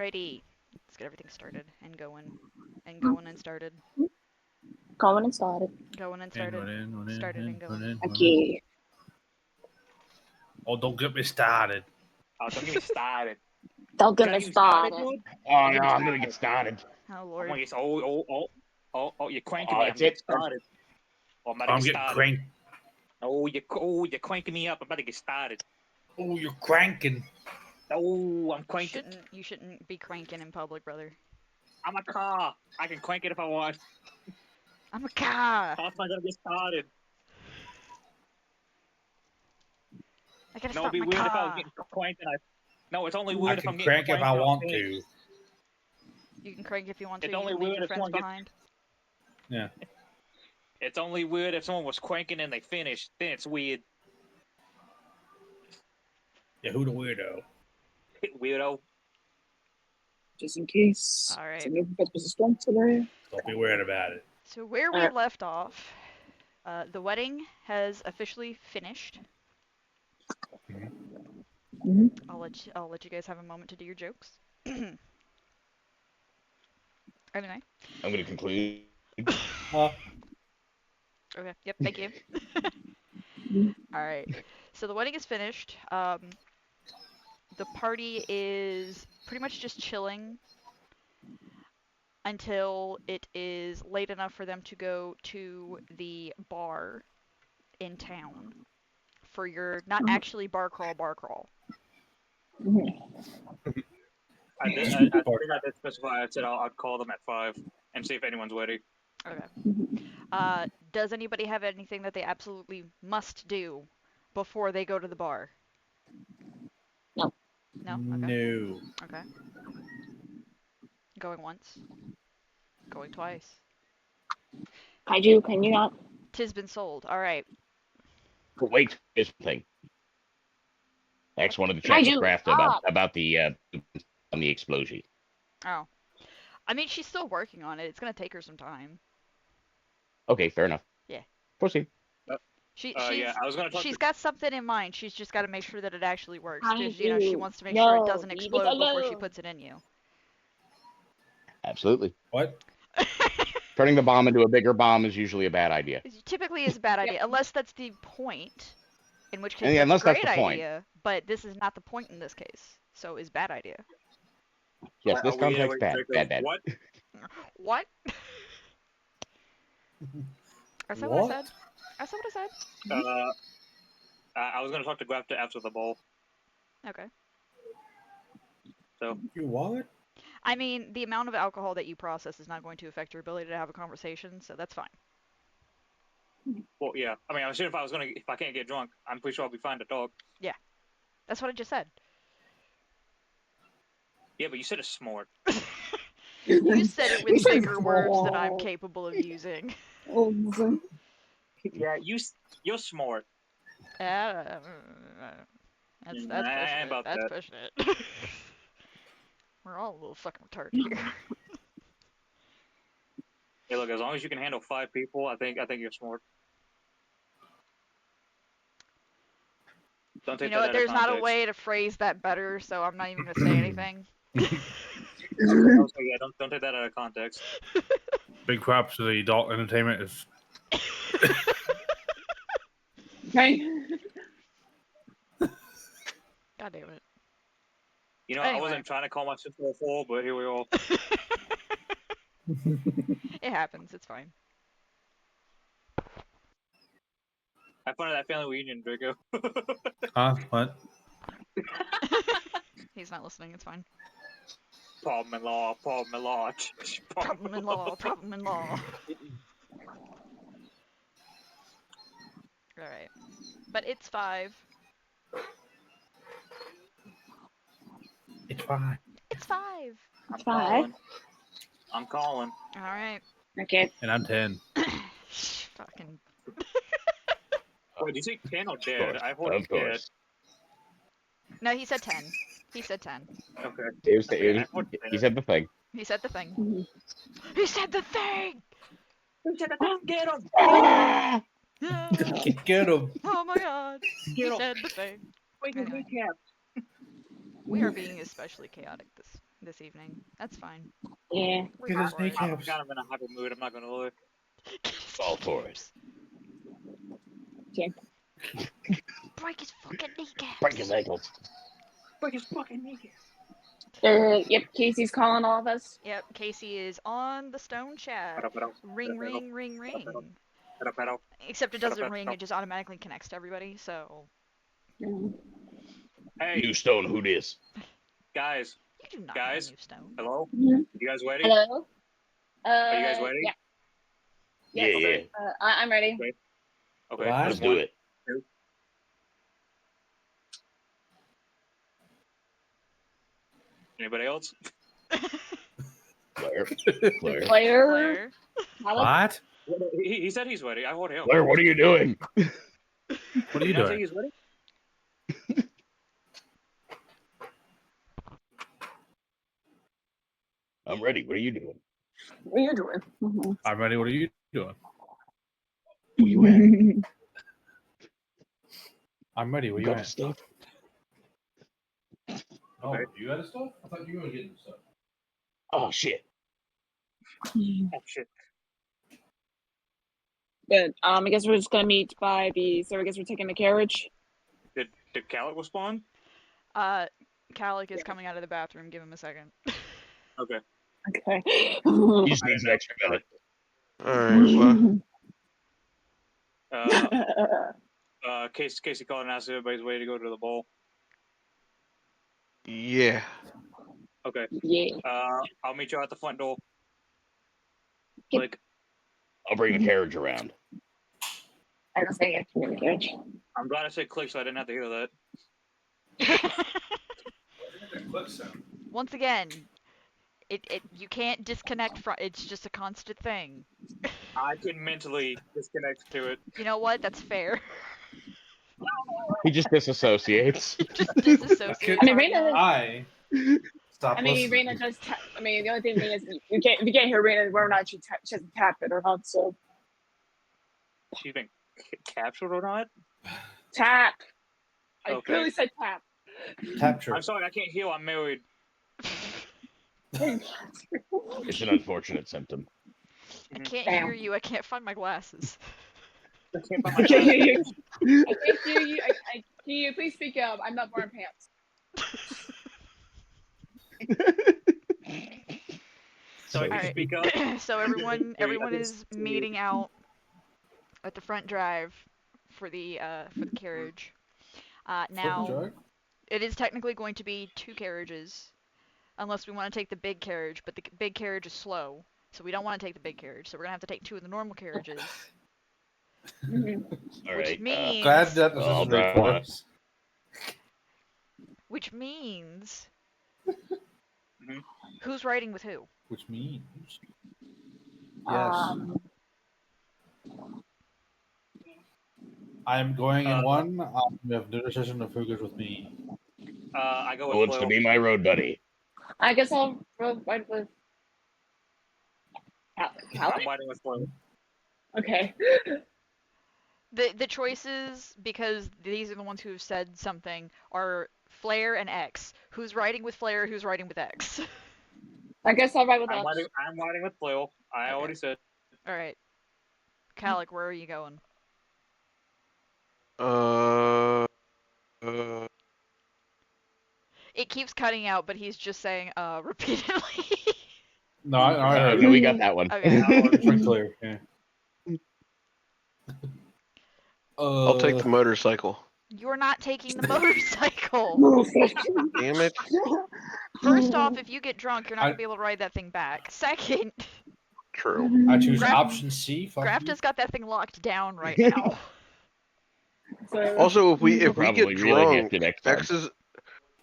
Alrighty. Let's get everything started and going. And going and started. Going and started. Going and started. Started and going. Okay. Oh, don't get me started. Oh, don't get me started. Don't get Gotta me get me started, started. dude. Oh no, I'm gonna get started. Oh I'm lord. gonna get you're cranking Oh, me. I'm that's getting it. started. Oh, I'm about to I'm get getting started. cranked. You're cranking me up. I'm about to get started. Oh, you're cranking. Oh, I'm cranking. You shouldn't be cranking in public, brother. I'm a car. I can crank it if I want. I'm a car. How's am I gonna get started? I gotta No, start it'd be my weird if I was car. getting cranked and I. No, it's only I weird if I'm can getting crank cranked if I and I'm want finished. to. You can crank if you want to. It's You only can leave weird your if friends someone gets- behind. Yeah. It's only weird if someone was cranking and they finished. Then it's weird. Yeah, who the weirdo? Weirdo. Just in case. All right. Some new was a storm today. Don't be weird about it. So where we left off, the wedding has officially finished. Mhm. I'll let you guys have a moment to do your jokes. Anyway. I'm gonna conclude. Okay. Yep. Thank you. All right. So the wedding is finished. The party is pretty much just chilling until it is late enough for them to go to the bar in town for your not actually bar crawl. Mhm. I think I did specify. I said I'd call them at 5 and see if anyone's ready. Okay. Does anybody have anything that they absolutely must do before they go to the bar? No. No? Okay. No. Okay. Going once. Going twice. Kaiju, can you not? Tis been sold. Alright. Wait, here's the thing. I actually wanted to check with Kaiju, Craft about the on the explosion. Oh. I mean, she's still working on it. It's gonna take her some time. Okay, fair enough. Yeah. Proceed. Yeah, I was gonna talk. She's got something in mind. She's just got to make sure that it actually works. Kaiju, She wants to make sure it doesn't leave it explode before she alone. puts it in you. Absolutely. What? Turning the bomb into a bigger bomb is usually a bad idea. Typically is a bad idea, unless that's the point. In which case, Yeah, that's unless a great that's the point. idea. But this is not the point in this case, so is bad idea. Yes, this contract's bad. Bad. What? What? Is that what I said? Is that what I said? I was gonna talk to Grafter after the ball. Okay. So. You what? I mean, the amount of alcohol that you process is not going to affect your ability to have a conversation, so that's fine. Well, yeah. I mean, I'm sure if I can't get drunk, I'm pretty sure I'll be fine to talk. Yeah. That's what I just said. Yeah, but you said it's smart. You said it with bigger words than I'm capable of using. Yeah, you're smart. That's pushing it. about That's that. pushing it. We're all a little fucking retarded here. Hey, look, as long as you can handle 5 people, I think you're smart. Don't take You know what? that out of There's not a context. way to phrase that better, so I'm not even gonna say anything. Also, yeah, don't take that out of context. Big props to the adult entertainment is. Hey. God damn it. You know, Anyway. I wasn't trying to call my sister a fool, but here we are. It happens. It's fine. Have fun at that family reunion, Draco. Huh? What? He's not listening. It's fine. Problem in law. Problem in law. Problem in law. Alright. But it's 5. It's fine. It's 5. I'm 5. calling. I'm calling. Alright. Okay. And I'm 10. Fucking. Wait, did you say 10 or dead? I thought Of course. No, he said 10. He said 10. Okay. He said the thing. He said the thing. Mhm. He said the thing! Get him! Yeah. Get him. Oh my god. He Get him! said the thing. Wait, his Anyway. kneecap. We are being especially chaotic this evening. That's fine. Yeah. We're Get here his for it. kneecap. I'm kind of in a happy mood. I'm not gonna lie. All for it. Break his fucking kneecaps. Break his ankles. Break his fucking kneecap. Yep, Casey's calling all of us. Yep, Casey is on the stone chat. Ring, ring, ring, ring. Except it doesn't ring, it just automatically connects to everybody, so... Hey, New stone, who dis? You guys. do not Guys? have a new stone. Hello? Mhm. You guys ready? Hello? Are you guys ready? Yeah. Yeah, Yes. yeah. I'm ready. Okay. Okay. What? Let's do it. Anybody else? Claire. Claire. Player. Claire. What? He said he's ready. I heard him. Claire, what are you doing? What are you Did I say doing? he's ready? I'm ready. What are you doing? What are you doing? Mhm. I'm ready. What are you doing? Where you at? I'm ready. Where You you got the at? stuff? Oh, Okay. you had stuff? I thought you were getting stuff. Oh, shit. Oh shit. But I guess we're just gonna meet by the. So I guess we're taking the carriage. Did Calic respond? Calic is coming out of the bathroom. Give him a second. Okay. Okay. He just needs an extra minute. Alright, well, Casey called and asked if everybody's ready to go to the bowl. yeah. Okay. Yeah. I'll meet you at the front door. Yep. Like, I'll bring the carriage around. I don't think it's in the carriage. I'm glad I said click so I didn't have to hear that. Once again, you can't disconnect from. It's just a constant thing. I can mentally disconnect to it. You know what? That's fair. He just disassociates. Just disassociate. I mean, Raina. I stop I mean, listening. Raina just. I mean, the only thing is, you can't. If you can't hear Raina, whether or not she hasn't tapped it or not. So She's been captured or not? tap. I Okay. clearly said tap. Capture. I'm sorry, I can't heal. I'm married. It's an unfortunate symptom. I can't Damn. hear you. I can't find my glasses. I can't find I my can't hear glasses. you. I can't hear you. Can you please speak up? I'm not wearing pants. So I can Alright. speak up. So everyone Wait, I is just- meeting out at the front drive for the carriage. Now Joy? it is technically going to be 2 carriages, unless we want to take the big carriage. But the big carriage is slow, so we don't want to take the big carriage. So we're gonna have to take 2 of the normal carriages, Mhm. All which right. means Glad that this I'll is drive recorded. which means Mhm. who's riding with who? Which means. Yes. Um, I am going in one. We have no decision of who goes with me. I go Who with wants to Flail. be my road buddy? I guess I'll ride with. I'm Callie? riding with Flail. Okay. The choices, because these are the ones who have said something, are Flare and X. Who's riding with Flare? Who's riding with X? I guess I'll ride with I'm us. riding with Flail. I Okay. already said. All right, Calic, where are you going? It keeps cutting out, but he's just saying repeatedly. No, I heard Yeah, it. we got that one. Okay. It's pretty clear. Yeah. I'll take the motorcycle. You're not taking the motorcycle. Damn it. First off, if you get drunk, you're not I- gonna be able to ride that thing back. Second, True. I choose Graf- option C. Fuck you. Grafta's got that thing locked down right now. So, Also, if we Probably get really drunk, nifty next time. X is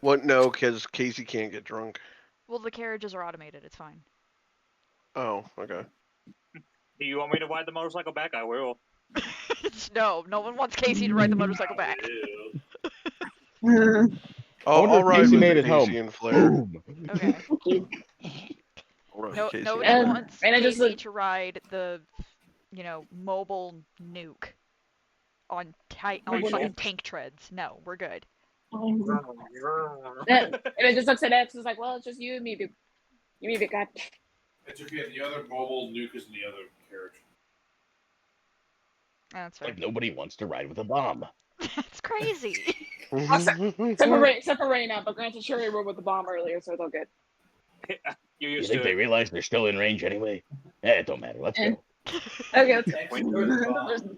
what? No, because Casey can't get drunk. Well, the carriages are automated. It's fine. Oh, okay. Do you want me to ride the motorcycle back? I will. No one wants Casey to ride the motorcycle back. wonder I'll if ride Casey with made it Casey home. and Flair. Boom. Okay. I'll ride No, with Casey nobody and Flair. wants and I just Casey look- to ride the, mobile nuke on Wait, fucking so- tank treads. No, we're good. And it just looks at X. It's like, well, it's just you and me. You and me, big guy. It's okay. The other mobile nuke is in the other carriage. That's fair. Like nobody wants to ride with a bomb. That's crazy. Except for Reyna, but granted, Shuri rode with the bomb earlier, so it's all good. You're You used think to they it. realize they're still in range anyway? It don't matter. Let's go. Okay, let's Wait, where's the bomb?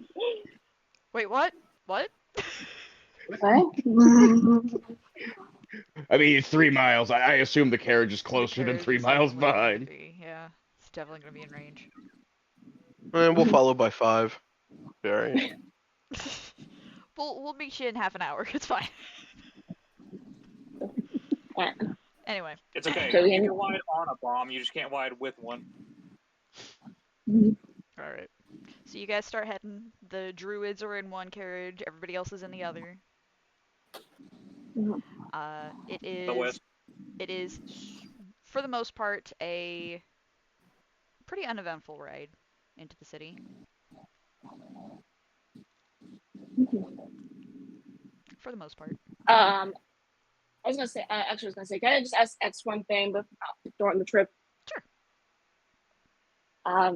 Wait, what? What? What? I mean, it's 3 miles. I assume the carriage is The closer than carriage 3 is miles definitely gonna behind. be- Yeah, it's definitely gonna be in range. And we'll follow by 5. Alright. We'll meet you in half an hour. It's fine. Alright. Anyway, It's okay. So we You can- can ride on a bomb. You just can't ride with one. all right. So you guys start heading. The druids are in one carriage. Everybody else is in the other. Mhm. It The is. west. It is, for the most part, a pretty uneventful ride into the city. For the most part. I was gonna say, can I just ask X one thing during the trip? Sure.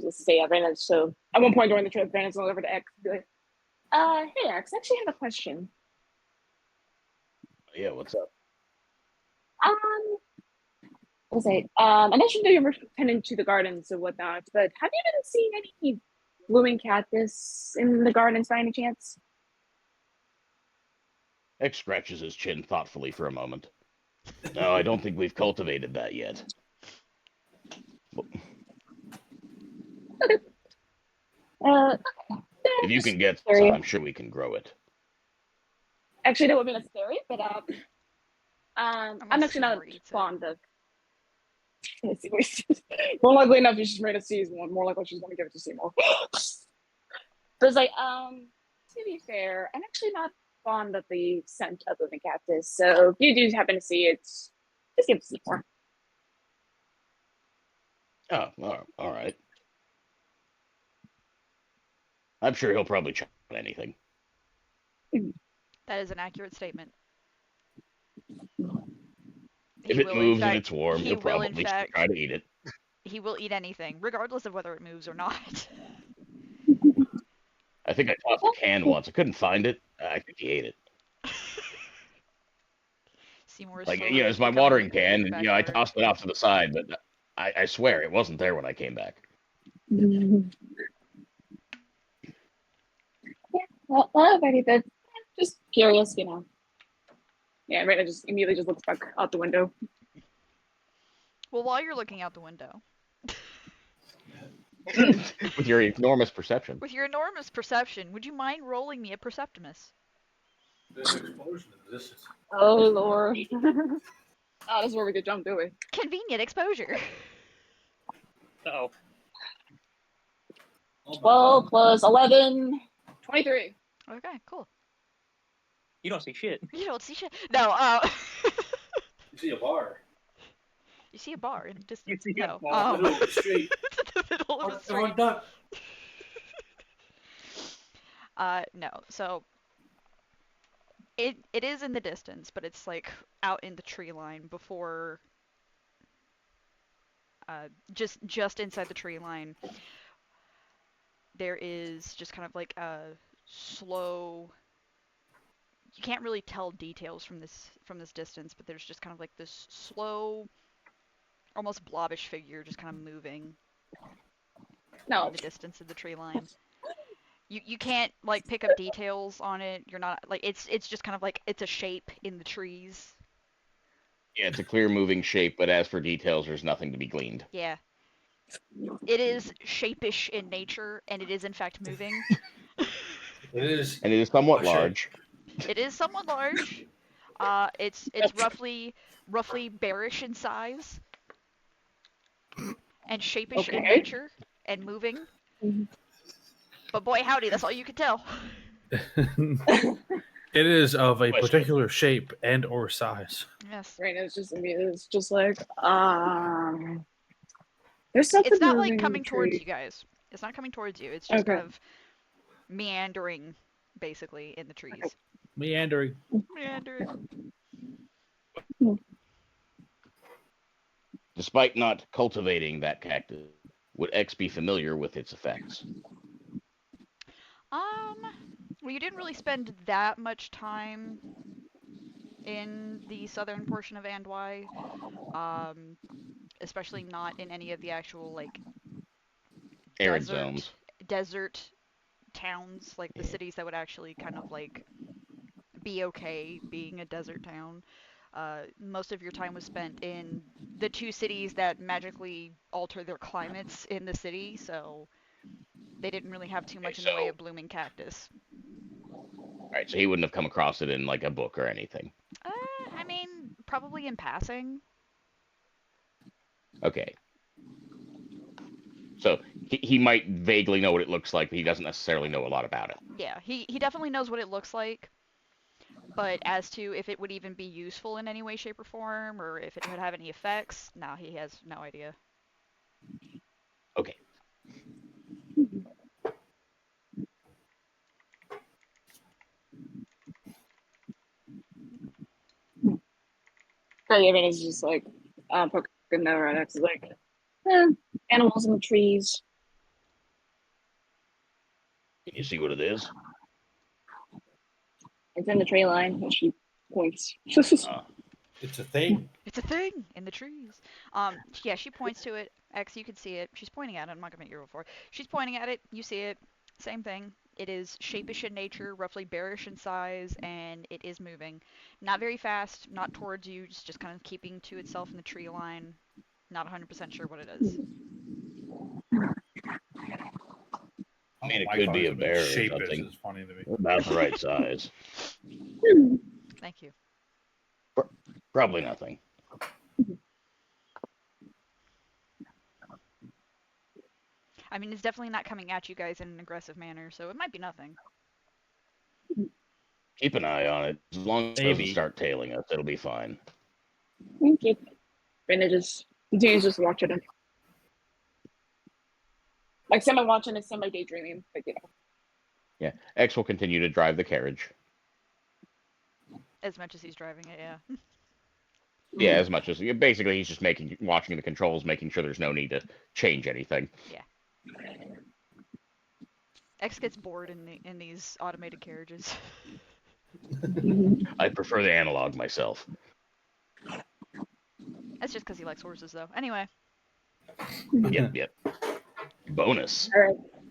Just say, so at one point during the trip, Brandon's going over to X and be like, hey X, I actually have a question. Yeah, what's up? I'll say, I know you know you're tending to the gardens and whatnot, but have you been seeing any blooming cactus in the gardens by any chance? X scratches his chin thoughtfully for a moment. No, I don't think we've cultivated that yet. If you can get some, I'm sure we can grow it. Actually, that would be necessary, but I'm actually not Seymour eats it. fond of. More likely enough, she's just made a season one. More likely, she's going to give it to Seymour. But it's like, to be fair, I'm actually not fond of the scent of living cactus. So if you do happen to see it, just give it to Seymour. Oh, all right. I'm sure he'll probably try anything. That is an accurate statement. If He it will, moves in fact, and it's warm, he he'll will, in probably fact, try to eat it. he will eat anything, regardless of whether it moves or not. I think I tossed a can once. I couldn't find it. I think he ate it. Seymour is Like, slowly you know, it's my becoming watering a can, and, you know, I backyard. tossed it off to the side, but I swear it wasn't there when I came back. Well, alrighty, but just curious, you know. Yeah, right. I just immediately just looks back out the window. Well, while you're looking out the window, With your enormous perception. with your enormous perception, would you mind rolling me a Perceptimus? There's an explosion in the distance. Oh lord. Oh, this is where we get jumped, do we? Convenient exposure. Uh-oh. 12 plus 11, 23. Okay, cool. You don't see shit. You don't see shit. No, You see a bar. you see a bar in the distance. see a No, bar. Middle of the street. the middle of the street. Everyone duck. No. So it is in the distance, but it's like out in the tree line before, just inside the tree line. There is just kind of like a slow. You can't really tell details from this distance, but there's just kind of like this slow, almost blobbish figure just kind of moving No. in the distance of the tree line. You can't like pick up details on it. You're not like it's just kind of like it's a shape in the trees. Yeah, it's a clear moving shape, but as for details, there's nothing to be gleaned. Yeah. It is shapish in nature, and it is in fact moving. It is. And it is somewhat a shape. large. It is somewhat large. It's roughly bearish in size, and shapish in Okay. nature, and moving. But boy howdy, that's all you can tell. It is of a Question. particular shape and or size. Yes. Right, it's just like, there's something It's not moving like in the coming towards tree. you guys. It's not coming towards you. It's just Okay. kind of meandering, basically, in the trees. Meandering. Meandering. Despite not cultivating that cactus, would X be familiar with its effects? Well, you didn't really spend that much time in the southern portion of Andwai, especially not in any of the actual like Arid desert zones. desert towns, like the Yeah. cities that would actually kind of like be okay being a desert town. Most of your time was spent in the two cities that magically alter their climates in the city, so they didn't really have too Okay, much in the way so of blooming cactus. all right, so he wouldn't have come across it in like a book or anything. I mean, probably in passing. Okay. So he might vaguely know what it looks like, but he doesn't necessarily know a lot about it. Yeah, he definitely knows what it looks like, but as to if it would even be useful in any way, shape, or form, or if it would have any effects, no, he has no idea. Okay. So yeah, I mean, it's just like poking the right next to like animals in the trees. Can you see what it is? It's in the tree line, and she points. It's a thing. It's a thing in the trees. Yeah, she points to it. X, you can see it. She's pointing at it. I'm not gonna make you roll for it. She's pointing at it. You see it. Same thing. It is shapish in nature, roughly bearish in size, and it is moving. Not very fast, not towards you, just kind of keeping to itself in the tree line. Not 100% sure what it is. I mean, it My could be cards a have been bear or shapish something. is funny to me. About the right size. Thank you. Probably nothing. I mean, it's definitely not coming at you guys in an aggressive manner, so it might be nothing. Keep an eye on it. As long as it doesn't Maybe. start tailing us, it'll be fine. Okay. Brenda just continues just watching it. Like semi watching is semi daydreaming, but you know. Yeah. X will continue to drive the carriage. As much as he's driving it, yeah. Yeah, as much as basically he's just watching the controls, making sure there's no need to change anything. X gets bored in these automated carriages. I prefer the analog myself. That's just because he likes horses, though. Anyway, Yep. Bonus. All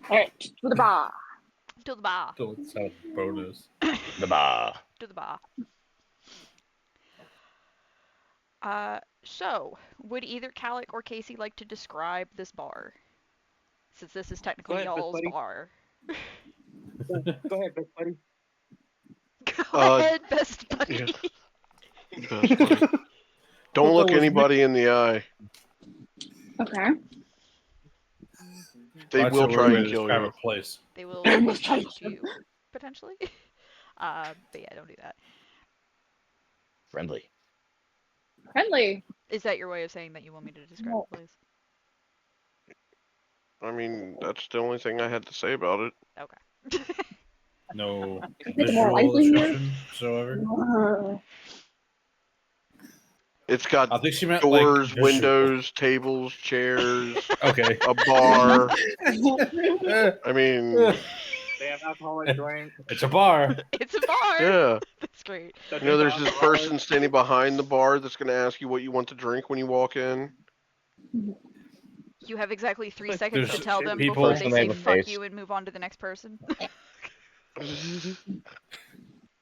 right, to the bar. to the bar. So it's a bonus. The bar. To the bar. So, would either Calic or Casey like to describe this bar? Since this is technically ahead, Best y'all's Buddy. bar. Go ahead, best buddy. Go ahead, best buddy. Yeah. Don't look anybody in the eye. Okay. They That's will a try way and to kill describe you. a place. They will Let's try shoot to- you, potentially. But yeah, don't do that. Friendly. Friendly. Is that your way of saying that you want me to describe No. the place? I mean, that's the only thing I had to say about it. Okay. No It's more visual likely here. description whatsoever. It's got I think she meant doors, like, visual. windows, tables, chairs, Okay. a bar. I mean, They have alcoholic drink. It's a bar. It's a bar. yeah. That's great. You know, there's this person standing behind the bar that's going to ask you what you want to drink when you walk in. You have exactly 3 There's seconds to tell them people- before they Person say have a fuck face. you and move on to the next person.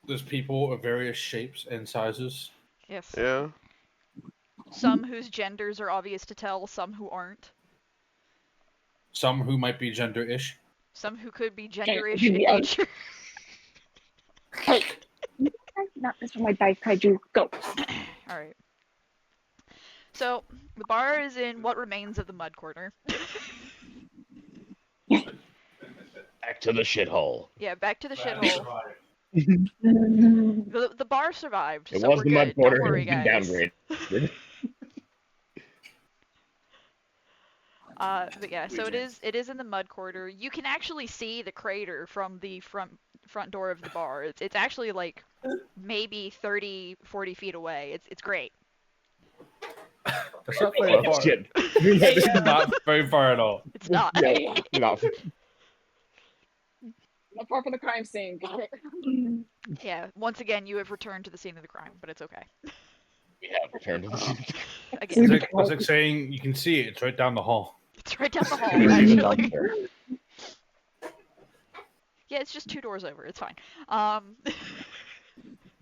There's people of various shapes and sizes. Yes. Yeah. Some whose genders are obvious to tell, some who aren't. Some who might be gender-ish. Some who could be genderish in Yeah. nature. Hey, not this for my dice kaiju. Go. Alright. So, the bar is in what remains of the mud corner. Back to the shithole. Yeah, back to the shithole. Mm-hmm. The bar survived, It so was we're the mud good. quarter. Don't worry, It's been guys. downgraded. But yeah, so it is in the mud quarter. You can actually see the crater from the front door of the bar. It's actually like maybe 30, 40 feet away. It's great. That's not very far. Shit. This is not very far at all. It's not. Yeah. Not- Not far from the crime scene. Got it. Yeah, once again, you have returned to the scene of the crime, but it's okay. we have returned to the Again, It's like saying you can see it. It's right down the hall. it's right down the hall, We're even down actually. there. Yeah, it's just 2 doors over. It's fine.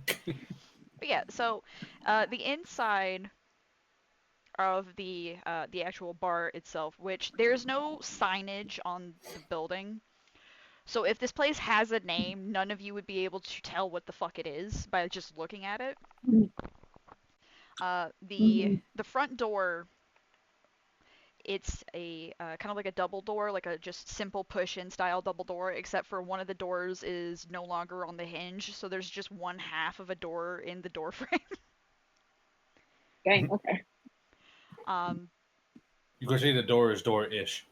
But yeah, so the inside of the actual bar itself, which there's no signage on the building. So if this place has a name, none of you would be able to tell what the fuck it is by just looking at it. The front door, it's a kind of like a double door, like a just simple push-in style double door, except for one of the doors is no longer on the hinge, so there's just one half of a door in the door frame. Dang, okay. You could say the door is door-ish.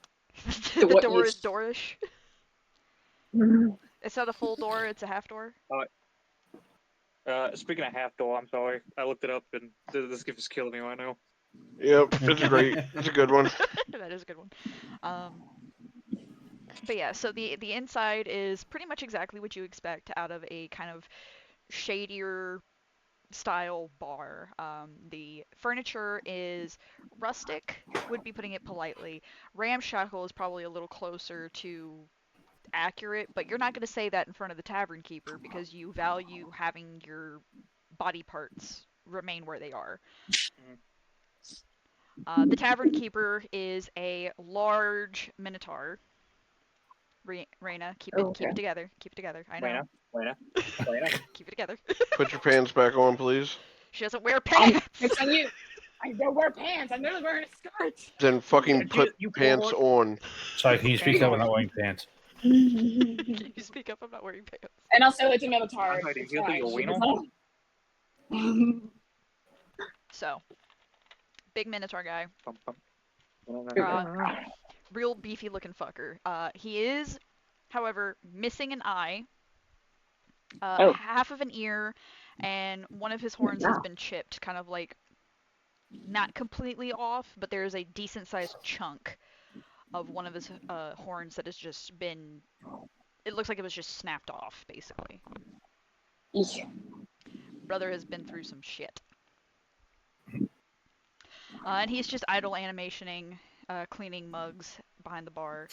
The what door is- is doorish. It's not a full door, it's a half door. Speaking of half door, I'm sorry. I looked it up and this gift is killing me right now. Yep, it's great. It's a good one. That is a good one. But yeah, so the inside is pretty much exactly what you expect out of a kind of shadier style bar. The furniture is rustic, would be putting it politely. Ramshackle is probably a little closer to accurate, but you're not going to say that in front of the tavern keeper because you value having your body parts remain where they are. The tavern keeper is a large minotaur. Raina, keep it together. Keep it together. I know. Raina. Keep it together. Put your pants back on, please. She doesn't wear pants. It's on you. I don't wear pants. I'm never wearing a skirt. Then fucking put You pants forward. on. Sorry, can you speak up? I'm not wearing pants. Can you speak up? I'm not wearing pants. And also, it's a Minotaur. I'm sorry, did It's you fine. think She a does wiener? not- So, big minotaur guy. Uh, Real beefy looking fucker. He is, however, missing an eye, half of an ear, and one of his horns has been chipped, kind of like not completely off, but there's a decent sized chunk of one of his horns that has just been, it looks like it was just snapped off, basically. Yeah. Brother has been through some shit. And he's just idle animationing, cleaning mugs behind the bar.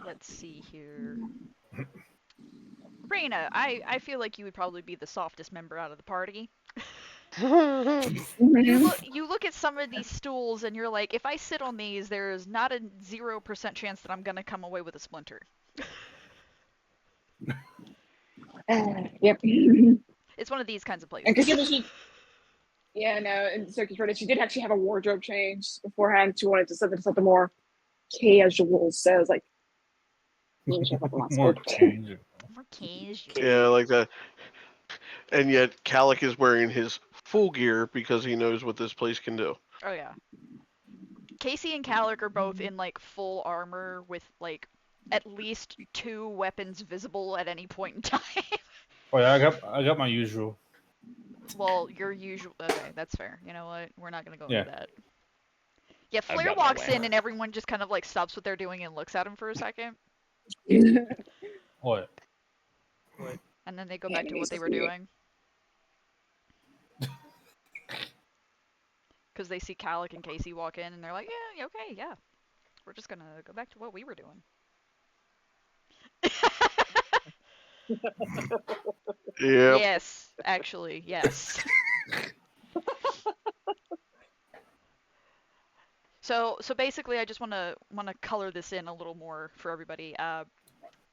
Let's see here. Raina, I feel like you would probably be the softest member out of the party. You look at some of these stools and you're like, if I sit on these, there's not a 0% chance that I'm gonna come away with a splinter. Yep. It's one of these kinds of places. And because yeah, no, and so Katrina, she did actually have a wardrobe change beforehand. She wanted to something more casual. So I was like, maybe she had like a last More word. change. More casual. Yeah, like that. And yet, Calic is wearing his full gear because he knows what this place can do. Oh yeah. Casey and Calic are both in like full armor with like at least 2 weapons visible at any point in time. Oh yeah, I got my usual. Well, your usual. Okay, that's fair. You know what? We're not gonna go Yeah. into that. Yeah, I've Flair got my walks in way. and everyone just kind of like stops what they're doing and looks at him for a second, What? and then they go Yeah, back to maybe what they it's were just weird. doing. Because they see Calic and Casey walk in and they're like, yeah, okay, yeah. We're just gonna go back to what we were doing. Yep. Yes, actually, yes. So basically, I just want to color this in a little more for everybody.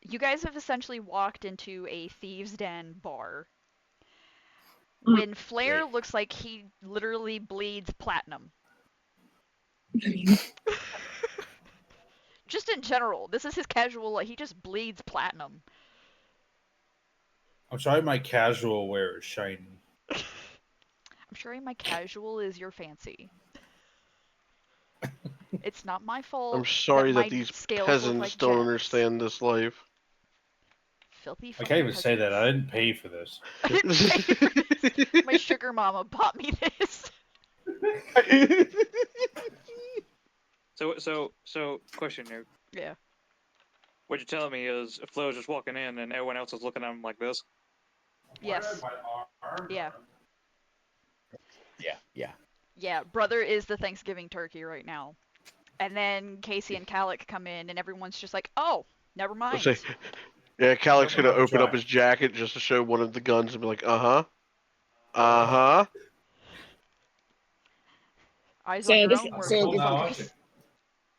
You guys have essentially walked into a thieves' den bar. When Flair looks like he literally bleeds platinum. Just in general, this is his casual. He just bleeds platinum. I'm sorry, my casual wear is shiny. I'm sure my casual is your fancy. It's not my fault. I'm sorry my that these scales look peasants like don't gems. understand this life. filthy. I can't even fucking say that. I peasants. didn't pay for this. I didn't pay for this. My sugar mama bought me this. So, question here. Yeah. What you're telling me is Flo's just walking in and everyone else is looking at him like this? Yes. Yeah. Yeah. Yeah. Brother is the Thanksgiving turkey right now. And then Casey and Calic come in, and everyone's just like, "Oh, never mind." Say, yeah, Calic's gonna I'm open up trying. his jacket just to show one of the guns and be like, uh-huh. Eyes So on your this- own so work, this- motherfuckers.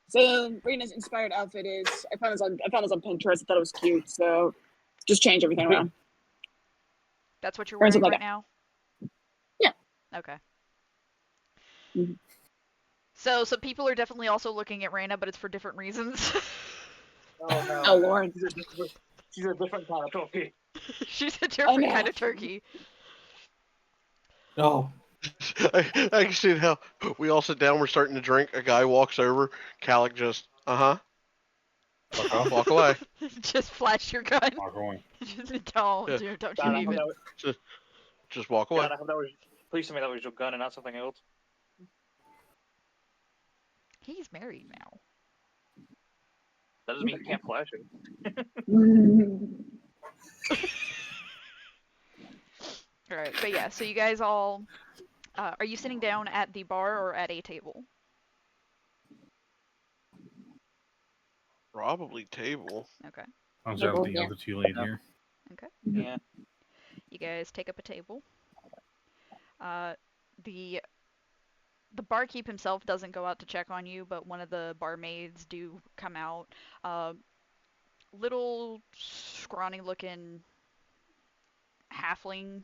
So Rena's inspired outfit is I found this on Pinterest. I thought it was cute, so just change everything around. That's what you're Or wearing something right like now? Yeah. Okay. Mhm. So people are definitely also looking at Reyna, but it's for different reasons. Oh no. Oh Lord. She's a different kind of turkey. She's a different know. kind of turkey. No. I can see how we all sit down, we're starting to drink, a guy walks over, Calic just, Fuck off. walk away. Just flash your gun. Not going. Don't Yeah. you God, I hope even. that was, Just walk away. God, I hope that was. Please tell me that was your gun and not something else. He's married now. That doesn't mean you can't flash it. Alright, but yeah, so you guys all... are you sitting down at the bar or at a table? Probably table. Okay. I'm sorry with the Yeah. other two lead here. Yeah. You guys take up a table. The barkeep himself doesn't go out to check on you, but one of the barmaids do come out. Little scrawny looking halfling.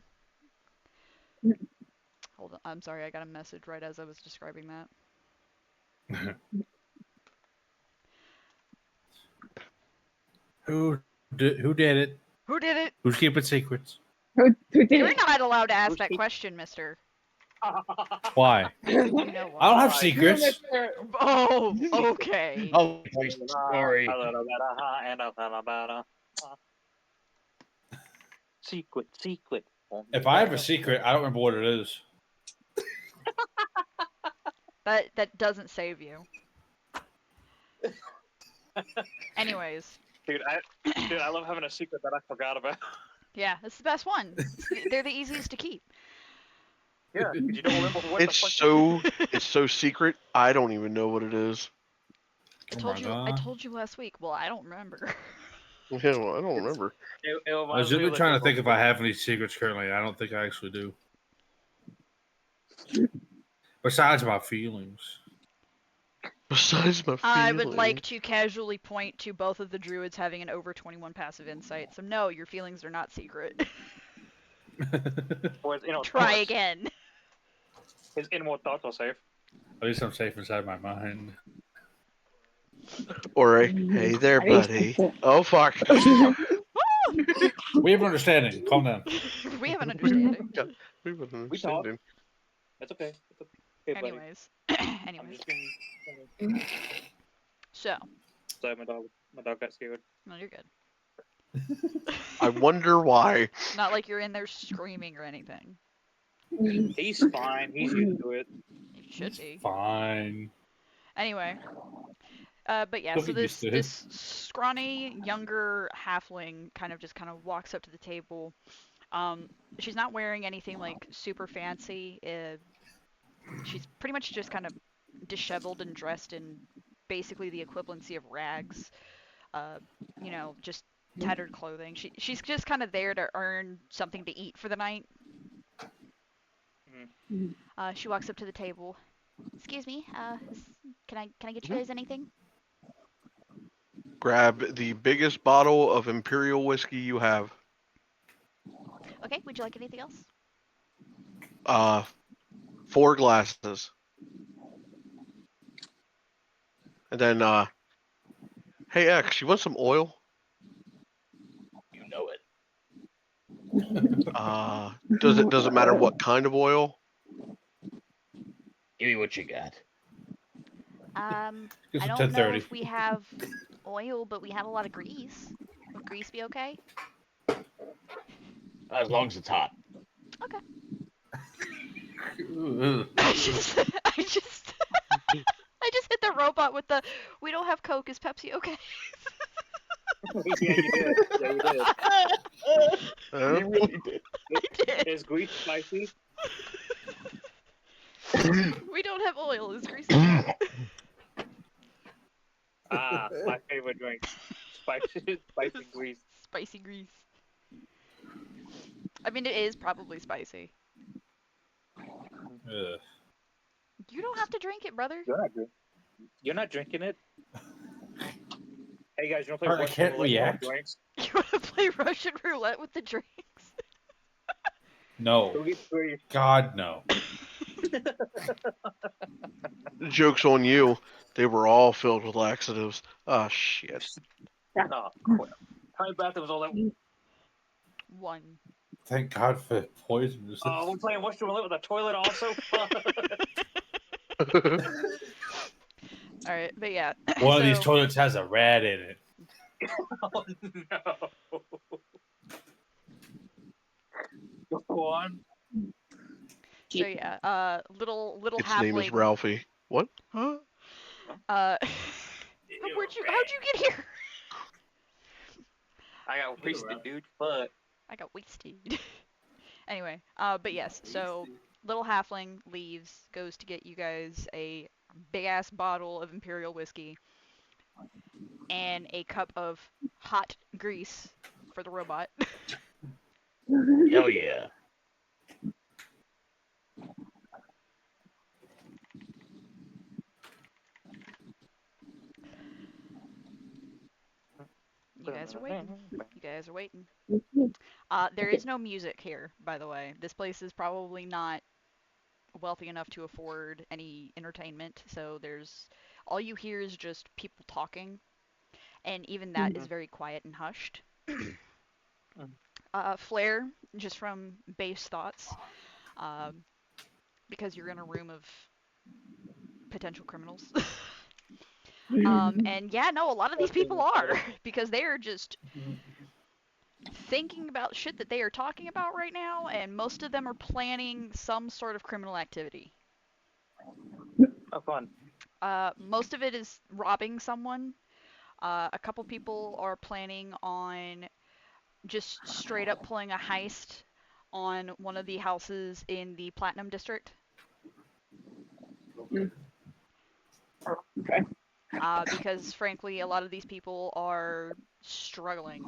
Hold on, I'm sorry, I got a message right as I was describing that. Who did it? Who did it? Who's keeping secrets? Who did You're it? not allowed to ask Who's that keep- question, mister. Why? You know I don't why. have secrets. Oh, okay. Oh, nice story. Secret. If I have a secret, I don't remember what it is. That doesn't save you. Anyways, Dude, I love having a secret that I forgot about. yeah, it's the best one. They're the easiest to keep. Yeah, did you know what It's so secret, I don't even know what it is. I Oh told my you. I God. told you last week. Well, I don't remember. Yeah, well, I don't remember. It I was reminds me really of, trying to like, think if I have any secrets currently. I don't think I actually do. Besides my feelings. Besides my I would like feelings. to casually point to both of the druids having an over 21 passive insight. So no, your feelings are not secret. Or, you know, Try thoughts. again. His inward thoughts are safe. At least I'm safe inside my mind. Or a, hey there, buddy. Oh, fuck. We have an understanding. Calm down. We have an understanding. We wouldn't We talk. understand. It's okay. It's okay, buddy. Anyways. I'm Anyways. just being. So. Sorry, my dog got scared. No, you're good. I wonder why. Not like you're in there screaming or anything. He's fine. He's used to it. You should be. Fine. Anyway. But yeah, Don't so get used to it. this scrawny, younger halfling kind of walks up to the table. She's not wearing anything like super fancy. She's pretty much just kind of disheveled and dressed in basically the equivalency of rags. You know, just tattered clothing. She's just kind of there to earn something to eat for the night. She walks up to the table. Excuse me, can I get you guys anything? Grab the biggest bottle of Imperial whiskey you have. Okay, would you like anything else? 4 glasses. And then, hey X, you want some oil? You know it. Does it matter what kind of oil? Give me what you got. It's I a don't know 10:30. if we have oil, but we have a lot of grease. Would grease be okay? As long as it's hot. I just I just hit the robot with the we don't have Coke, is Pepsi okay? Yeah, you did. Yeah, you did. Huh? You really did. Is grease spicy? We don't have oil, is grease Ah, my favorite drink. Spicy grease. spicy grease. I mean, it is probably spicy. Ugh. You don't have to drink it, brother. You're not drinking it. Hey guys, you wanna play Alright, I Russian can't roulette with react. drinks? You want to play Russian roulette with the drinks? No. Who gets three? God, no. Joke's on you. They were all filled with laxatives. Oh, shit. Oh, crap. How many bathrooms all that? One. Thank God for poison. Oh, we're playing Russian roulette with a toilet also? Alright, but yeah. One of these so- toilets has a rat in it. Oh, no. Go on. So yeah, little Its halfling. name is Ralphie. What? Huh? How'd you get here? I got wasted, dude. But I got wasted. Anyway, but yes, so little halfling leaves, goes to get you guys a big ass bottle of imperial whiskey and a cup of hot grease for the robot. Hell yeah. You guys are waiting. You guys are waiting. There is no music here, by the way. This place is probably not wealthy enough to afford any entertainment, so there's all you hear is just people talking, and even that is very quiet and hushed. Flair, just from base thoughts, because you're in a room of potential criminals. And yeah, no, a lot of these people are, because they are just thinking about shit that they are talking about right now, and most of them are planning some sort of criminal activity. have fun. Most of it is robbing someone. A couple people are planning on just straight up pulling a heist on one of the houses in the Platinum District. Okay. Because frankly, a lot of these people are struggling,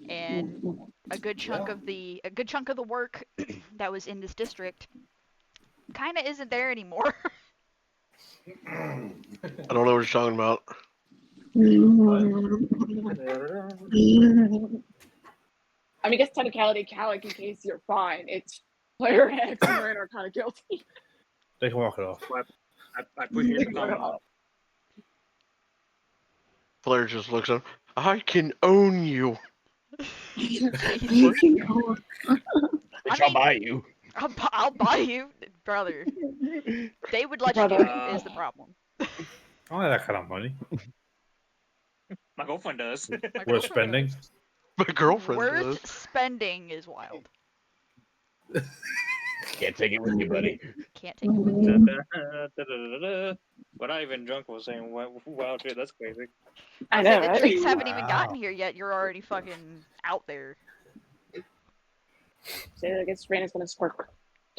and a good chunk of the work that was in this district kind of isn't there anymore. I don't know what you're talking about. I mean, I guess technicality, Calic, in case you're fine, it's player X and Rain are kind of guilty. They can walk it off. I appreciate the comment. Flair just looks up. I can own you. Bitch, I'll buy you. I'll buy you, brother. They would let you do it, is the problem. I don't have that kind of money. My girlfriend does. My Worth girlfriend spending. does. My girlfriend Worth does. spending is wild. Can't take it with you, buddy. Can't take it with you. We're not even drunk. We're saying, wow, shit, that's crazy. I know, The right? drinks haven't even Wow. gotten here yet. You're already fucking out there. So I guess Raina's gonna spark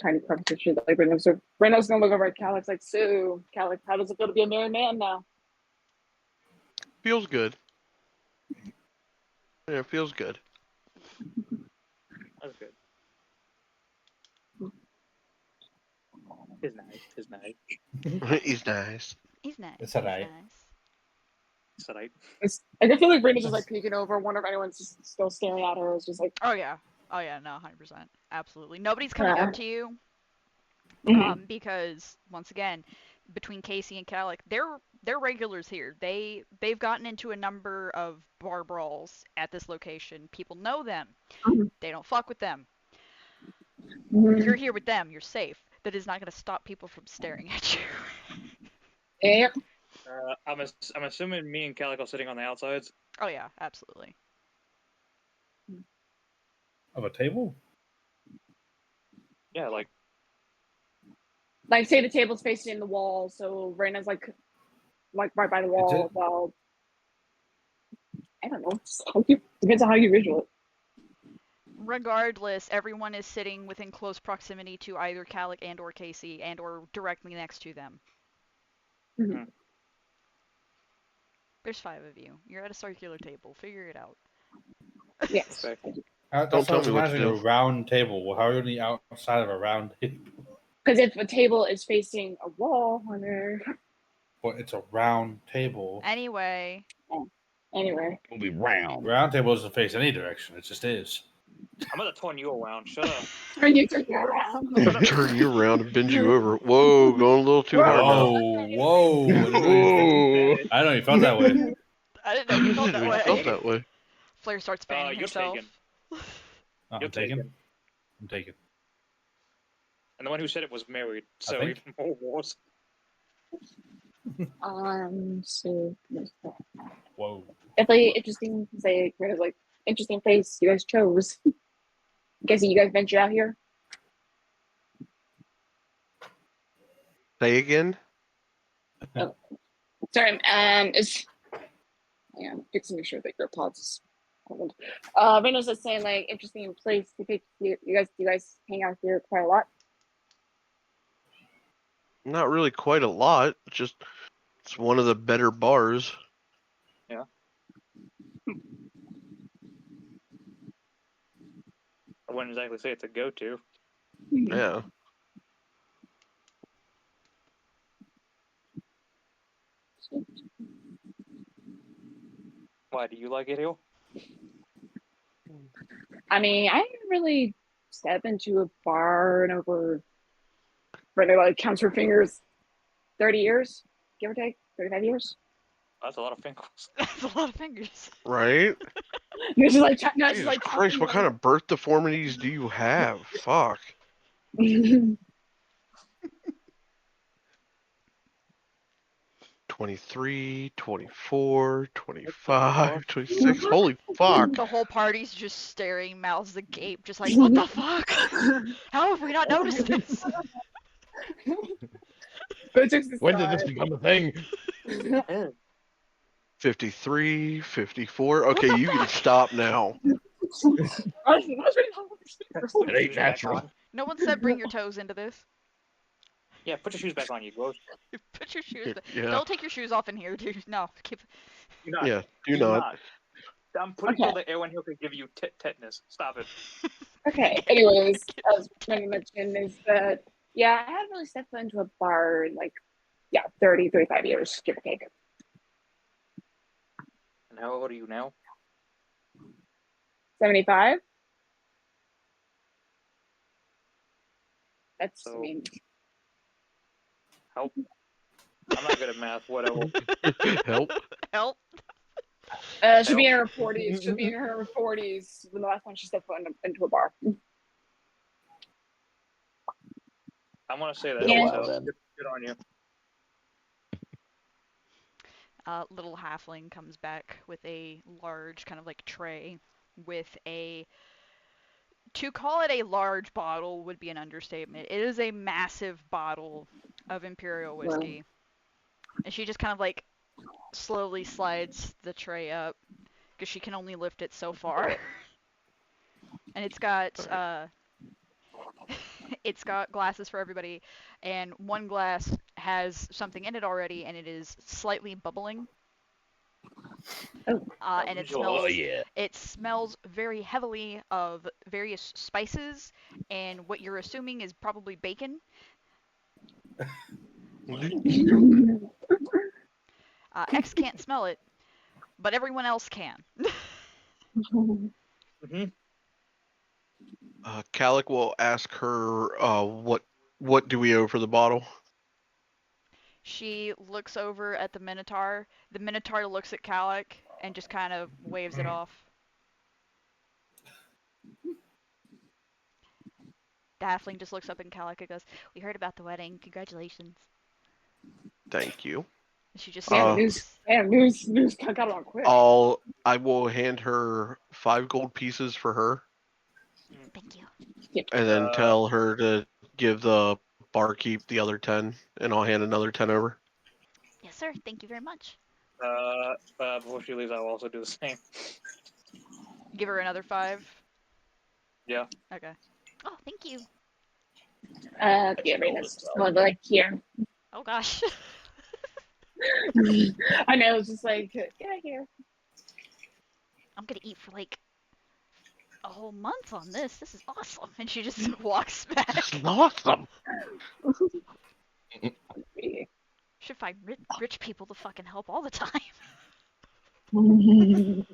tiny competition. Like Raina's gonna look over at Calic's like, so Calic, how does it feel to be a married man now? Feels good. Yeah, it feels good. That's good. He's nice. He's nice. He's nice. He's nice. It's he's alright. nice. It's alright. I feel like Raina's just like peeking over, wonder if anyone's just still staring at her. It's just like, Oh yeah. Oh yeah. No, 100%. Absolutely. Nobody's coming Yeah. up to you. Because once again, between Casey and Calic, they're regulars here. They've gotten into a number of bar brawls at this location. People know them. Mhm. They don't fuck with them. Mhm. You're here with them. You're safe. That is not going to stop people from staring at you. Yep. I'm assuming me and Calico sitting on the outsides. Oh yeah, absolutely. Of a table? Yeah, like Like, say the table's facing the wall, so Reina's like right by the wall. it? Well, I don't know. Depends on how you visual it. Regardless, everyone is sitting within close proximity to either Calic and or Casey and or directly next to them. Mhm. There's 5 of you. You're at a circular table. Figure it out. Yes. respect. That's Don't what I tell was me what to imagining, a do. round table. Well, how are you on the outside of a round table? Because if a table is facing a wall, Hunter. But it's a round table. Anyway, Anyway. It'll be round. Round table doesn't face any direction. It just is. I'm gonna turn you around. Shut up. Turn you around. Turn you around and bend you over. Whoa, going a little too hard now. Whoa! Whoa. I know you felt that way. I didn't know you felt that I way. felt that way. Flair starts fanning You're himself. taken. I'm You're taking. taken. I'm taking. And the one who said it was married, so think. even more wars. So Whoa. definitely interesting. Say, Reina's like, interesting face you guys chose. Guessing you guys ventured out here. Say again? Sorry, it's yeah, fixing to make sure that your pods. Reina's just saying like interesting place. You guys hang out here quite a lot. Not really quite a lot. Just it's one of the better bars. I wouldn't exactly say it's a go-to. Yeah. Why do you like it, Hill? I mean, I didn't really step into a bar in over. Reina like counts her fingers. 30 years, give or take, 35 years. That's a lot of fingers. That's a lot of fingers. Right? No, she's like, no, she's Jesus like, Christ, what kind of birth deformities do you have? Fuck. 23, 24, 25, 26. Holy fuck. The whole party's just staring, mouths agape, just like, what the fuck? How have we not noticed this? When did this become a thing? 53, 54. Okay, the you can fuck? stop now. It ain't natural. No one said bring your toes into this. Yeah, put your shoes back on, you gross. Put your shoes back. Yeah. Don't take your shoes off in here, dude. No, keep. You're not. Yeah, do You're not. I'm pretty Okay. sure that Erwin Hill could give you tetanus. Stop it. Okay, anyways, as Reina mentioned, is that, yeah, I haven't really stepped into a bar in like, 30, 35 years, give or take. And how old are you now? 75? That's, I So- mean, Help. I'm not good at math. Whatever. Help. Help. should be in her 40s. Should be in her 40s when the last time she stepped foot into a bar. I'm gonna say that. Yeah. So Well, then. good on you. Little halfling comes back with a large kind of like tray with a. To call it a large bottle would be an understatement. It is a massive bottle of imperial whiskey. And she just kind of like slowly slides the tray up because she can only lift it so far. And it's got it's got glasses for everybody, and one glass has something in it already, and it is slightly bubbling. And it visual. smells. Oh yeah. It smells very heavily of various spices, and what you're assuming is probably bacon. X can't smell it, but everyone else can. Mm-hmm. Calic will ask her, what do we owe for the bottle? She looks over at the Minotaur. The Minotaur looks at Calic and just kind of waves it off. The halfling just looks up at Calic and goes, "We heard about the wedding. Congratulations." Thank you. She just Damn, says, news got on quick. I will hand her 5 gold pieces for her. Thank you. and then Uh, tell her to give the barkeep the other 10, and I'll hand another 10 over. Yes, sir. Thank you very much. before she leaves, I will also do the same. Give her another 5. Yeah. Okay. Oh, thank you. Yeah, Raina's like here. Oh gosh. I know, it's just like, get out here. I'm gonna eat for like a whole month on this. This is awesome. And she just walks back. That's awesome. Should find rich people to fucking help all the time. I'm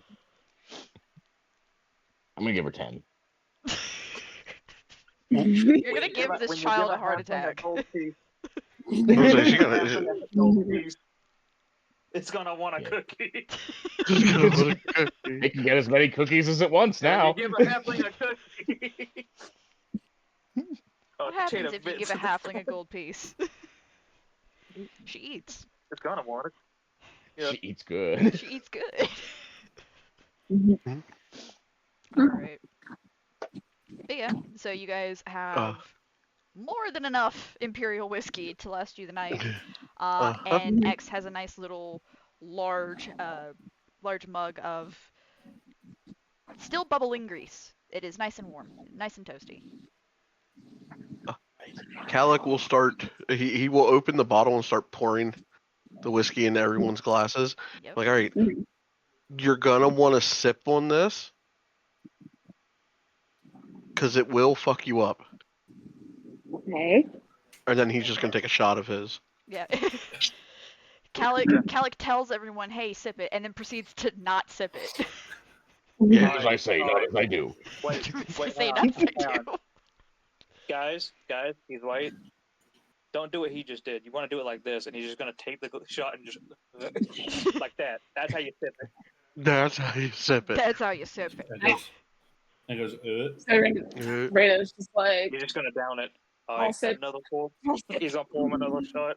gonna give her 10. You're gonna give this child a heart attack. It's gonna want a Yeah. cookie. They can get as many cookies as it wants now. You give a halfling a cookie. What happens if you give a halfling a gold piece? She eats. It's gonna want it. Yeah. She eats good. She eats good. Mhm. Alright. But yeah, so you guys have more than enough imperial whiskey to last you the night. And X has a nice little large mug of still bubbling grease. It is nice and warm, nice and toasty. Calic will start. He will open the bottle and start pouring the whiskey into everyone's glasses. Yep. Like, all right, you're gonna want to sip on this because it will fuck you up. Okay. And then he's just gonna take a shot of his. Yeah. Calic tells everyone, hey, sip it, and then proceeds to not sip it. Yeah. As I say, not as I do. Wait, Say hang on, not as I hang on. do. Guys, he's white. Don't do what he just did. You want to do it like this, and he's just gonna take the shot and just like that. That's how you sip it. That's how you sip it. That's how you sip it. It goes, So Raina's just like, You're just gonna down it. All I'll right, sip. another pour. He's gonna pour him another shot.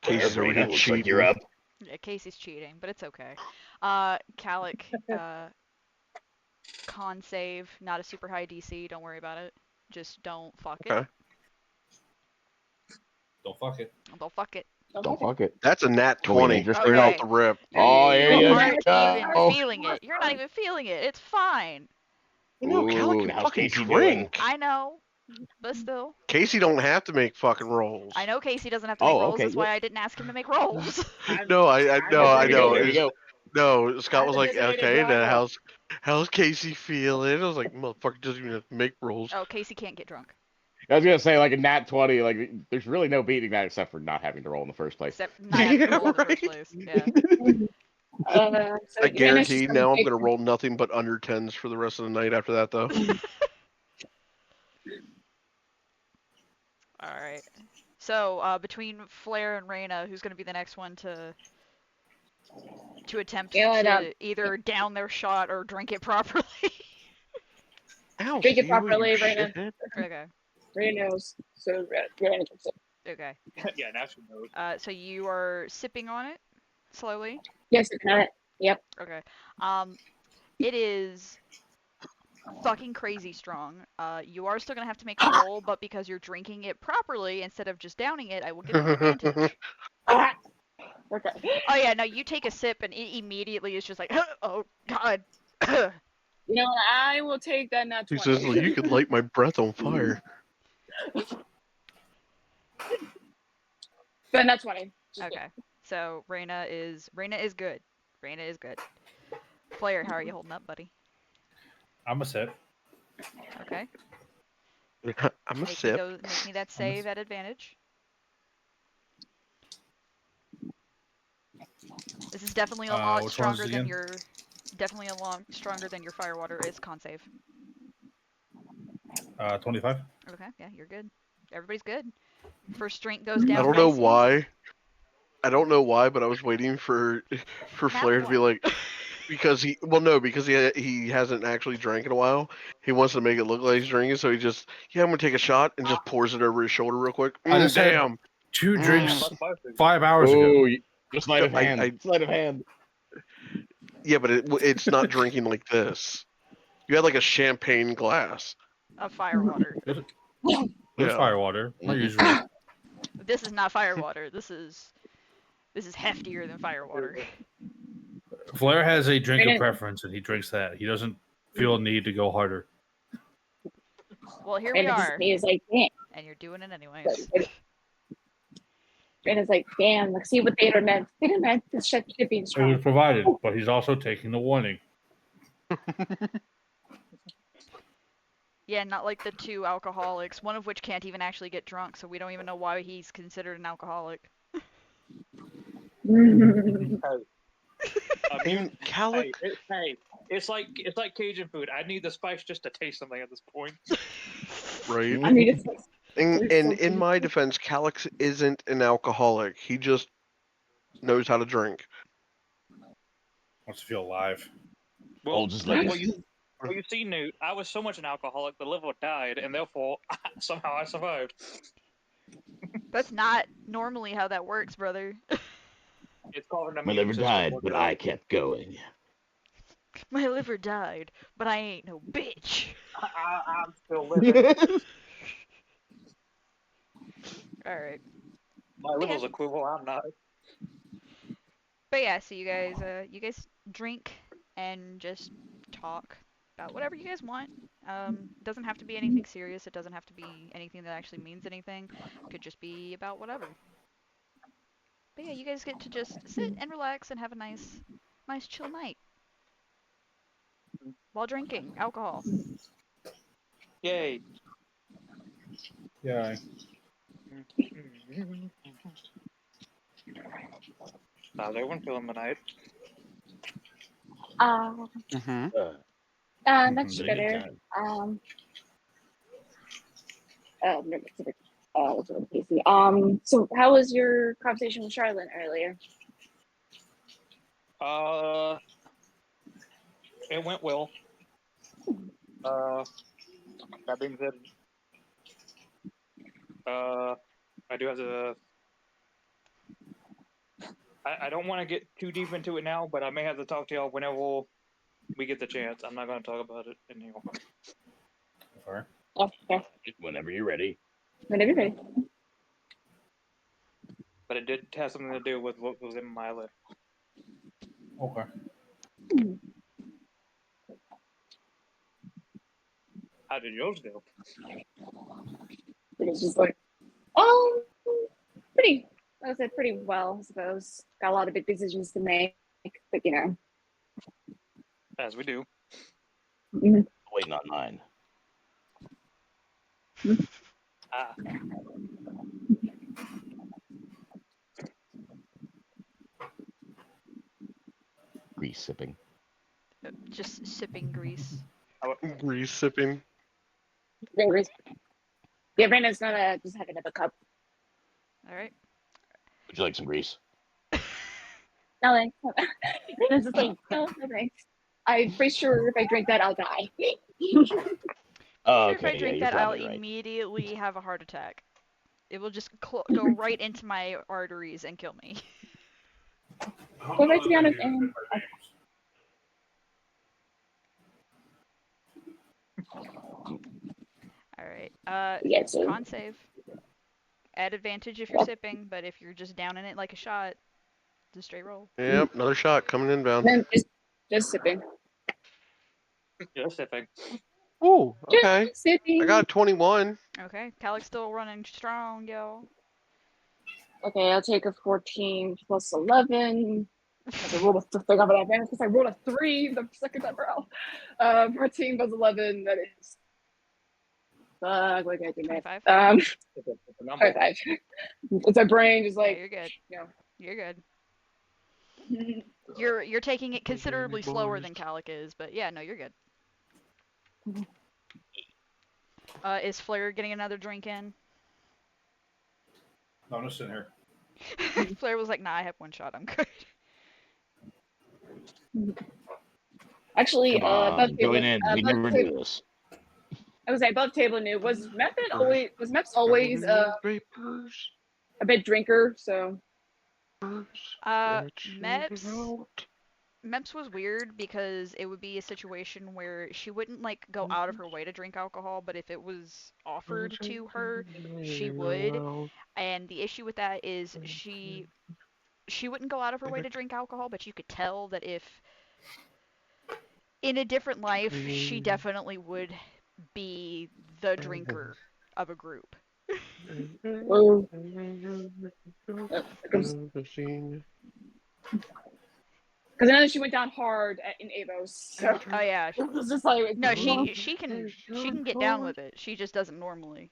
Casey's over Rena, here looks like cheating. you're up. Yeah, Casey's cheating, but it's okay. Calic, con save, not a super high DC, don't worry about it. Just don't fuck it. Okay. Don't fuck it. Don't fuck it. Don't fuck it. That's a nat Are we 20. dangerous Straight Okay. off the rip. Oh, yeah, You yeah. aren't even Oh. feeling it. You're not even feeling it. It's fine. You know, Calic Ooh, can how's fucking Casey drink. I know, but still. Casey don't have to make fucking rolls. I know Casey doesn't have to make Oh, rolls. okay, That's why I didn't ask him to make rolls. No, I There know. we go. It's- No, Scott was like, designated okay, then driver. how's Casey feeling? I was like, motherfucker doesn't even have to make rolls. Oh, Casey can't get drunk. I was gonna say, like a nat 20, like there's really no beating that except for not having to roll in the first place. Except not having to roll in the first place. Yeah. so I Raina's guarantee just now I'm take- gonna roll nothing but under 10s for the rest of the night after that, though. Alright. So, between Flair and Reyna, who's gonna be the next one to attempt Yeah, to either down their shot or drink it properly? Ow, Drink it Stewie, you properly, Raina. shithead. Okay. Raina knows. So Raina drinks it. Okay. Yeah, now she knows. So you are sipping on it slowly. Yes, it's not. Yep. Okay. It is fucking crazy strong. You are still gonna have to make a roll, but because you're drinking it properly instead of just downing it, I will give you advantage. Ah! Okay. Oh yeah, no, you take a sip and it immediately is just like, oh god. You know what? I will take that nat He 20. says, well, you could light my breath on fire. But nat 20. Just Okay. So Reyna is good. Reyna is good. Flair, how are you holding up, buddy? I'm a sip. Okay. I'm a Make sip. me that save at advantage. This is definitely a lot which one's stronger it than again? your stronger than your firewater is con save. 25. Okay, yeah, you're good. Everybody's good. First drink goes down. I don't know nicely. why. I don't know why, but I was waiting for Flair to be one. like, because he hasn't actually drank in a while. He wants to make it look like he's drinking, so he just, I'm gonna take a shot and just pours it over his shoulder real quick. I just had Damn. 2 drinks Plus 5 hours ago. Ooh, sleight of I- hand. I- Sleight of hand. Yeah, but it's not drinking like this. You had like a champagne glass. of fire water. There's Yeah. firewater. Not Mhm. usually. This is not fire water. This is heftier than fire water. Flair has a drink of Brandon- preference, and he drinks that. He doesn't feel a need to go harder. Well, here we Brandon just are, is like, damn. and you're doing it anyways. Brandon's like, damn. Like, see what the internet is should be It was strong. provided, but he's also taking the warning. Yeah, not like the two alcoholics, one of which can't even actually get drunk, so we don't even know why he's considered an alcoholic. I mean, Calic, hey, it's like Cajun food. I need the spice just to taste something at this point. right? I mean, it's like, And There's so in my many- defense, Calix isn't an alcoholic. He just knows how to drink. Wants to feel alive. Well, Old as legacy. well, you see, Newt, I was so much an alcoholic, the liver died, and therefore somehow I survived. That's not normally how that works, brother. It's called an My immune liver system died, workout. but I kept going. My liver died, but I ain't no bitch. I'm still living. Alright. My liver's a quibble. I'm not. But yeah, so you guys drink and just talk about whatever you guys want. Doesn't have to be anything serious. It doesn't have to be anything that actually means anything. It could just be about whatever. But yeah, you guys get to just sit and relax and have a nice chill night while drinking alcohol. Yay. Yeah. How's everyone feeling tonight? Mm-hmm. much Good better. time. No, it's really Casey. So how was your conversation with Charlotte earlier? It went well. That being said, I do have to. I don't want to get too deep into it now, but I may have to talk to y'all whenever we get the chance. I'm not going to talk about it in here. Sorry. Okay. Whenever you're ready. Whenever you're ready. But it did have something to do with what was in my list. Okay. How did yours go? It was just like, pretty. I would say pretty well, I suppose. Got a lot of big decisions to make, but you know. As we do. Waiting on mine. Ah, Grease sipping. Just sipping grease. Grease sipping. Yeah, Brandon's gonna just have another cup. Alright. Would you like some grease? No thanks. Brandon's just like, no thanks. I'm pretty sure if I drink that, I'll die. Oh, If I okay. Yeah, drink you're that, I'll probably right. immediately have a heart attack. It will just go right into my arteries and kill me. Well, to be honest, Alright. yeah, so Con save. Add advantage if you're sipping, but if you're just down in it like a shot, it's a straight roll. Yep, another shot coming inbound. then just sipping. just sipping. Ooh, okay. Just sipping. I got a 21. Okay, Calic's still running strong, yo. Okay, I'll take a 14 plus 11. I rolled a thing over that advantage because I rolled a 3 the second time around. 14 plus 11, that is. Fuck, what can I do next? 25? It's a number. 25. It's my brain just Yeah, like, you're good. you know. You're good. You're taking it considerably slower than Calic is, but yeah, no, you're good. Is Flair getting another drink in? No, I'm just sitting here. Flair was like, nah, I have one shot, I'm good. Actually, Come on, above table, join in. We above never table, do this. I was above table new. Was Meps always Vapors, a bit drinker? So Meps Meps was weird because it would be a situation where she wouldn't like go out of her way to drink alcohol, but if it was offered to her, she would. And the issue with that is she wouldn't go out of her way to drink alcohol, but you could tell that if in a different life, she definitely would be the drinker of a group. Oh. Because I know she went down hard in Avos. So Oh yeah. it was just like No, she can get down with it. She just doesn't normally.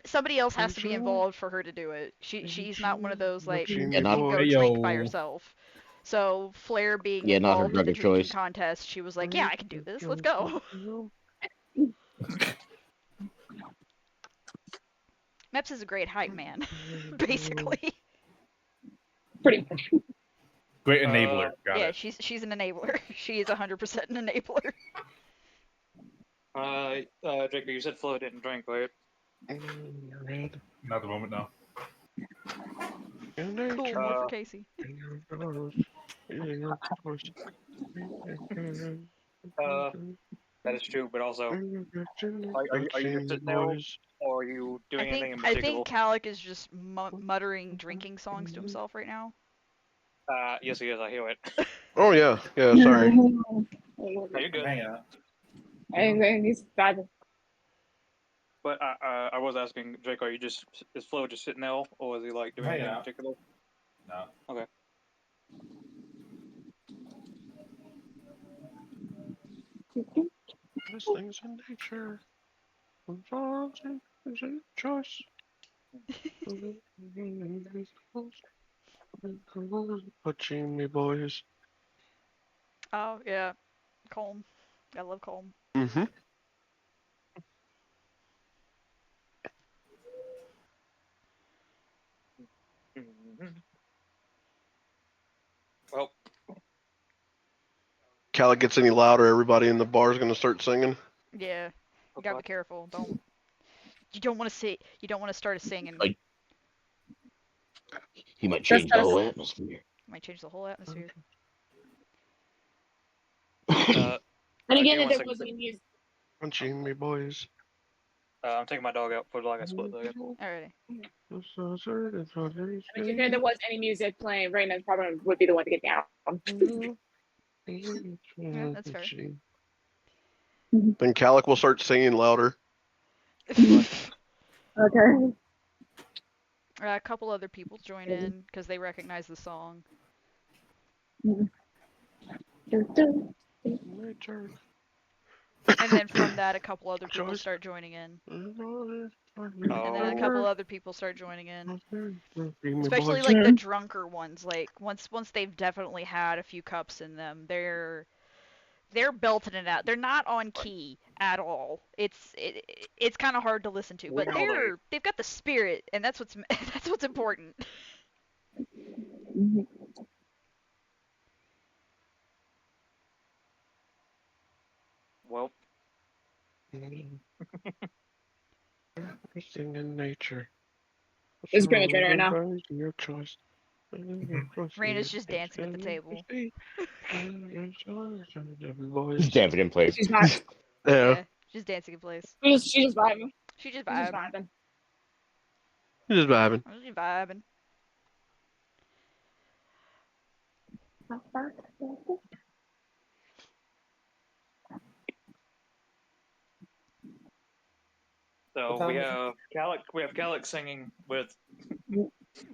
Somebody else has to be involved for her to do it. She's not one of those like Yeah, who can not- go drink by Yo. herself. So Flair being Yeah, not her involved in drug the of drinking choice. contest, she was like, "Yeah, I can do this. Let's go." Meps is a great hype man, basically. pretty much. Great enabler. Got Yeah, it. she's an enabler. She is 100% an enabler. Draco, you said Flo didn't drink, right? Not the moment now. Cool, more for Casey. That is true, but also, are you just sitting there, or are you doing anything in I particular? think Calic is just muttering drinking songs to himself right now. Yes, he is. I hear it. Oh yeah, yeah. Sorry. No, you're good. Hang on. And he's bad. But I was asking Draco, is Flo just sitting there, or is he like doing anything in out. particular? No. Okay. Best things in nature. Choice. Watching me, boys. Oh yeah, Colm. I love Colm. Mm-hmm. Well, Calic gets any louder, everybody in the bar is gonna start singing. Yeah, you gotta be careful. You don't want to start a singing. Like- He might change the whole atmosphere. Might change the whole atmosphere. And again, give me if one there second. was any music. Watching me, boys. I'm taking my dog out for like a split second. Alrighty. I mean, if there was any music playing, Raymond probably would be the one to get down. Yeah, that's fair. Then Calic will start singing louder. Okay. A couple other people join in because they recognize the song. And then from that, a couple other people Joyce. start joining in. Oh, And then a couple other people start joining in. Especially boys. like the drunker ones. Like once they've definitely had a few cups in them, they're belting it out. They're not on key at all. It's kind of hard to listen to, but they've got the spirit, and that's what's that's what's important. Well, Everything in nature. It's pretty much right now. Your choice. Raina's just dancing at the table. He's dancing in place. She's not. Yeah. She's dancing in place. She's just vibing. She's just She's just vibing. vibing. Just vibing. She's vibing. so we have Calic singing with.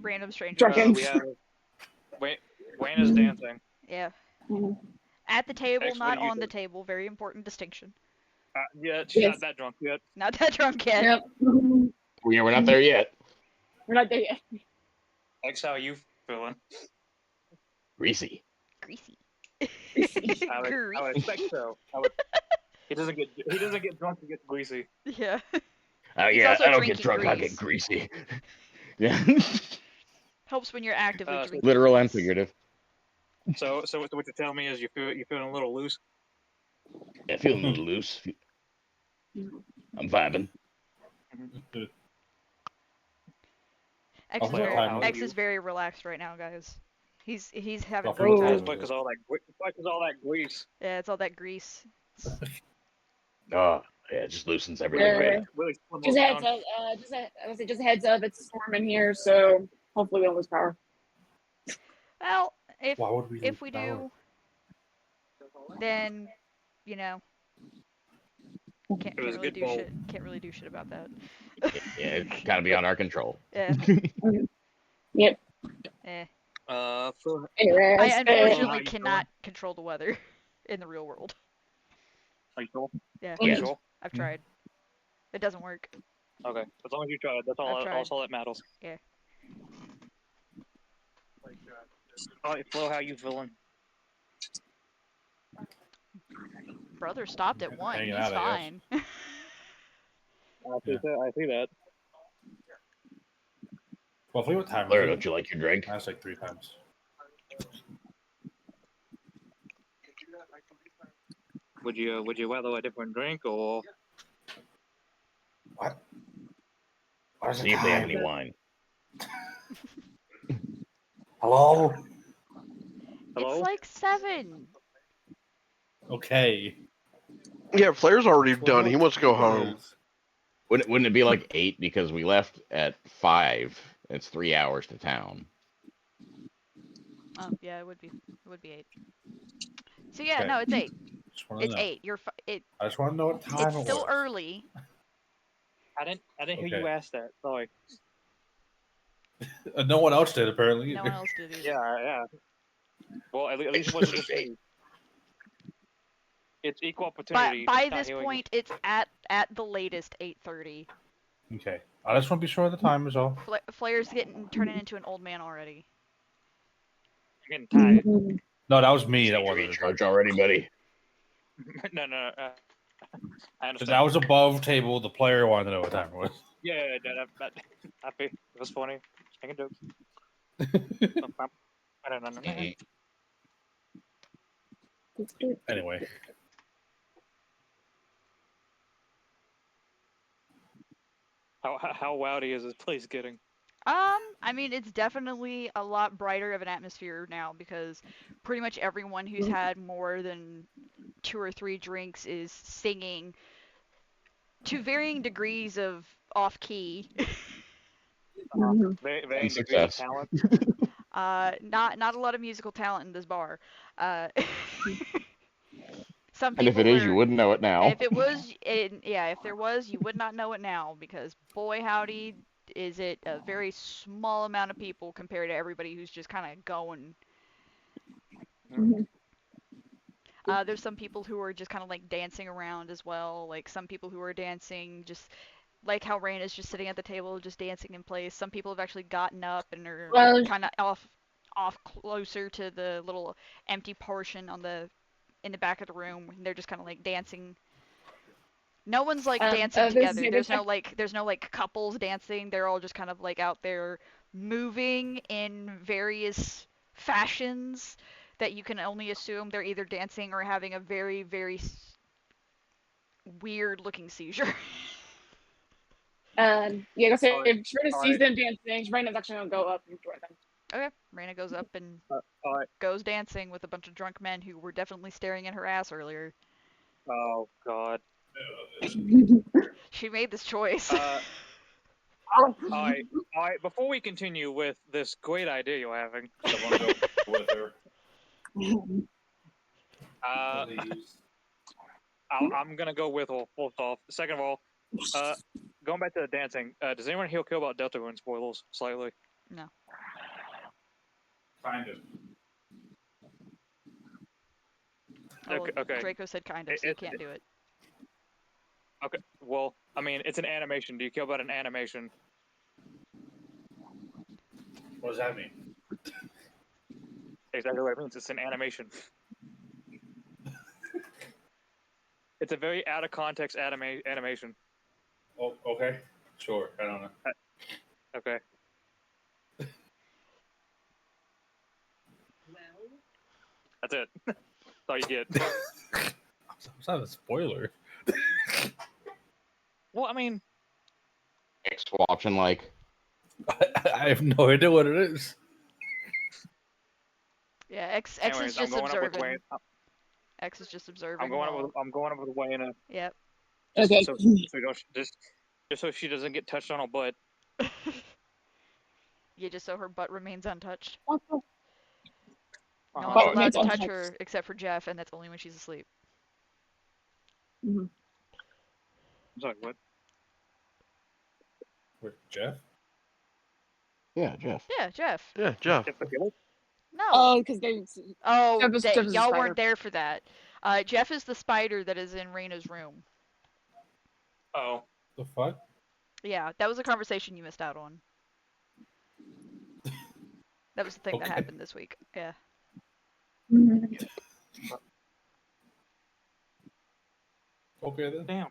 Random strangers. Drunken. We have Wayne is dancing. Yeah. At the table, X, what not do you on the do? table. Very important distinction. Yeah, she's Yes. not that drunk yet. Not that drunk yet. Yep. Yeah, we're not there yet. We're not there yet. X, how are you feeling? Greasy. Greasy. I would expect so. He doesn't get drunk to get greasy. Yeah. Yeah, also I don't get drinking drunk, I grease. get greasy. Yeah. Helps when you're actively drinking. Literal and grease. figurative. So what you're telling me is you're feeling a little loose. Yeah, feeling a little loose. I'm vibing. X, Oh, is very, time X you- is very relaxed right now, guys. He's having a Well, great Oh. It's time. because all that grease. Yeah, it's all that grease. Oh, yeah, it just loosens everything. Yeah. Right? Really slim Just a heads down. up. I would say just a heads up. It's storming here, so hopefully we don't lose power. Well, if Why would we lose we power? do, then you know, can't It was really good do ball. shit. Can't really do shit about that. Yeah, it's kind of beyond our control. Yeah. Yep. Eh. Phil, Anyways, I how unfortunately you cannot control the weather in the real world. are you sure? Yeah, Are you Yes. sure? I've tried. It doesn't work. Okay, as long as you tried, that's I've tried. all that matters. Yeah. All right, Flo, how you feeling? Brother stopped at 1. Hanging He's out, I guess. fine. I see that. Well, what time Blair, is don't it? you like your drink? That's like 3 times. Would you rather a different drink or What? What is the See if they have time? any wine. Hello? hello? It's like 7. Okay. Yeah, Flair's already Well, done. no, He wants to go it home. is. Wouldn't it be like 8 because we left at 5? It's 3 hours to town. Oh, yeah, it would be. It would be 8. So yeah, Okay. no, it's 8. Just wanna It's know. 8. I just want to know what time It's it still was. early. I didn't hear Okay. you ask that. Sorry. No one else did, apparently. No one else did either. Yeah. Well, at least it wasn't just me. It's equal But opportunity. by not this hearing- point, it's at the latest 8:30. Okay. I just want to be sure of the time is all. Flair's turning into an old man already. You're getting tired. No, that was me. That Need to wasn't. recharge already, buddy. no. I understand. That was above table. The player wanted to know what time it was. Yeah, that happy. It was funny. Just making jokes. I don't know. Anyway. How rowdy is this place getting? I mean, it's definitely a lot brighter of an atmosphere now because pretty much everyone who's had more than 2 or 3 drinks is singing to varying degrees of off key. Very And degrees of success. talent. Not a lot of musical talent in this bar. Some And if people it is, you are- wouldn't know it now. If it was, if there was, you would not know it now because boy howdy, is it a very small amount of people compared to everybody who's just kind of going. There's some people who are just kind of like dancing around as well. Like some people who are dancing just like how Rain is just sitting at the table just dancing in place. Some people have actually gotten up and are Well- kind of off closer to the little empty portion in the back of the room. And they're just kind of like dancing. No one's like dancing together. There's no like couples dancing. They're all just kind of like out there moving in various fashions that you can only assume they're either dancing or having a very, very weird looking seizure. Yeah, go say Alright, if Serena sees them dancing, Serena's actually gonna go up and join them. Okay, Raina goes up and Alright. goes dancing with a bunch of drunk men who were definitely staring at her ass earlier. Oh God. She made this choice. Alright. Before we continue with this great idea you're having, With her. I'm gonna go with full off. Second of all, going back to the dancing, does anyone here care about Deltarune spoilers slightly? No. Kind of. Oh, Okay. Draco said kind of, so you can't do it. Okay. Well, I mean, it's an animation. Do you care about an animation? What does that mean? Exactly what it means. It's an animation. It's a very out of context animation. Oh, okay. Sure. I don't know. Okay. That's it. That's all you get. It's not a spoiler. Well, I mean, X watching like I have no idea what it is. Yeah, X is Anyways, I'm just going up with observing. Wayne. X is just observing. I'm going up while- with. I'm going up with Wayne. Yep. Just Okay. so just so she doesn't get touched on her butt. Yeah, just so her butt remains untouched. No Uh-huh. one's Butt allowed remains to touch untouched. her except for Jeff, and that's only when she's asleep. Mhm. I'm sorry, what? Wait, Jeff? Yeah, Jeff. Yeah, Jeff. Yeah, Jeff. Jeff the Killer? No. Oh, because they. Oh, Jeff is a y'all spider. weren't there for that. Jeff is the spider that is in Raina's room. Oh. The fuck? Yeah, that was a conversation you missed out on. That was the thing that Okay. happened this week. Yeah. Okay then. Damn.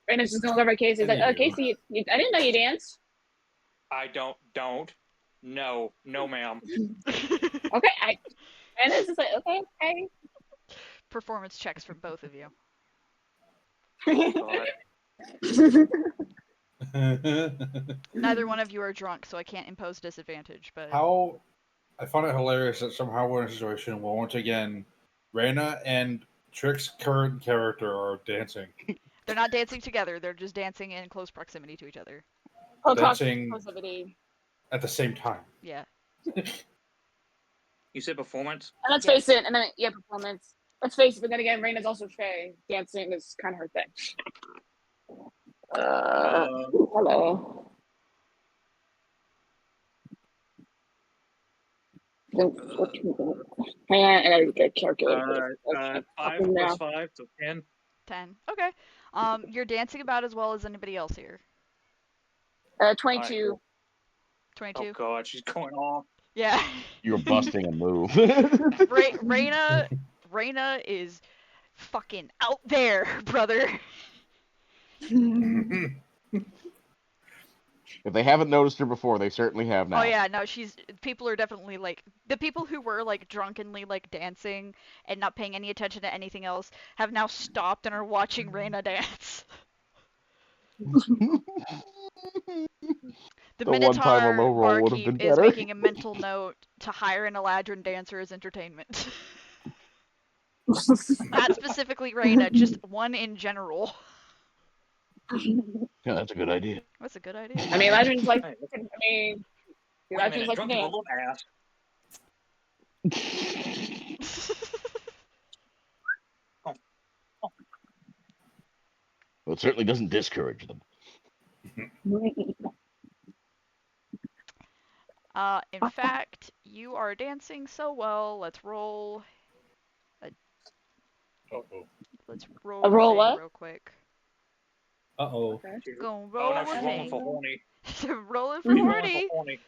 Brandon's just going over Casey. He's like, Anywho. Casey, I didn't know you danced. I don't. No, ma'am. Okay. Brandon's just like, okay. Performance checks for both of you. God. Neither one of you are drunk, so I can't impose disadvantage, but How I found it hilarious that somehow we're in a situation where once again, Reyna and Trick's current character are dancing. they're not dancing together, they're just dancing in close proximity to each other. Dancing- Positivity. At the same time. Yeah. You said performance? And let's Yes. face it, and then performance. Let's face it, but then again, Raina's also Faye. Dancing is kind of her thing. Hello. Hang on, I gotta get a calculator. Alright. 5 plus 5, so 10. 10. Okay. You're dancing about as well as anybody else here. 22. 22. Oh god, she's going off. Yeah. You're busting a move. Reyna is fucking out there, brother. If they haven't noticed her before, they certainly have now. Oh yeah, no, people are definitely like the people who were like drunkenly like dancing and not paying any attention to anything else have now stopped and are watching Reyna dance. The The one time a Minotaur low roll would have barkeep been is better. making a mental note to hire an Eladrin dancer as entertainment. Not specifically Reyna, just one in general. Yeah, that's a good idea. That's a good idea. I mean, Legends like. Hey, I mean, wait a minute, Legends like drunk to people dance. love ass. Well, it certainly doesn't discourage them. In fact, you are dancing so well. Let's roll. Uh-oh. Let's roll A roll thing what? real quick. Uh-oh. She's- Go Oh roll no, a she's rolling thing. for horny. Rolling for She's rolling horny. for horny.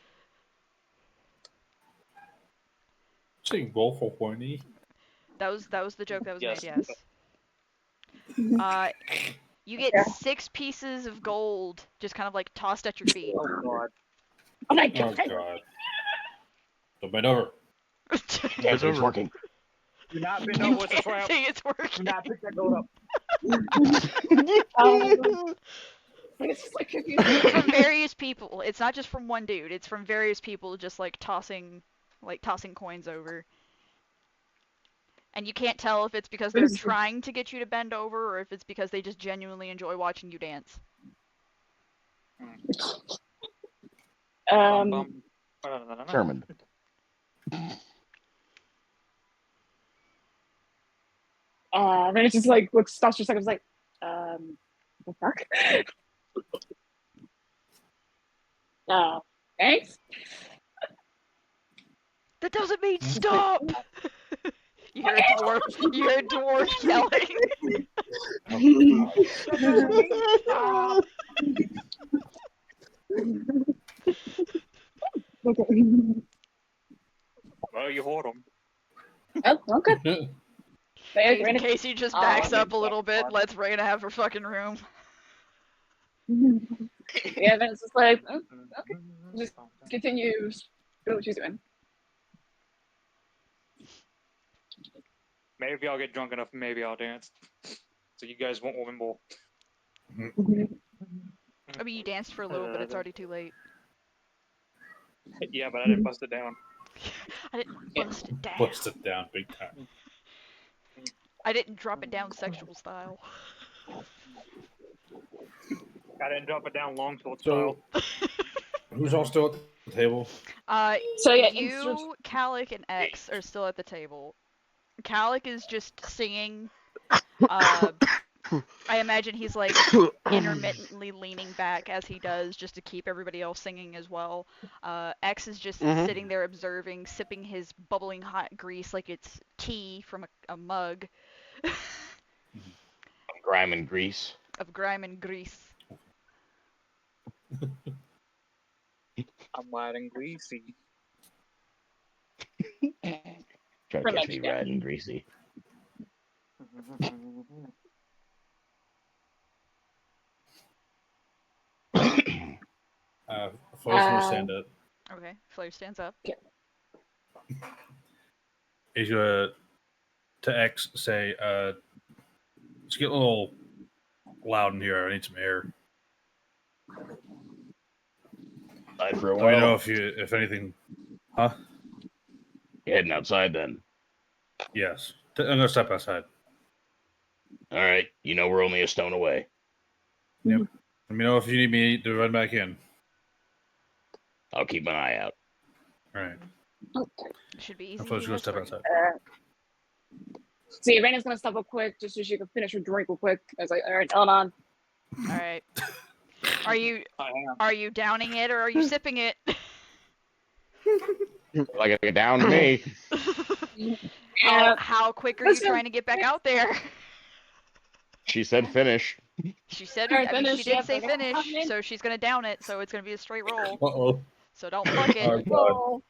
Saying roll for horny. That was the joke that was Yes. made. Yes. You get 6 pieces of gold, just kind of like tossed at your feet. Oh god. Oh my Oh god. god. Don't bend over. Damn, it's working. Do not bend You over with the can't trap. see it's Do working. not pick that gold up. It's just like From various people. It's not just from one dude. It's from various people, just like tossing coins over. And you can't tell if it's because they're trying to get you to bend over or if it's because they just genuinely enjoy watching you dance. Determined. And it's just like looks stops for a second. It's like, the fuck? Thanks. That doesn't mean stop! You hear a dwarf yelling. Well, you hold them. Oh, okay. Casey just backs up a little bit, lets Reyna have her fucking room. Yeah, then it's just like, oh, okay. Just continues. Do what she's doing. Maybe if y'all get drunk enough, maybe I'll dance. So you guys won't want me more. I mean, you danced for a little, but it's already too late. Yeah, but I didn't bust it down. I didn't bust it down. Bust it down big time. I didn't drop it down sexual style. I didn't drop it down long tilt So, style. who's all still at the table? So yeah, You, Calic, and X are still at the table. Calic is just singing. I imagine he's like intermittently leaning back as he does, just to keep everybody else singing as well. X is just sitting there observing, sipping his bubbling hot grease like it's tea from a mug Grime and grease. of grime and grease. I'm wide and greasy. Trying to catch me red and greasy. Flair's gonna stand up. Okay, Flair stands up. He's gonna to X say, "It's getting a little loud in here. I need some air." Outside for a Let me know while. if anything. Huh? You heading outside then? Yes. I'm gonna step outside. All right. You know we're only a stone away. Let me know if you need me to run back in. I'll keep my eye out. All right. Should be I easy. thought you were gonna step outside. See, Raina's gonna step up quick just so she can finish her drink real quick. I was like, all right, hold on. All right. Are you I am. are you downing it or are you sipping it? Like it down to me. How quick are you listen. trying to get back out there? She said finish. She said, All right, I mean, she finish, did yep, say okay. finish, so she's gonna down it, so it's gonna be a straight roll. Uh-oh. So don't fuck it. Oh, God.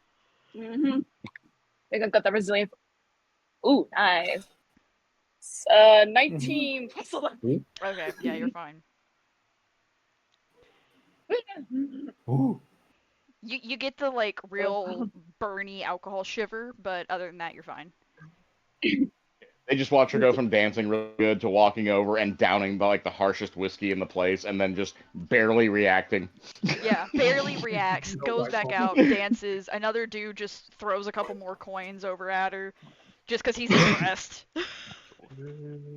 Mm-hmm. I think I've got the resilience. Ooh, nice. 19 plus 11. Okay, yeah, you're fine. Ooh. You get the like real burny alcohol shiver, but other than that, you're fine. They just watch her go from dancing real good to walking over and downing the harshest whiskey in the place, and then just barely reacting. Yeah, barely reacts, goes back out, dances. Another dude just throws a couple more coins over at her, just because he's impressed.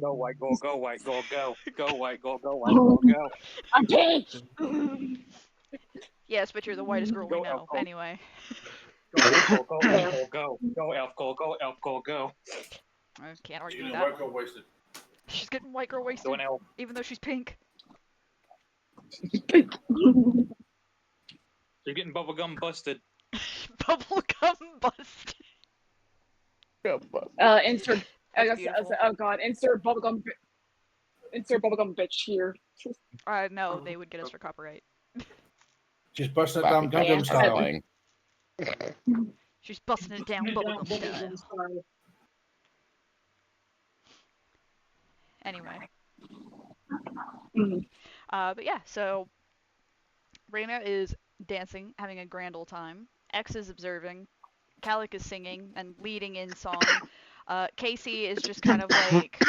Go white gold, go white gold, go. Go white gold, go white gold, go. I'm pissed. Yes, but you're the whitest girl we Go know. Elf. Anyway. Go elf gold, go elf gold, go. Go elf gold, go elf gold, go. I can't argue She's with that. white girl wasted. She's getting white girl wasted, Go an elf. even though she's pink. You're getting bubblegum busted. Bubblegum busted. Insert. That's beautiful. Oh god, insert bubblegum. Insert bubblegum bitch here. No, they would get us for copyright. She's busting it down Clapping Gundam hands, style. playing. She's busting it down bubblegum style. Anyway. Mhm. But yeah, so Reina is dancing, having a grand old time. X is observing. Calic is singing and leading in song. Casey is just kind of like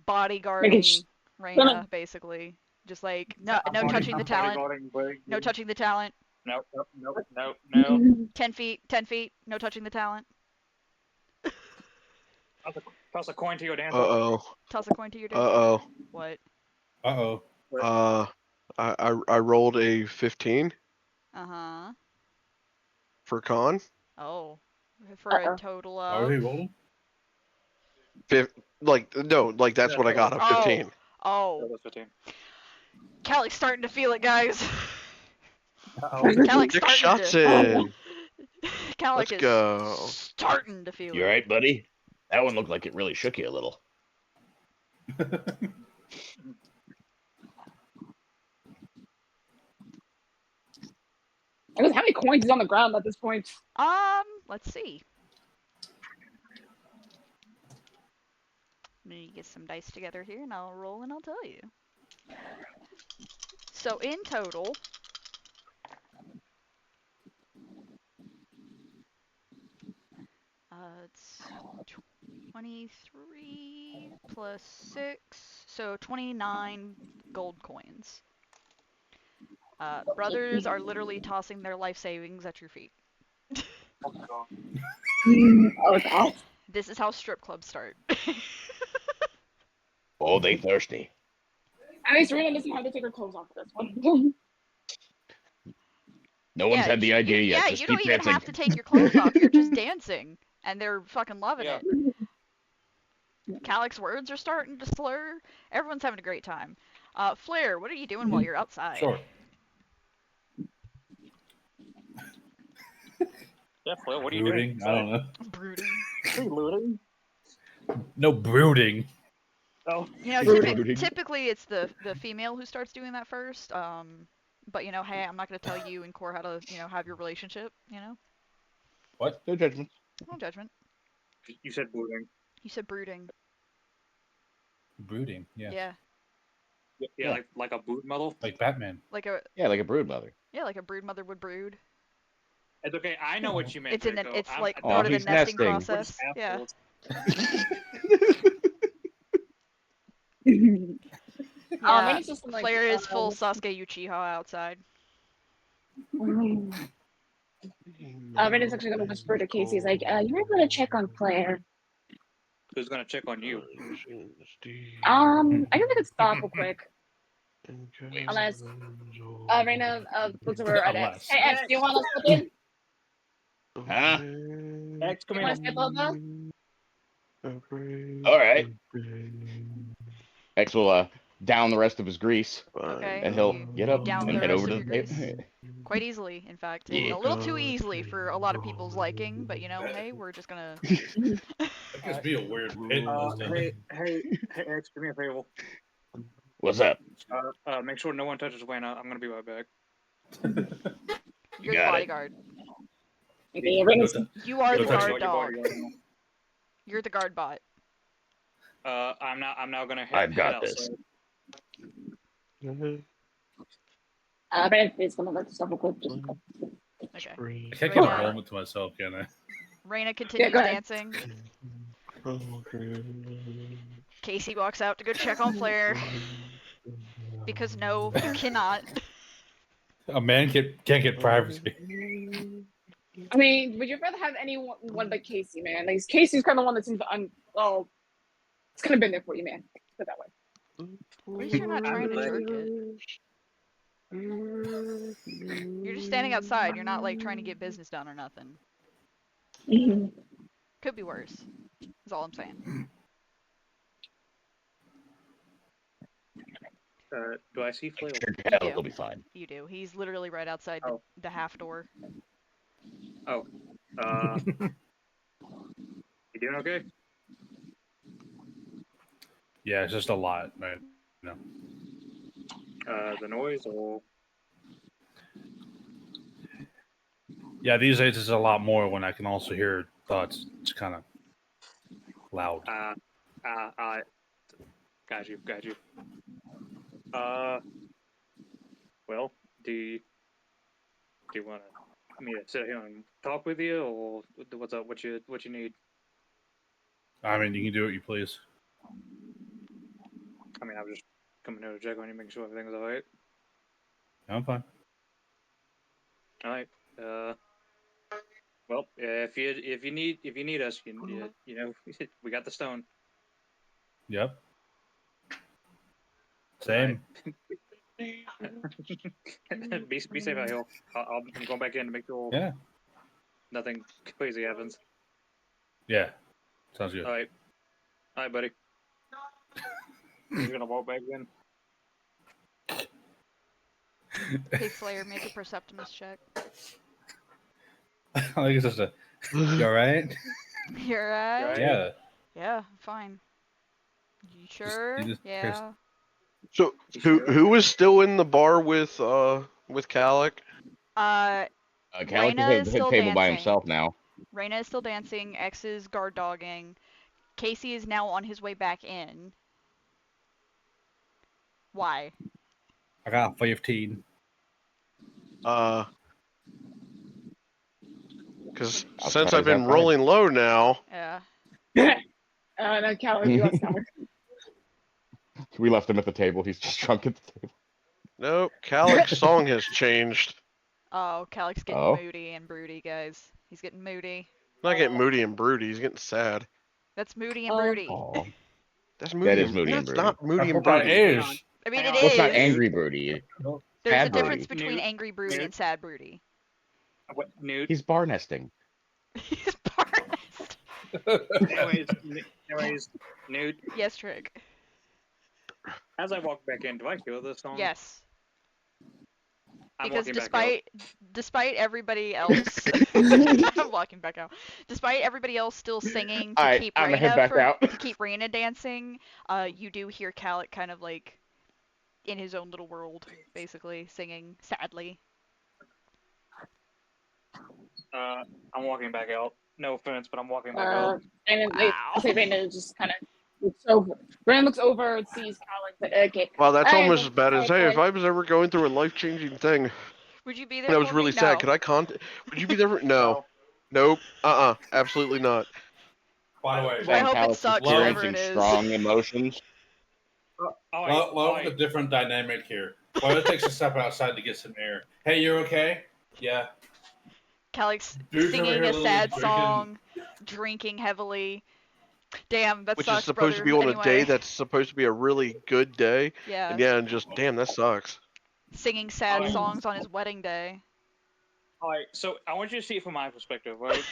bodyguarding Reina, basically. Just like no touching the talent. No touching the talent. No, no, no, no, no. 10 feet, 10 feet, no touching the talent. Toss a coin to your dancer. Uh-oh. Toss a coin to your dancer. Uh-oh. What? Uh-oh. I rolled a 15 Uh-huh. for con. Oh. For a total How are of... they rolling? That's what I got, a 15. Oh. That was 15. Calic's starting to feel it, guys. Uh-oh. Calic's Six starting shots to... in. Calic Let's is go. starting to feel You it. alright, buddy? That one looked like it really shook you a little. How many coins is on the ground at this point? Let's see. Let me get some dice together here and I'll roll and I'll tell you. So in total, it's 23 plus 6, so 29 gold coins. Brothers are literally tossing their life savings at your feet. Oh my god. Oh god. This is how strip clubs start. Oh, they thirsty. At least Rena doesn't have to take her clothes off for this one. No one's had the idea yet. Yeah, Just you keep don't even dancing. have to take your clothes off. You're just dancing, and they're fucking loving Yeah. it. Calyx's words are starting to slur. Everyone's having a great time. Flair, what are you doing while you're outside? Sure. Yeah, Flair, what are you doing? Brooding? I don't know. Brooding. Are you looting? No brooding. Oh. You know, Brooding. typically it's the female who starts doing that first. But you know, hey, I'm not gonna tell you in core how to, you know, have your relationship. You know, What? No judgment. no judgment. You said brooding. You said brooding. Brooding. Yeah. Yeah, Yeah, Yeah. like a brood mother. Like Batman. like a Yeah, like a brood mother. brood mother would brood. It's okay. I know what you meant. It's in the, Draco. it's like Aw, part of the he's nesting nesting. We're process. just Yeah. assholes. Yeah, It's just like, Flair is full Sasuke Uchiha outside. Rena's actually gonna whisper to Casey. He's like, you might want to check on Claire. Who's gonna check on you? I guess I could stop real quick. Unless Rena looks over at X. Unless. Hey X, do you want to step in? Huh? X, come You here. want to step over? All right. X will down the rest of his grease, Okay. and he'll You get up down and the head rest over of to your the grease? Quite easily, in fact. Yeah. A little too easily for a lot of people's liking, but you know, hey, we're just gonna. That gives me a weird pit. Hey, X, do me a favor. What's up? Make sure no one touches Wayna. I'm gonna be right back. You're the got it. bodyguard. Okay, Rena's You are the Don't touch guard Your dog. bodyguard. You're the guard bot. I'm now gonna I've head got this. outside. Rena's gonna let stop real quick. Just Okay. I can't keep a Right. moment to myself, can I? Raina continues go ahead. dancing. Casey walks out to go check on Flair. Because no, you cannot. A man can't get privacy. I mean, would you rather have anyone but Casey, man? Like Casey's kind of the one that seems well, it's kind of been there for you, man. Put it that way. At least you're not trying to jerk it. You're just standing outside. You're not like trying to get business done or nothing. Could be worse. That's all I'm saying. Do I see Flair? Sure, You hell, do. it'll be fine. You do. He's literally right outside Oh. the half door. You doing okay? Yeah, it's just a lot, right? No. The noise or Yeah, these days it's a lot more when I can also hear thoughts. It's kind of loud. got you. Well, do you want me to sit here and talk with you, or what's up? What you need? I mean, you can do what you please. I mean, I was just coming here to check on you, making sure everything's all right. I'm fine. All right. Well, if you need us, you know, we got the stone. Yep. Same. Be safe out here. I'm going back in to make sure Yeah. nothing crazy happens. Yeah. Sounds good. All right, buddy. You're gonna walk back in. Hey Flair, make a perceptiveness check. I think it's just a. You all right? You're right. Right. Yeah. Yeah, fine. You sure? you just- Yeah. So who was still in the bar with Calic? Calyx Raina is is at still the table by dancing. himself now. Raina is still dancing. X is guard dogging. Casey is now on his way back in. Why? I got 15. Because I'll since try I've to been have rolling low now, Yeah. No, Callie, you lost power. We left him at the table. He's just drunk at the table. Nope. Calic's song has changed. Oh, Calic's getting Oh. moody and broody, guys. He's getting moody. Not getting moody and broody. He's getting sad. That's moody and Oh. broody. Oh. That's moody. is moody and That's broody. not moody That's and what that broody. is. I mean, Hang it on. Well, it's not is. angry broody. There's a sad difference broody. between Newt, angry broody Newt. and sad broody. What, Newt? He's bar nesting. He's parnest. Anyways, Newt. Yes, Trick. As I walk back in, do I hear this song? Yes. I'm Because walking back out. despite everybody else, I'm walking back out. Despite everybody else still singing to Alright, keep I'm gonna head Raina back out. to keep Raina dancing, you do hear Calic kind of like in his own little world, basically singing sadly. I'm walking back out. No offense, but I'm walking back out. And then Wow. I say Raina just kind of looks over. Raina looks over, sees Calic, like, okay. Well, that's Alright, almost as bad as, hey, if I was ever going through a life-changing thing Would you be there? and I was for really me? sad, No. could I contact? Would you be there? No. Nope. Absolutely not. By the way, I hope it Calic's sucks, whatever experiencing it is. strong emotions. love the different dynamic here. Well, it takes a step outside to get some air. Hey, you okay? Yeah. Calic's Dude's over singing here a literally sad drinking- song, drinking heavily. Damn, that Which sucks, is supposed to be brother. on a day Anyway, that's supposed to be a really good day. yeah, And yeah, and just, damn, that sucks. singing sad Alright. songs on his wedding day. Alright, so I want you to see it from my perspective, right?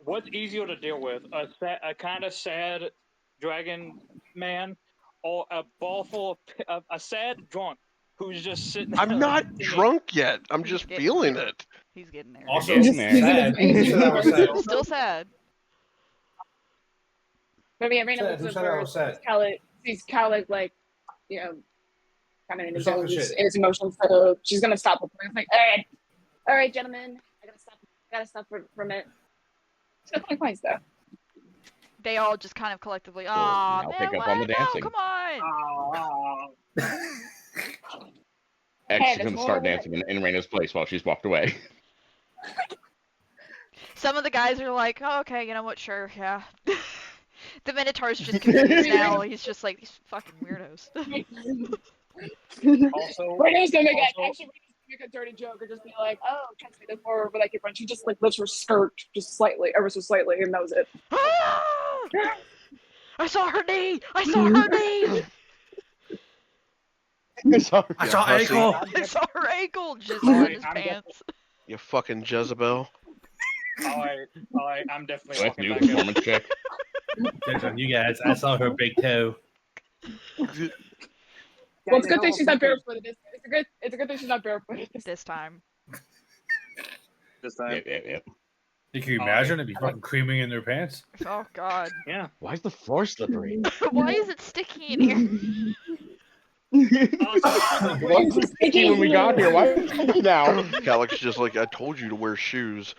What's easier to deal with, a kind of sad dragon man, or a ball full of a sad drunk who's just sitting there? I'm not singing? drunk yet. I'm He's just getting feeling there. it. He's getting there. Also, Getting Just- there. sad. Who said I was sad? Still sad. But yeah, Raina Who looks said I over, was sad? sees Calic, like, you know, kind of in Who's his, talking own, shit? in his emotions, so she's gonna stop the plane. It's like, all right, gentlemen, I gotta stop for a minute. It's got 20 points though. They all just kind of collectively, Well, ah, now man, pick up what? on the No, dancing." come on. X Hey, is there's gonna more start over there. dancing in Raina's place while she's walked away. Some of the guys are like, oh, okay, you know what, sure, yeah. The Minotaur's just confused now. He's just like, these fucking weirdos. Also, Raina's gonna make also- actually Raina's gonna make a dirty joke or just be like, oh, try to make this forward, but like your friend, she just like lifts her skirt just slightly, ever so slightly, and that was it. Ah! I saw her knee! I saw her knee! Sorry. I Yeah, saw pussy. ankle. I saw her ankle just on his I'm pants. You fucking Jezebel. alright, I'm definitely That's walking new back out. performance check. Depends on you guys. I saw her big toe. Well, it's a good thing she's not barefooted. It's a good thing she's not barefooted. This time. This time. Yeah. Can you imagine it'd be fucking creaming in their pants? Oh god. Yeah. Why is the floor slippery? Why is it sticky in here? Why was it sticky when we got here? Why is it sticky now? Calic's just like, I told you to wear shoes.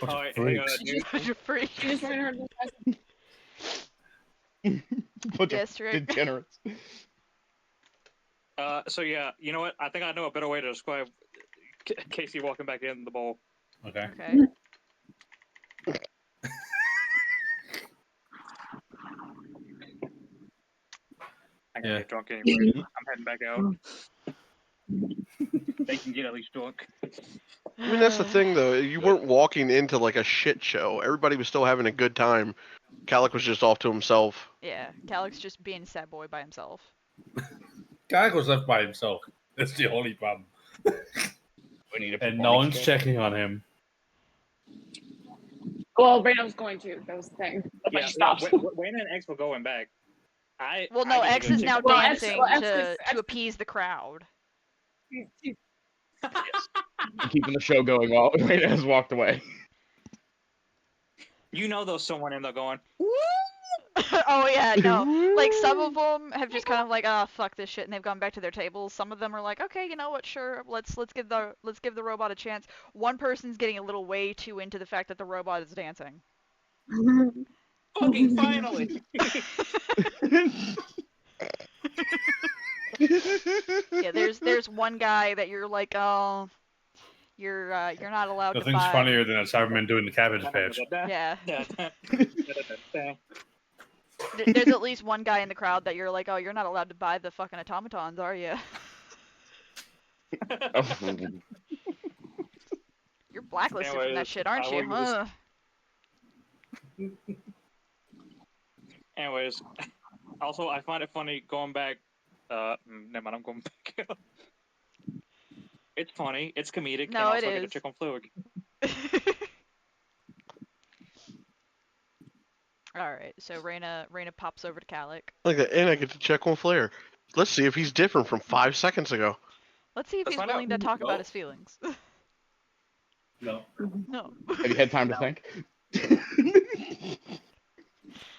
Alright, freaks. Bunch of freaks. She just ran her. Bunch of Yes, Rick. degenerates. So yeah, you know what? I think I know a better way to describe Casey walking back in the bowl. Okay. Okay. I can Yeah. get drunk anyway. I'm heading back out. They can get at least drunk. I mean, that's the thing, though. You weren't walking into like a shit show. Everybody was still having a good time. Calic was just off to himself. Yeah, Calic's just being a sad boy by himself. Guy was left by himself. That's the only problem. We need a And no one's performance check. checking on him. Well, Raina was going to. That was the thing. But Yeah, she stopped. Wayne and X were going back. Well, no, I need to X go is check now it out. Well, X- dancing well, X to is- X- appease the crowd. Keeping the show going while Raina has walked away. You know there's someone in there going, Oh yeah, no. Like some of them have just kind of like, ah, fuck this shit, and they've gone back to their tables. Some of them are like, okay, you know what, sure, let's give the robot a chance. One person's getting a little way too into the fact that the robot is dancing. fucking finally! Yeah, there's one guy that you're like, oh, you're not allowed to Nothing's buy. funnier than a Cyberman doing the cabbage patch. Yeah. There's at least one guy in the crowd that you're like, oh, you're not allowed to buy the fucking automatons, are you? You're blacklisted from that Anyways, shit, aren't you? what you just- Huh? Anyways, also I find it funny going back. Never mind, I'm going back. It's funny. It's comedic. No, and it also I get is. to check on Fluid. Alright, so Reyna pops over to Calic. Like that, and I get to check on Flair. Let's see if he's different from 5 seconds ago. Let's see if Let's he's find out. willing to talk No. about his feelings. No. No. Have you had time to think?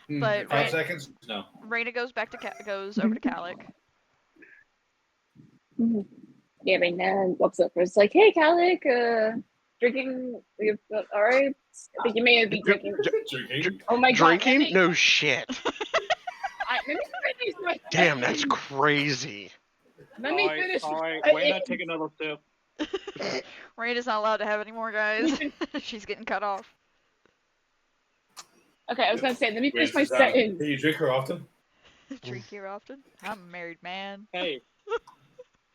But 5 seconds? No. Reyna goes back to goes over to Calic. Yeah, Raina walks up and is like, "Hey, Calic, drinking? All right? I think you may be drinking. Drinking? Oh my god, Drinking? No shit. Let me finish my Damn, that's sentence. crazy. Let me finish. All right. my Wait, sentence. take another sip. Reyna's not allowed to have any more, guys. She's getting cut off. Okay, I was gonna say, let me finish my Wait, sentence. do you drink her often? Drink here often? I'm a married man. Hey.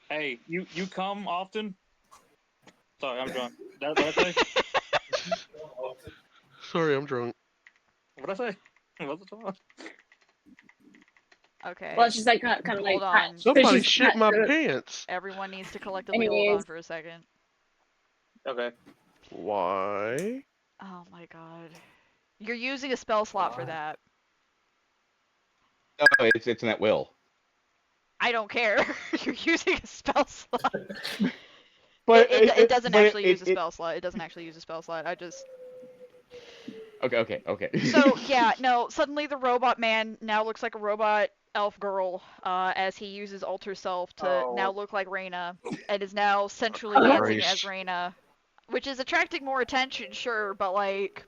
Hey, you come often? Sorry, I'm drunk. What I say? Sorry, I'm drunk. What I say? What's the talk? Okay. Well, she's like kind of like Hold on. Somebody she's shit my not- pants. Everyone needs to collectively hold on Anyways. for a second. Okay. Why? Oh my god. You're using a spell slot for that. No, it's an at will. I don't care. You're using a spell slot. But It doesn't but actually use a spell slot. It doesn't actually use a spell slot. I just... Okay. So, yeah, no, suddenly the robot man now looks like a robot elf girl, as he uses Alter Self to now look like Reyna, and is now centrally dancing as Christ. Reyna, which is attracting more attention, sure, but, like,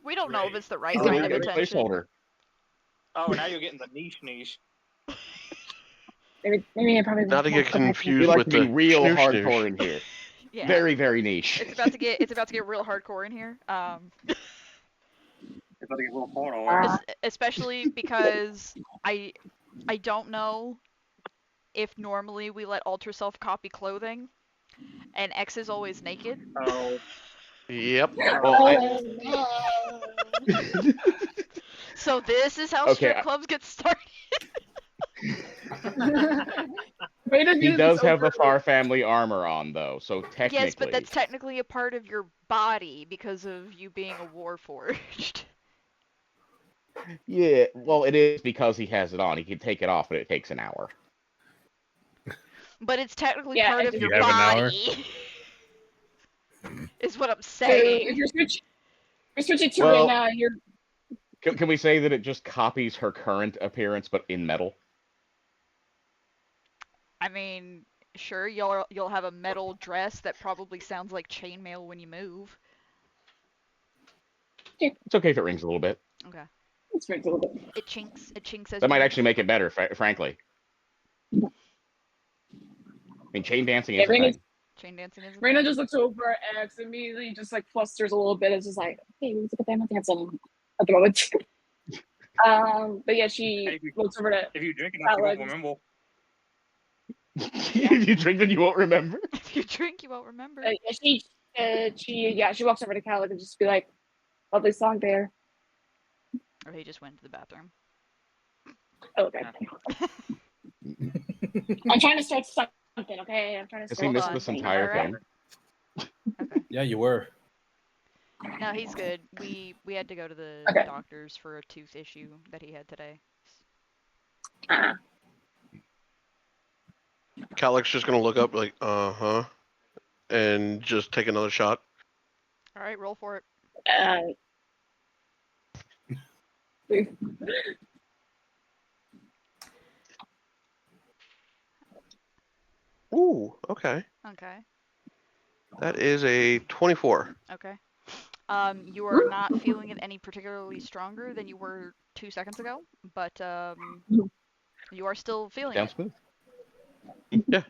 we don't know if it's the right He's Oh, kind a of it's a attention. placeholder. Oh, now you're getting the niche. Maybe I probably Not to get We confused like with to be the real snoosh hardcore snoosh. in here. Yeah. Very, very niche. It's about to get real hardcore in here. It's about to get a little hard. Especially because I don't know if normally we let Alter Self copy clothing, and X is always naked. Oh. Yep. Well, So this is how Okay, strip clubs get started. he does have the Far family armor on, though, so technically. Yes, but that's technically a part of your body because of you being a warforged. Yeah, well, it is because he has it on. He can take it off, but it takes an hour. But it's technically Yeah, part I of just- your You have an hour? body. Is what I'm So saying. if you're switching to Well- Raina, you're Can we say that it just copies her current appearance, but in metal? I mean, sure, you'll have a metal dress that probably sounds like chainmail when you move. It's okay if it rings a little bit. Okay. it's a little bit. It chinks as That you might move. actually make it better, frankly. I mean, chain dancing Yeah, is a Raina's- thing. Chain dancing is a Raina thing. just looks over and X immediately just like flusters a little bit. It's just like, hey, let's look at them dancing at the moment. But yeah, she Hey, looks over to If you drink enough, you won't Alex. remember. If you drink, then you won't remember. If you drink, you won't remember. she walks over to Calic and just be like, lovely song there. Or he just went to the bathroom. Oh, okay. I'm trying to start something, okay? I'm trying to Has start he missed on. this something. entire Alright. thing? Okay. Yeah, you were. No, he's good. We had to go to the Okay. doctors for a tooth issue that he had today. Ah. Calic's just gonna look up like, uh-huh, and just take another shot. All right, roll for it. Ooh, okay. Okay. That is a 24. Okay. You are not feeling it any particularly stronger than you were 2 seconds ago, but you are still feeling Sounds it. smooth.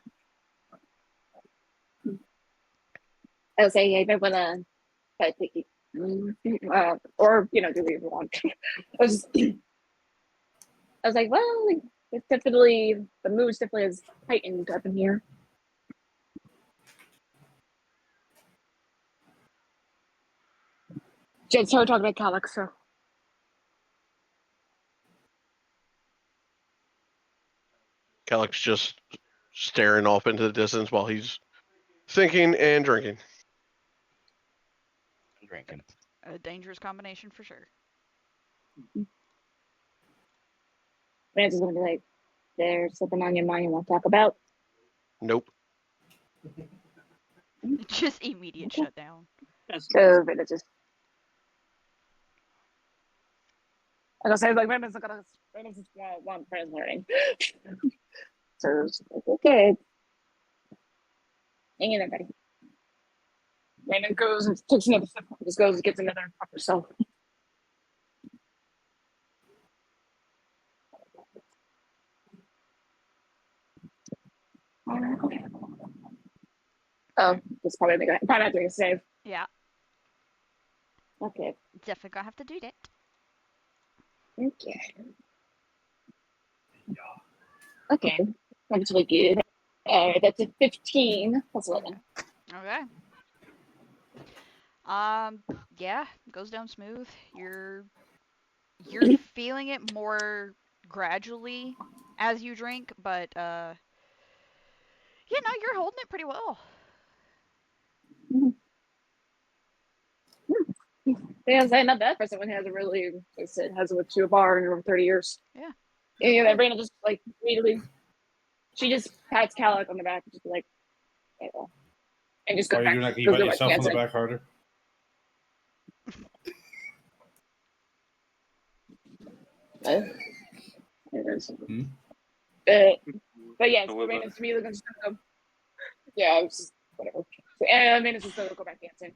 I would say, yeah, you might want to try to take it. Or, do whatever you want. I was just, I was like, well, like, it's definitely the mood's definitely is heightened up in here. Jen started talking about Calyx, so Calyx just staring off into the distance while he's thinking and drinking. Drinking. A dangerous combination for sure. Vance is gonna be like, "There's something on your mind you want to talk about?" Nope. Just immediate shutdown. So Vance just. Like I said, like Vance just want friends learning. So it's like, okay, hang in there, buddy. Raymond goes and takes another step, just goes and gets another proper self. Oh, it's probably not doing a save. Yeah, Okay. definitely gonna have to do that. Okay. Okay. That's really good. That's a 15 plus 11. Okay. Yeah, goes down smooth. You're feeling it more gradually as you drink, but yeah, no, you're holding it pretty well. Yeah, it's not bad for someone who has a really, like I said, has went to a bar in over 30 years. Yeah. Yeah, that Brandon just like immediately, she just pats Calic on the back and just be like, okay, well, and just Why go are back. you doing that? Can you go pat do what yourself on the dancing. back harder? It is. Hmm? But yeah, so Brandon's immediately going to go. Yeah, it's just whatever. And Brandon's just going to go back dancing.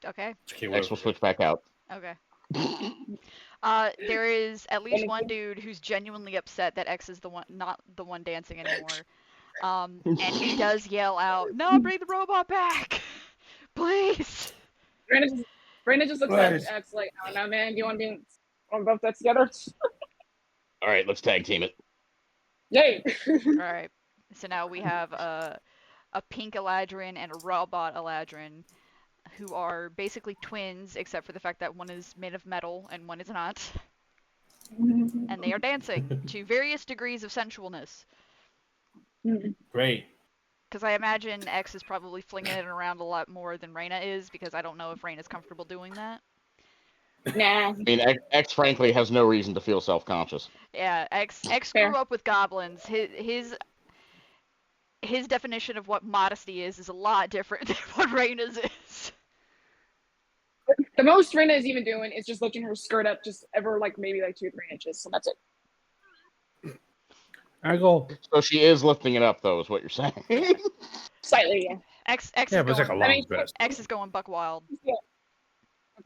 Okay. Okay, X will switch back out. Okay. There is at least one dude who's genuinely upset that X is the one, not the one dancing anymore. And he does yell out, "No, bring the robot back, please!" Brandon just looks at X like, "I don't know, man. Do you want to both that together?" All right, let's tag team it. Yay! All right. So now we have a pink Eladrin and a robot Eladrin, who are basically twins, except for the fact that one is made of metal and one is not. And they are dancing to various degrees of sensualness. Great. Because I imagine X is probably flinging it around a lot more than Reyna is, because I don't know if Reyna's comfortable doing that. Nah. I mean, X frankly has no reason to feel self-conscious. Yeah, X Fair. grew up with goblins. His definition of what modesty is a lot different than what Reyna's is. The most Reyna is even doing is just lifting her skirt up just ever like maybe like 2 or 3 inches. So that's it. I go. So she is lifting it up, though, is what you're saying. Slightly, yeah. X Yeah, is but it's going, like a long vest. X is going buck wild. Yeah.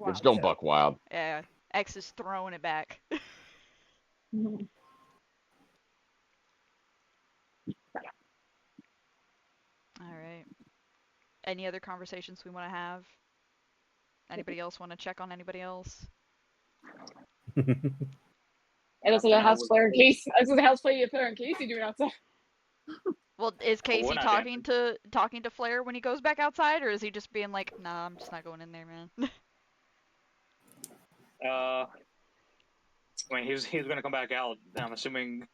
It's going buck wild. Yeah, X is throwing it back. Mhm. All right. Any other conversations we want to have? Anybody else want to check on anybody else? And that's like a house player in case. I was a house player in case you doing outside. Well, is Casey we're not talking to Flair when he goes back outside, or is he just being like, "Nah, I'm just not going in there, man"? I mean, he's gonna come back out. I'm assuming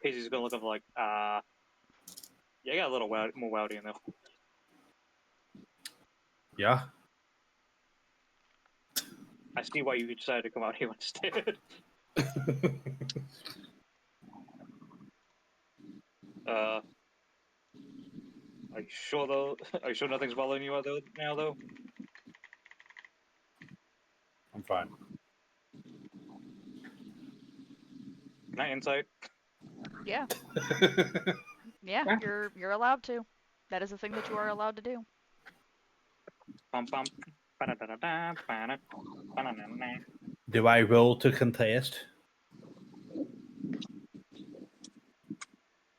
Casey's gonna look up like, yeah, I got a little more rowdy in there. Yeah. I see why you decided to come out here instead. Are you sure though? Are you sure nothing's bothering you now though? I'm fine. Can I insight? Yeah, yeah, you're allowed to. That is a thing that you are allowed to do. Bum bum. Ba-da-da-da-da, ba-da, ba-da-da-da. Do I roll to contest?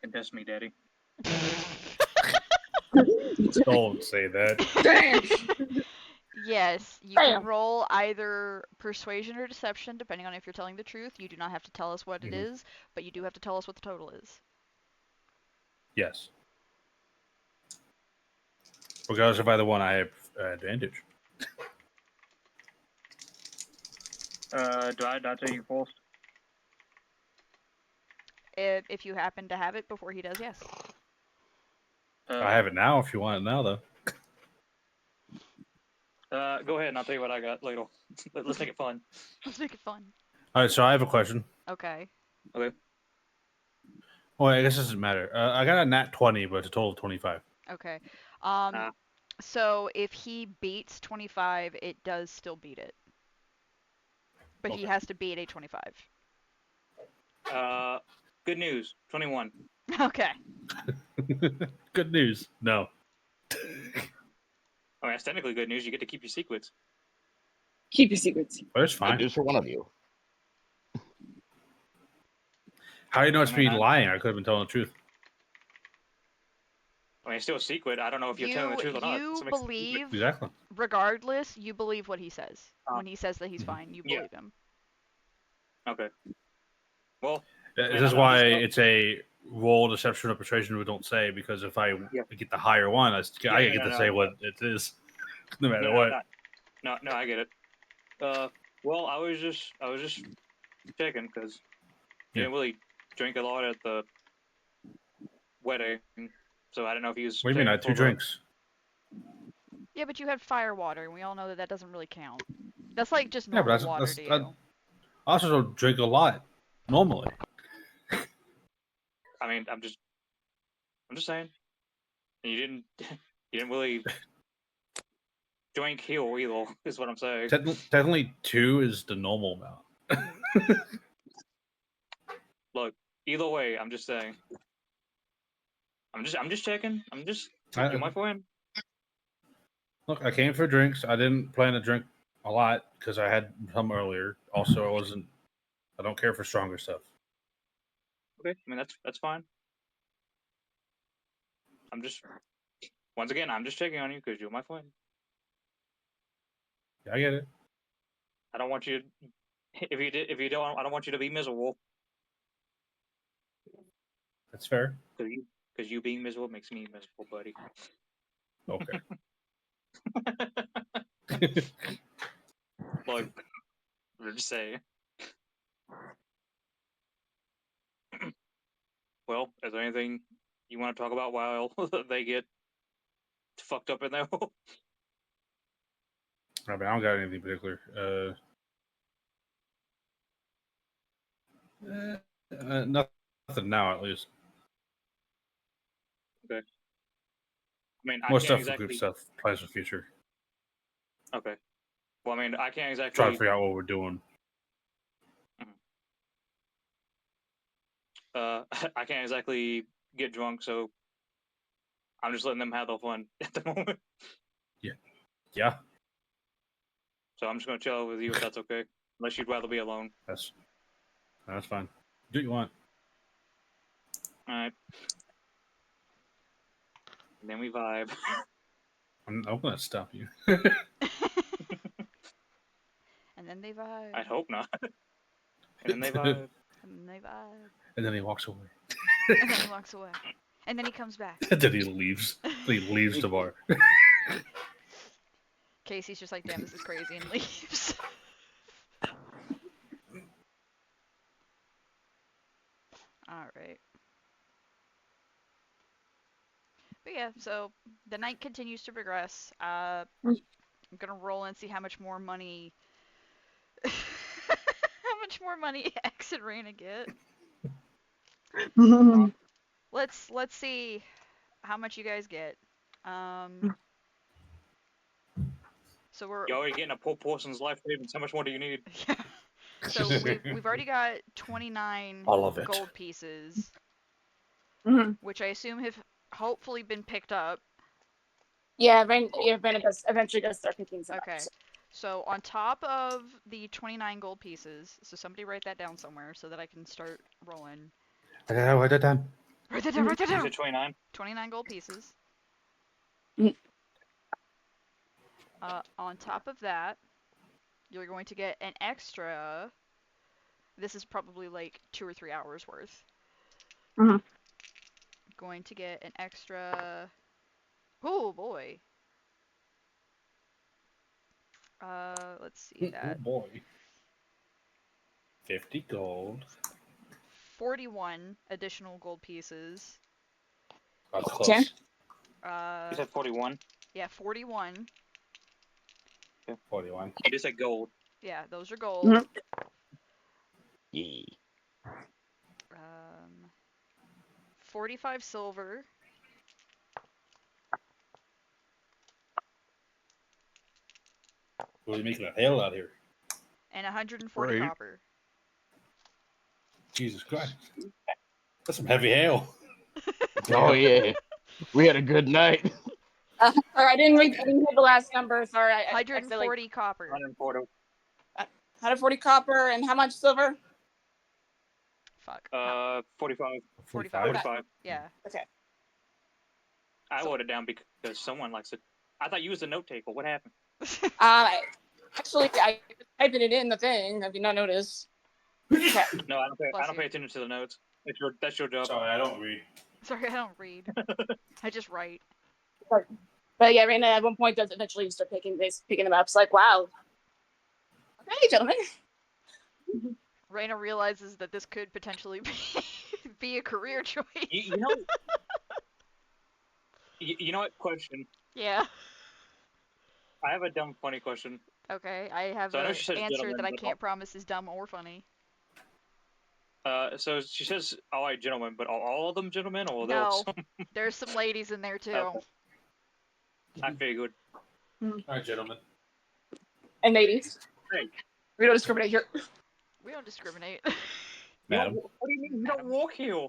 Contest me, daddy. Don't say that. Dang. Yes, you Bam. can roll either persuasion or deception, depending on if you're telling the truth. You do not have to tell us what it Mhm. is, but you do have to tell us what the total is. Yes. Regardless if either one, I have advantage. Do I tell you first? If you happen to have it before he does, yes. I have it now if you want it now, though. Go ahead and I'll tell you what I got later. Let's make it fun. Let's make it fun. All right, so I have a question. Okay. Okay. Well, I guess it doesn't matter. I got a nat 20, but it's a total of 25. Okay. Ah. So if he beats 25, it does still beat it. But he Okay. has to beat a 25. Good news. 21. Okay. Good news. No. I mean, that's technically good news. You get to keep your secrets. Keep your secrets. But it's Good fine. news for one of you. How do you know it's I mean, me lying? I could have been telling the truth. I mean, it's still a secret. I don't know if you're telling the truth or not. You So it makes it a secret. believe, Exactly. regardless, you believe what he says. Ah. When he says that he's Mhm. fine, you Yeah. believe him. Okay. Well, This Man, is I'm why just- it's a roll, deception, or persuasion we don't say, because if I Yeah. get the higher one, I Yeah, get no, to no, say no. what it is, no matter no, what. no, I get it. Well, I was just checking because he Yeah. didn't really drink a lot at the wedding, so I don't know if he was. What do you mean? I had saving 2 for the- drinks. Yeah, but you had fire water, and we all know that that doesn't really count. That's like just Yeah, but normal water to you. I also don't drink a lot normally. I mean, I'm just saying. You didn't really drink heel either, is what I'm saying. Technically, 2 is the normal amount. Look, either way, I'm just saying. I'm just checking. You're my friend. Look, I came for drinks. I didn't plan to drink a lot because I had some earlier. Also, I don't care for stronger stuff. Okay, I mean that's fine. Once again, I'm just checking on you because you're my friend. Yeah, I get it. I don't want you. If you don't, I don't want you to be miserable. That's fair. Because you being miserable makes me miserable, buddy. Okay. Look, I'm just saying. Well, is there anything you want to talk about while they get fucked up in there? I mean, I don't got anything particular. Nothing now, at least. I mean, I More can't stuff exactly. for group stuff. Plans for the future. Okay. Well, I mean, I can't exactly. Try to figure out what we're doing. I can't exactly get drunk, so I'm just letting them have their fun at the moment. Yeah, So I'm just gonna chill with you if that's okay. Unless you'd rather be alone. that's fine. Do what you want. All right. And then we vibe. I'm gonna stop you. And then they vibe. I'd hope not. And then they vibe. And then they vibe. And then he walks away. And then he walks away. And then he comes back. And then he leaves. He leaves the bar. Casey's just like, damn, this is crazy, and leaves. Alright. But yeah, so the night continues to progress. I'm gonna roll and see how much more money how much more money X and Raina get. Let's see how much you guys get. So we're You're already getting a poor person's life savings. How much more do you need? yeah. So we've already got 29 All of it. gold pieces, Mhm. which I assume have hopefully been picked up. Yeah, Ren eventually does start picking some Okay. up. So on top of the 29 gold pieces, so somebody write that down somewhere so that I can start rolling. I gotta write that down. Write that down, write that You down! said 29. 29 gold pieces. On top of that, you're going to get an extra. This is probably like 2 or 3 hours worth. Mhm. Going to get an extra. Oh boy. Let's see Oh that. boy. 50 gold. 41 additional gold pieces. That's Okay. close. You said 41. Yeah, 41. 41. You just said gold. Yeah, those are gold. Mhm. Yeah. 45 silver. Really making a hell out here. And 140 Right. copper. Jesus Christ. That's some heavy hail. Oh yeah. We had a good night. Sorry, I didn't read the last number. Sorry, I said like 140 copper. 140. 140 copper and how much silver? Fuck. 45. 45. 45. Yeah. Okay. I wrote it down because someone likes it. I thought you was the note taker. What happened? Actually, I typed it in the thing. Have you not noticed? Okay. No, I don't pay. Bless I don't you. pay attention to the notes. That's your job. Sorry, I don't read. Sorry, I don't read. I just write. But yeah, Raina at one point does eventually start picking them up. It's like, wow. Okay, gentlemen. Raina realizes that this could potentially be a career choice. You know. You know what? Question. Yeah. I have a dumb, funny question. Okay, I have So I know an she says answer gentlemen, that I but can't promise is dumb or funny. So she says, "All right, gentlemen," but are all of them gentlemen, or No. those? There's some ladies in there too. Okay. I figured. All right, gentlemen. And ladies. Hey. We don't discriminate here. We don't discriminate. Madam. What do you mean? You don't walk here.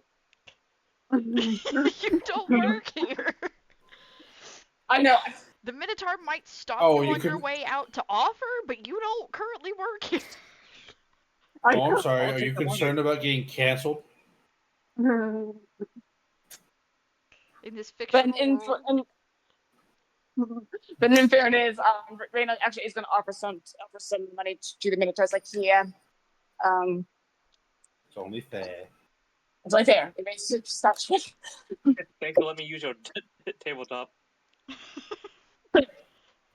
You don't work here. I know. The Minotaur might stop Oh, you you on your can- way out to offer, but you don't currently work here. Oh, I'm sorry. I'll Are take you the money. concerned about getting canceled? In this But fictional world. but in fairness, Raina actually is going to offer some money to the Minotaurs. Like, yeah, It's only fair. it's only fair. It makes it stop. Thanks for letting me use your tabletop.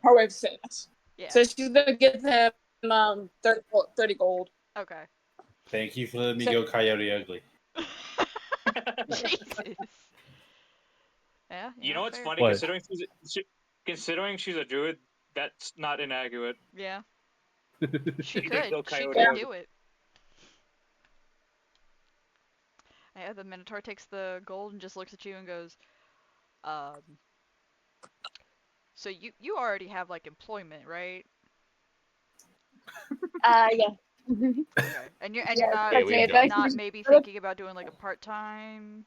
Her way of saying it. Yeah. So she's going to give him 30 gold. Okay. Thank you for letting me So- go Coyote Ugly. Jesus. Yeah. You know what's fair. funny? What? Considering she's a druid, that's not inaccurate. Yeah. She You could. can go She Coyote could Ugly. do it. Yeah, the Minotaur takes the gold and just looks at you and goes, so you already have like employment, right? Yeah. Okay. And you're Yeah, not Yeah, we okay, got thank not you. maybe thinking about doing like a part-time,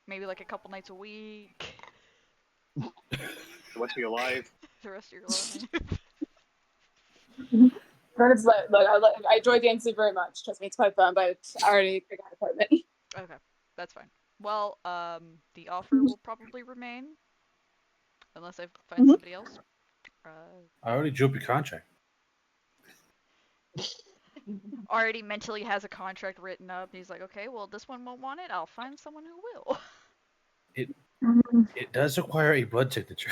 maybe like a couple nights a week, The rest of your life. the rest of your life. But it's like, look, I enjoy dancing very much. Trust me, it's quite fun, but I already got an apartment. Okay, that's fine. Well, the offer will probably remain unless I find Mhm. somebody else. I already drew up your contract. Already mentally has a contract written up. He's like, okay, well, this one won't want it. I'll find someone who will. It does require a blood signature.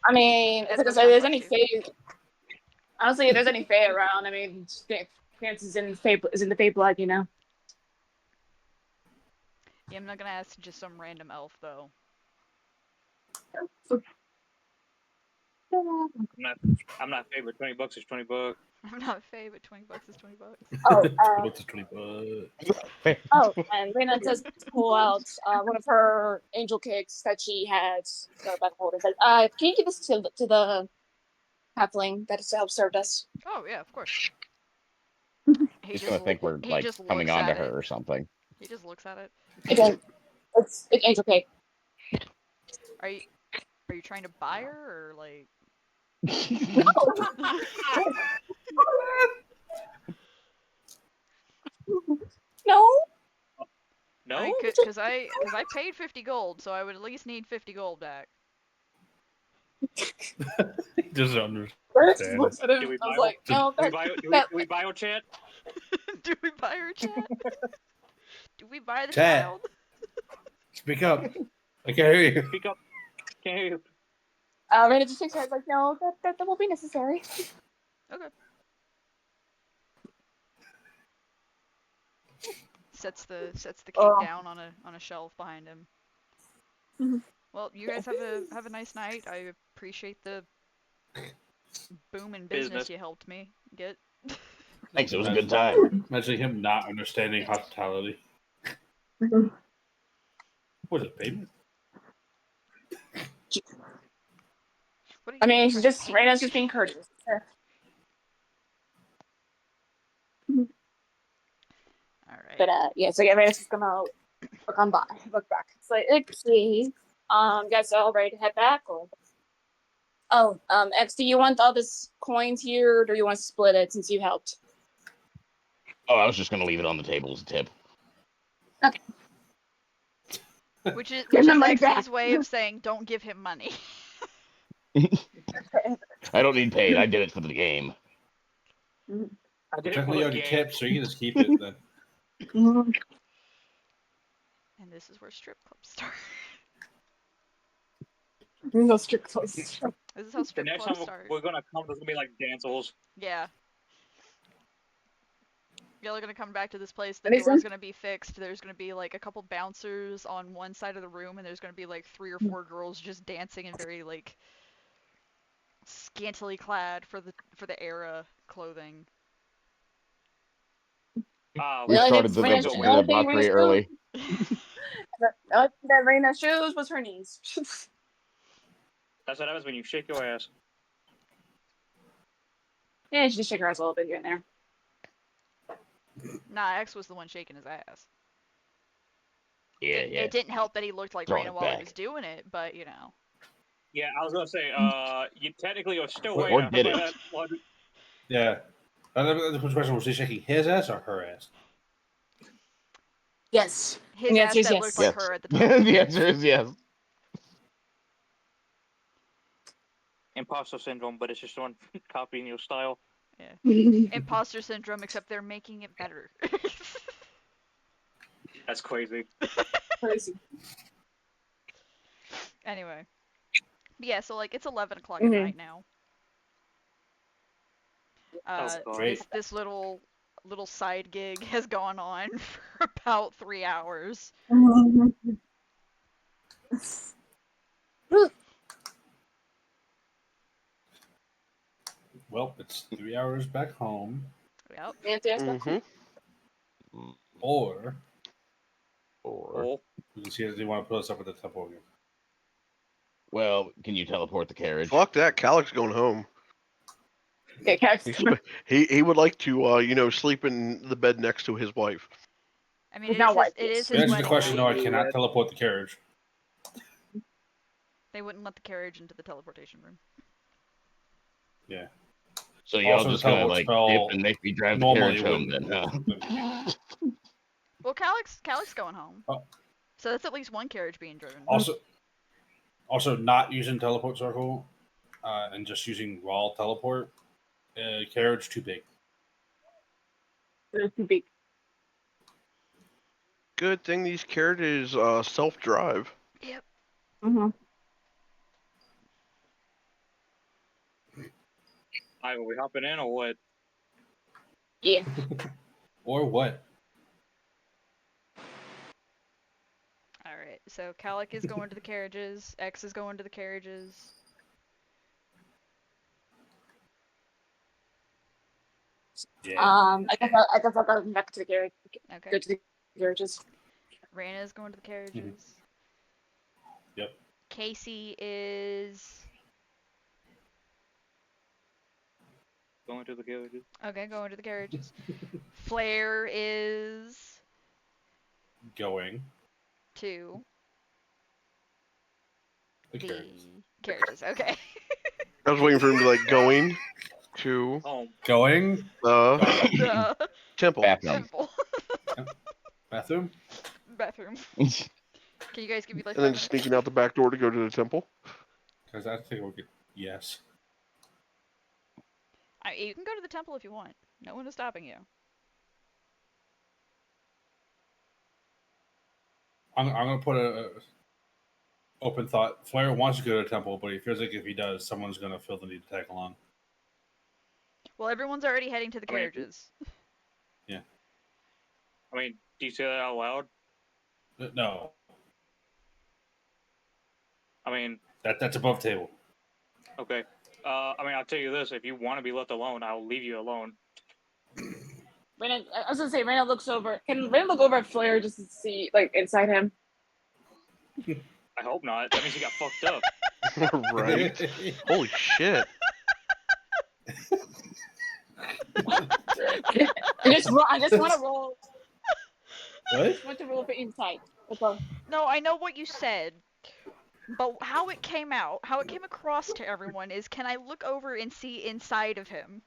I mean, That's if what there's I'm any like fae, honestly, if there's any fae around, I mean, Chance is in the fae blood, you know. Yeah, I'm not gonna ask just some random elf though. I'm not favorite. $20 is $20. I'm not a fae, but $20 is $20. Oh, What's the 20 and Raina does pull out one of her angel cakes that she has back hold and says, can you give this to the halfling that has helped served us? Oh yeah, of course. He's gonna think we're he like just coming looks on to at her it. or something. He just looks at it. Again, it's angel cake. Are you trying to buy her or like? No. No. No, No. No. Because I paid 50 gold, so I would at least need 50 gold back. He doesn't understand. First, Damn. looks at him. Do we I was bio- like, no, Do we that, bio? Do that, we bio chat? Do we buy her chat? Do we buy the Chat. child? Speak up. I can't hear you. Speak up. Can't hear you. Raina just shakes her head like, no, that won't be necessary. Okay. Sets the cake Oh. down on a shelf behind him. Mhm. Well, you guys have a nice night. I appreciate the boom in business Business. you helped me get. Thanks. It was a good time. Imagine him not understanding hospitality. Mhm. What is it, payment? What are I you mean, trying- Raina's just being courteous. All right. But yeah, so yeah, Raina's just gonna look back. It's like, okay, you guys are all ready to head back, or? Oh, X, do you want all this coins here, or do you want to split it since you helped? Oh, I was just gonna leave it on the table as a tip. Which is Give him money X's back. way of saying don't give him money. I don't need paid. I did it for the game. I did it for Technically, the already game. tipped, so you can just keep it then. And this is where strip clubs start. No strict clothes. This is how The strip next clubs time start. we're gonna come, there's gonna be like dancels. Yeah. Y'all are gonna come back to this place, the That makes door's sense. gonna be fixed, there's gonna be like a couple bouncers on one side of the room, and there's gonna be like 3 or 4 girls just dancing in very like scantily clad for the era clothing. We The only started thing the Raina's- the only thing block pretty Raina's early. The only thing that Raina shoes was her knees. That's what happens when you shake your ass. Yeah, she just shake her ass a little bit here and there. Nah, X was the one shaking his ass. Yeah, yeah. It didn't help that he looked like Throwing Raina it while he back. was doing it, but you know. Yeah, I was gonna say, you technically are still Or waiting. did it. That one. Yeah. The question was he shaking his ass or her ass? Yes. His And the ass answer is that yes. looked like Yes. her at the time. The answer is yes. Imposter syndrome, but it's just someone copying your style. Imposter syndrome, except they're making it better. That's crazy. Crazy. Anyway. But yeah, so like it's 11 o'clock Mhm. at night now. God. This little side gig has gone on for about 3 hours. Well, it's 3 hours back home, Yep. Mm-hmm. or Or, Oh, we can see if they want to put us up at the temple again. well, can you teleport the carriage? Fuck that. Calic's going home. Yeah, Cax. He would like to sleep in the bed next to his wife. I mean, It's not white, it is yes. To his answer the wedding question, no, night. I cannot teleport the carriage. They wouldn't let the carriage into the teleportation room. Yeah. So y'all Also, the just gonna teleport like spell dip and make me drive the normally carriage home wouldn't- then, huh? Well, Calic's going home. Oh. So that's at least one carriage being driven. Also, not using teleport circle, and just using raw teleport. Carriage too big. They're too big. Good thing these carriages self-drive. Yep. Mm-hmm. Alright, are we hopping in or what? Yeah. Or what? Alright, so Calic is going to the carriages, X is going to the carriages. Yeah. I guess I'll go back to the carriage. Okay. Go to the carriages. Raina is going to the carriages. Yep. Casey is Going to the carriages. okay, going to the carriages. Flair is Going. to The the carriages. carriages. Okay. I was waiting for him to be like going to Home. the The temple. Bathroom. temple. Bathroom? bathroom. Can you guys give me like And then 5 just minutes? sneaking out the back door to go to the temple. Because I think we could. Yes. You can go to the temple if you want. No one is stopping you. I'm gonna put a open thought. Flair wants to go to the temple, but he feels like if he does, someone's gonna feel the need to tag along. Well, everyone's already heading to the I mean- carriages. I mean, do you say that out loud? No, I mean, that's above table. okay. I mean, I'll tell you this: if you want to be left alone, I'll leave you alone. Raina, I was gonna say, Raina looks over. Can Raina look over at Flair just to see, like, inside him? I hope not. That means he got fucked up. Right? Holy shit. I just want to roll. What? I want to roll for insight. That's all. No, I know what you said, but how it came out, how it came across to everyone is, can I look over and see inside of him?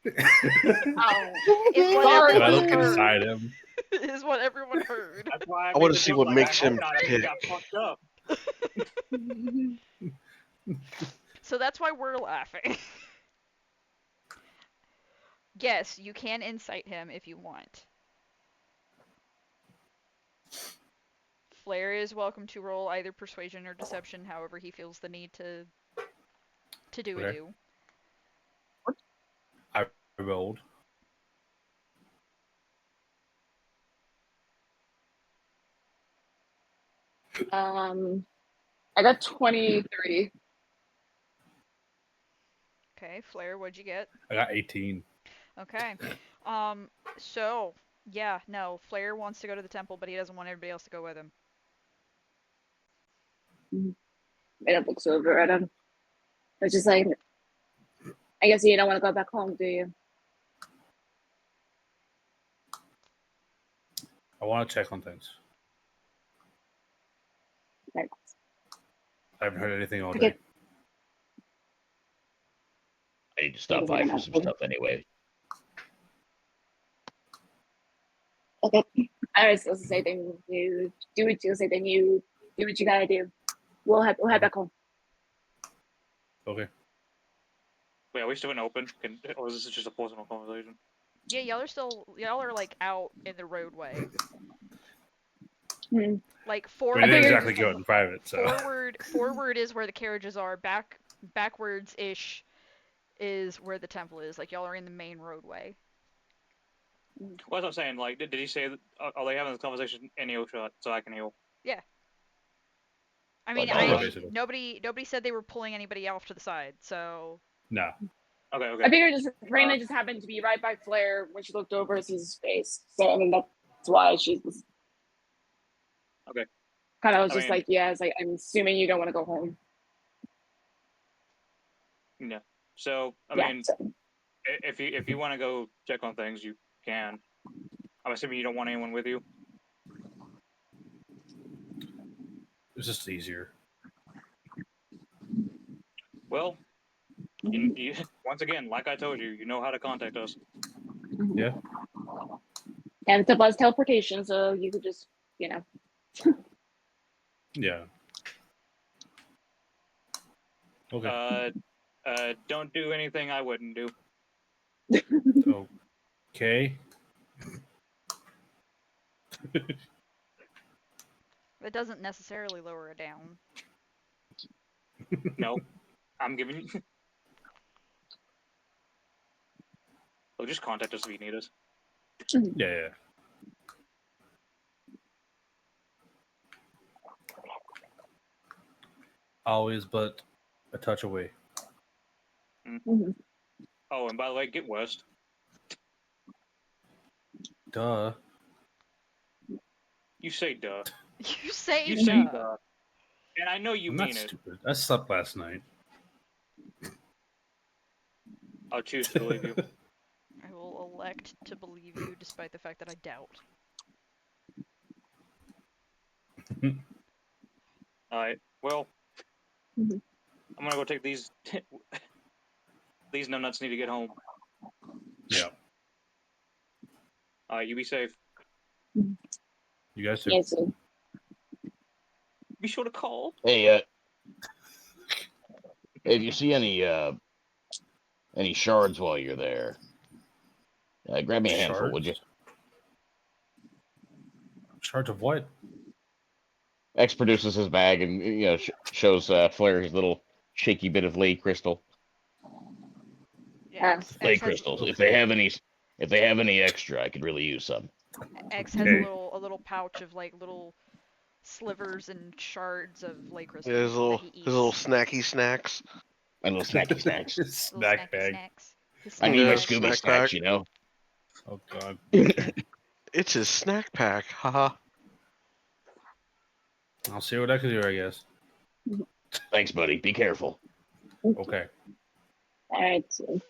Oh. Is what Sorry. Can I everyone look heard. inside him? Is what everyone heard. That's why I wanna made the see joke, what like, makes I hope him not, that means he got fucked up. So that's why we're laughing. Yes, you can incite him if you want. Flair is welcome to roll either persuasion or deception, however he feels the need to do a Okay. do. I rolled. I got 23. Okay, Flair, what'd you get? I got 18. Okay. So, yeah, no, Flair wants to go to the temple, but he doesn't want everybody else to go with him. Raina looks over at him. It's just like, I guess you don't want to go back home, do you? I want to check on things. Like, I haven't heard anything all Okay. day. I need to stop by for some stuff anyway. okay. I was supposed to say, then you do what you say, then you do what you gotta do. We'll head back home. Okay. Wait, are we still in open? Or is this just a personal conversation? Yeah, y'all are like out in the roadway. Hmm. Like We forward, didn't figured- exactly go out in private, so. forward is where the carriages are. Backwards ish is where the temple is. Like y'all are in the main roadway. Well, that's what I'm saying. Like, did he say, are they having this conversation in earshot so I can hear? I mean, Oh, basically. nobody said they were pulling anybody off to the side, so No. Okay, I okay. figured Raina just happened to be right by Flair when she looked over and sees his face. So I mean that's why she was Okay. kind of was I just mean- like, yeah, it's like I'm assuming you don't want to go home. Yeah. So, I Yeah, mean, so, if you want to go check on things, you can. I'm assuming you don't want anyone with you. It's just easier. Well, you, once again, like I told you, you know how to contact us. Yeah. and it's a buzz teleportation, so you could just, Yeah. Okay. Don't do anything I wouldn't do. Okay. it doesn't necessarily lower it down. No, I'm giving you. Oh, just contact us if you need us. Yeah. Always but a touch away. Mhm. Oh, and by the way, get west. Duh. You say duh. You say You say duh. duh. And I know you I'm mean not it. stupid. I slept last night. I'll choose to believe you. I will elect to believe you despite the fact that I doubt. Alright, well, Mhm. I'm gonna go take these. These numbnuts need to get home. Yeah. Alright, you be safe. You guys too. Yes. Sir. Be sure to call. Hey, if you see any shards while you're there, grab me a handful, would you? Shards of what? X produces his bag and shows Flair his little shaky bit of ley crystal. Yeah, Ley X has, crystals. If they have any extra, I could really use some. X has Okay. a little pouch of like little slivers and shards of ley crystal Yeah, that he eats. his little snacky snacks. My little snacky snacks. Little Snack snacky bag. snacks. His I snack need my Yeah, bag. Scooby snack snacks, pack. you know. Oh god. It's his snack pack. Haha. I'll see what I can do, I guess. Thanks, buddy. Be careful. Okay. All right. So I'm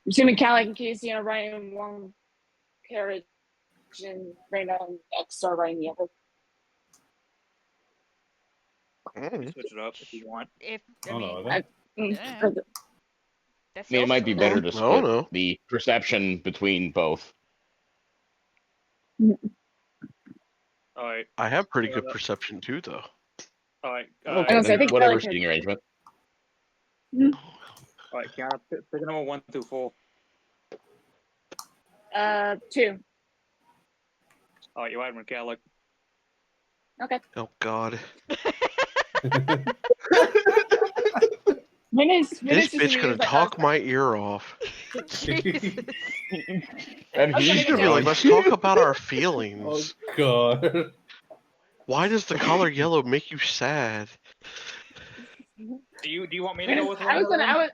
assuming Calic and Casey are riding one carriage, and Raina and X are riding the other. Switch it up if you want. If I Oh mean, no, I think yeah. For the- That I mean, it feels might be good. better to I split don't know. the perception between both. All right. I have pretty good perception too, though. All right. Okay, I think whatever Calic seating arrangement. All right. Kiana, pick a number 1 through 4. 2. All right, you're riding with Calic. Okay. Oh God. This This bitch gonna talk my ear off. Jesus. And Okay, She's he's gonna be so- like, let's talk about our oh feelings. god. Why does the color yellow make you sad? Do you want me to go with I was one? gonna.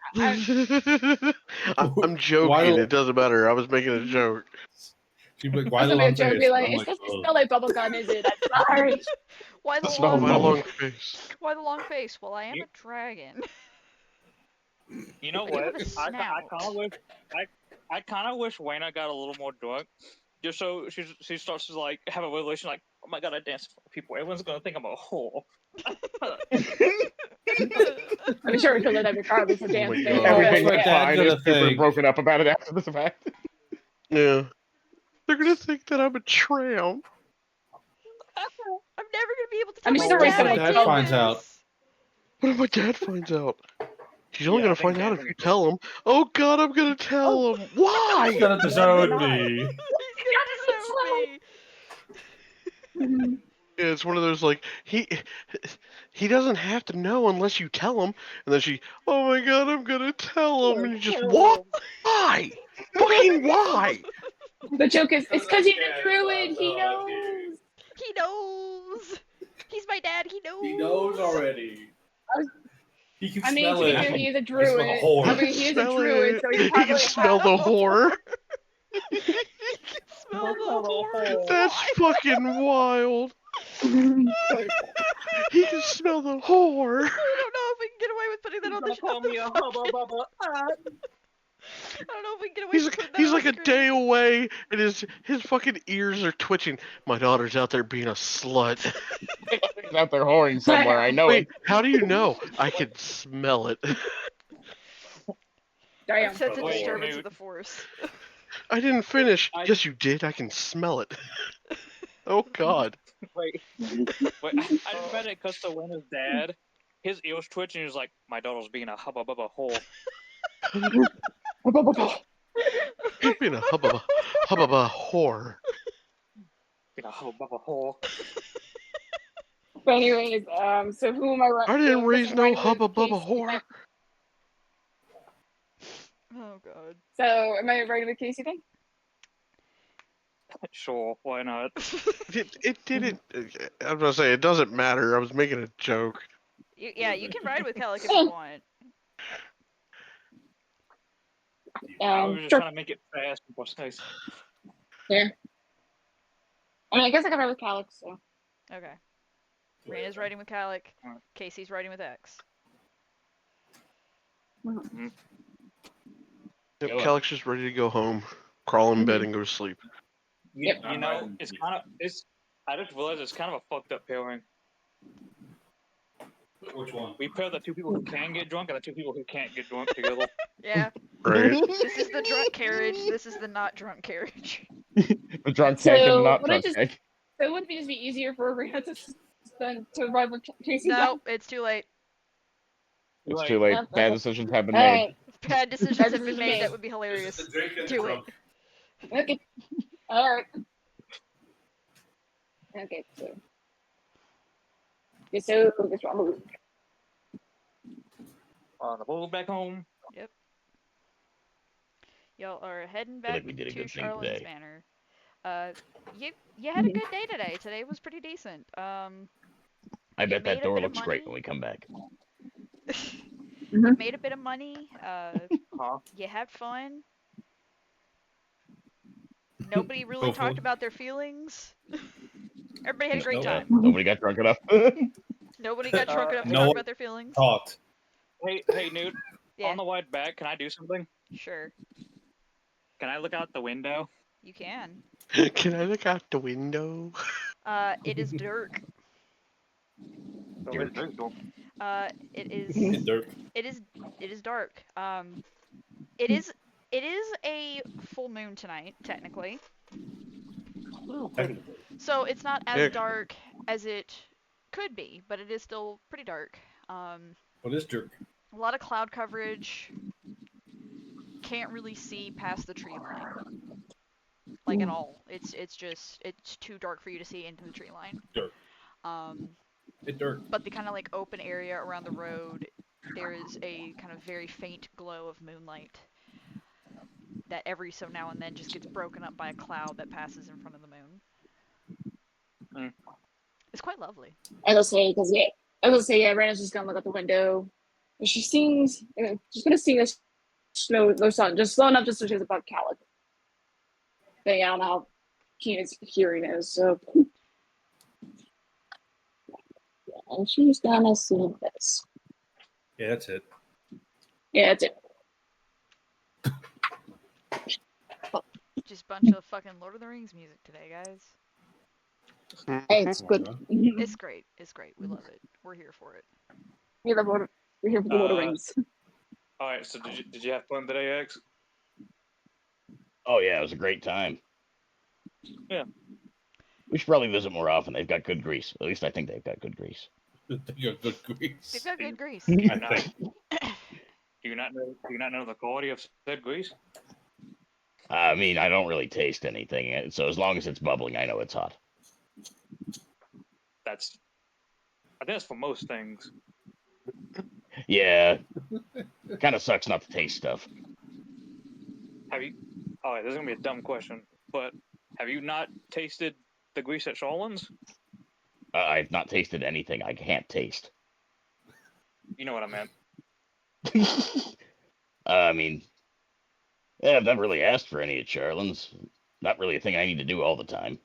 I'm joking. Why- It doesn't matter. I was making a joke. She'd be like, I why was the gonna long joke, face? be like, I'm it like, doesn't "Oh." smell like bubblegum, is it? I'm sorry. Why the Smell long? My bubble. long face. Why the long face? Well, I am a dragon. You know I do what? have a I snout. I kind of wish Wayna got a little more drunk, just so she starts to like have a revelation like, oh my god, I dance for people. Everyone's gonna think I'm a whore. I'm sure we could let that regardless of dance. my thing. God. Everything That's went what Dad's fine. gonna It's super think. broken up about it after the fact. Yeah. They're gonna think that I'm a tramp. I'm never gonna be able to tell I mean, my she's already dad said I what did Dad finds this. out. What if my dad finds out? He's only Yeah, I gonna think find out Dad's if you gonna- tell him. Oh God, I'm gonna tell him. Why? He's gonna disown me. He's gonna disown me. Yeah, it's one of those like he doesn't have to know unless you tell him. And then she, oh my God, I'm gonna tell him. And you just what? Why? Fucking why? The joke is, it's because he's a druid. He knows. He knows. He's my dad. He knows. He knows already. He can I mean, smell to be it. fair, he is a He can smell druid. the whore. I mean, he is a Smell druid, it. so he He probably can smell the whore. He can smell the horror. That's fucking wild. He can smell the whore. I don't know if we can get away with putting that on the Don't call me a show. hubba bubba. I don't know if we can get away He's with putting that he's on like a screen. day away, and his fucking ears are twitching. My daughter's out there being a slut. He's out there whoring somewhere. I know Wait, it. how do you know? I can smell it. Damn. Sense a Wait, disturbance mute. of the force. I didn't finish. I- Yes, you did. I can smell it. Oh God. Wait, I just read it because to Wayna's dad, his ears twitch and he was like, my daughter's being a hubba bubba whore. Being a hubba whore. Being a hubba bubba whore. But anyways, so who am I running? I didn't raise no hubba bubba whore. Oh god. So am I riding with Casey then? Sure, why not? It didn't. I'm gonna say it doesn't matter. I was making a joke. Yeah, you can ride with Calic if you want. I was just Sure. trying to make it fast and precise. Yeah. I mean, I guess I can ride with Calic, so. Okay. Raina's riding with Calic. Alright. Casey's riding with X. Yep, Go on. Calyx is ready to go home, crawl in bed, and go to sleep. You I'm know, riding it's with kind of I just realized it's kind of a fucked up pairing. Which one? We pair the two people who can get drunk and the two people who can't get drunk together. Yeah. Right? This is the drunk carriage. This is the not drunk carriage. The drunk So, tank and not what I drunk just- tank. So wouldn't it just be easier for Arena than to rival chasing No, it's too late. It's Right. too late. down? Bad decisions have been All made. right. Bad decisions Bad have been decisions made. made. That would be hilarious. The drink and the Do it. drunk. Okay. All right. Okay. So this one. On the move back home. Y'all are heading feel back like we did a to good thing Charlott's today. Manor. You had a good day today. Today was pretty decent. I you bet made that a door bit of looks great money. when we come back. You made a bit of money. Huh? You had fun. Nobody really Hopefully. talked about their feelings. Everybody had a great Nope. time. Nobody got drunk enough. Nobody got drunk enough to no talk one- about their feelings. Talked. Hey, Newt. Yeah, On the way back, can I do something? sure. Can I look out the window? You can. Can I look out the window? It is dark. Dirk. It is. Hey, Dirk. It is dark. It is a full moon tonight, technically. Technically. So it's not as Yeah. dark as it could be, but it is still pretty dark. What is Dirk? A lot of cloud coverage. Can't really see past the tree line, like at all. It's too dark for you to see into the tree line. Dirk. Hey, Dirk. But the kind of like open area around the road, there is a kind of very faint glow of moonlight that every so now and then just gets broken up by a cloud that passes in front of the moon. It's quite lovely. I was gonna say, Rena's just gonna look out the window. And she sings. She's gonna sing this slow song, just slow enough, just so she has a buck calic. But yeah, I don't know how keen his hearing is. So, yeah, and she's gonna sing this. Yeah, that's it. Yeah, that's it. Just bunch of fucking Lord of the Rings music today, guys. Hey, it's good. It's great. It's great. We love it. We're here for it. We're here for the Lord of Rings. All right. So did you have fun today, X? Oh yeah, it was a great time. Yeah. We should probably visit more often. They've got good grease. At least I think they've got good grease. They got good grease. They've got good grease. I know. Do you not know the quality of said grease? I mean, I don't really taste anything, so as long as it's bubbling, I know it's hot. I think that's for most things. Yeah, kind of sucks not to taste stuff. Have you? All right, this is gonna be a dumb question, but have you not tasted the grease at Shawlan's? I've not tasted anything I can't taste. You know what I meant. I mean, yeah, I've never really asked for any at Charlin's. Not really a thing I need to do all the time.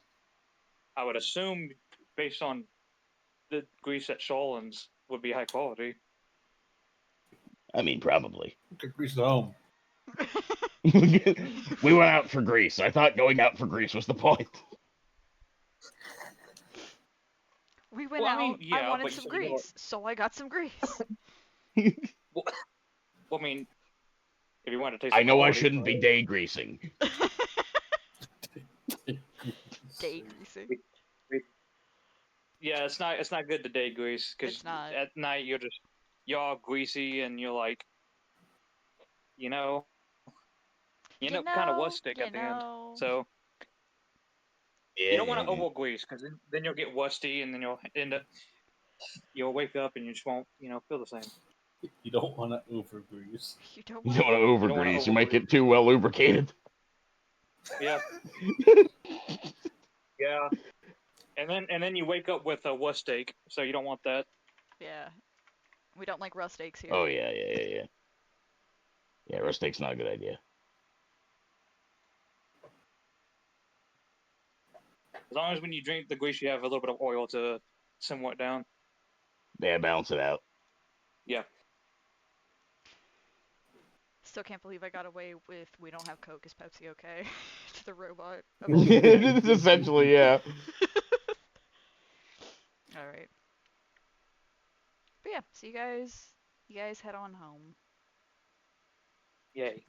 I would assume, based on the grease at Shawlan's, would be high quality. I mean, probably. Good grease at home. We went out for grease. I thought going out for grease was the point. We went Well, I out. mean, yeah, I wanted but some you know what- grease, so I got some grease. Well, I mean, if you want to taste, I the know I quality, shouldn't be day greasing. Day greasing. Yeah, it's not good to day grease because It's not. at night you're all greasy and you're like, you end up kind of wustic at the end. So Yeah, you don't want to over grease because then you'll get wusty and then you'll wake up and you just won't feel the same. You don't want to over grease. You don't You want don't want to over don't wanna grease. You might over-grease. get too well lubricated. Yeah. Yeah. And then you wake up with a wuss steak, so you don't want that. Yeah. We don't like rust steaks here. Oh yeah. Yeah, roast steak's not a good idea. As long as when you drink the grease, you have a little bit of oil to simmer it down. Yeah, balance it out. Yeah. Still can't believe I got away with "We don't have Coke, is Pepsi okay?" to the robot. Essentially, yeah. All right. But yeah, so you guys head on home. Yay.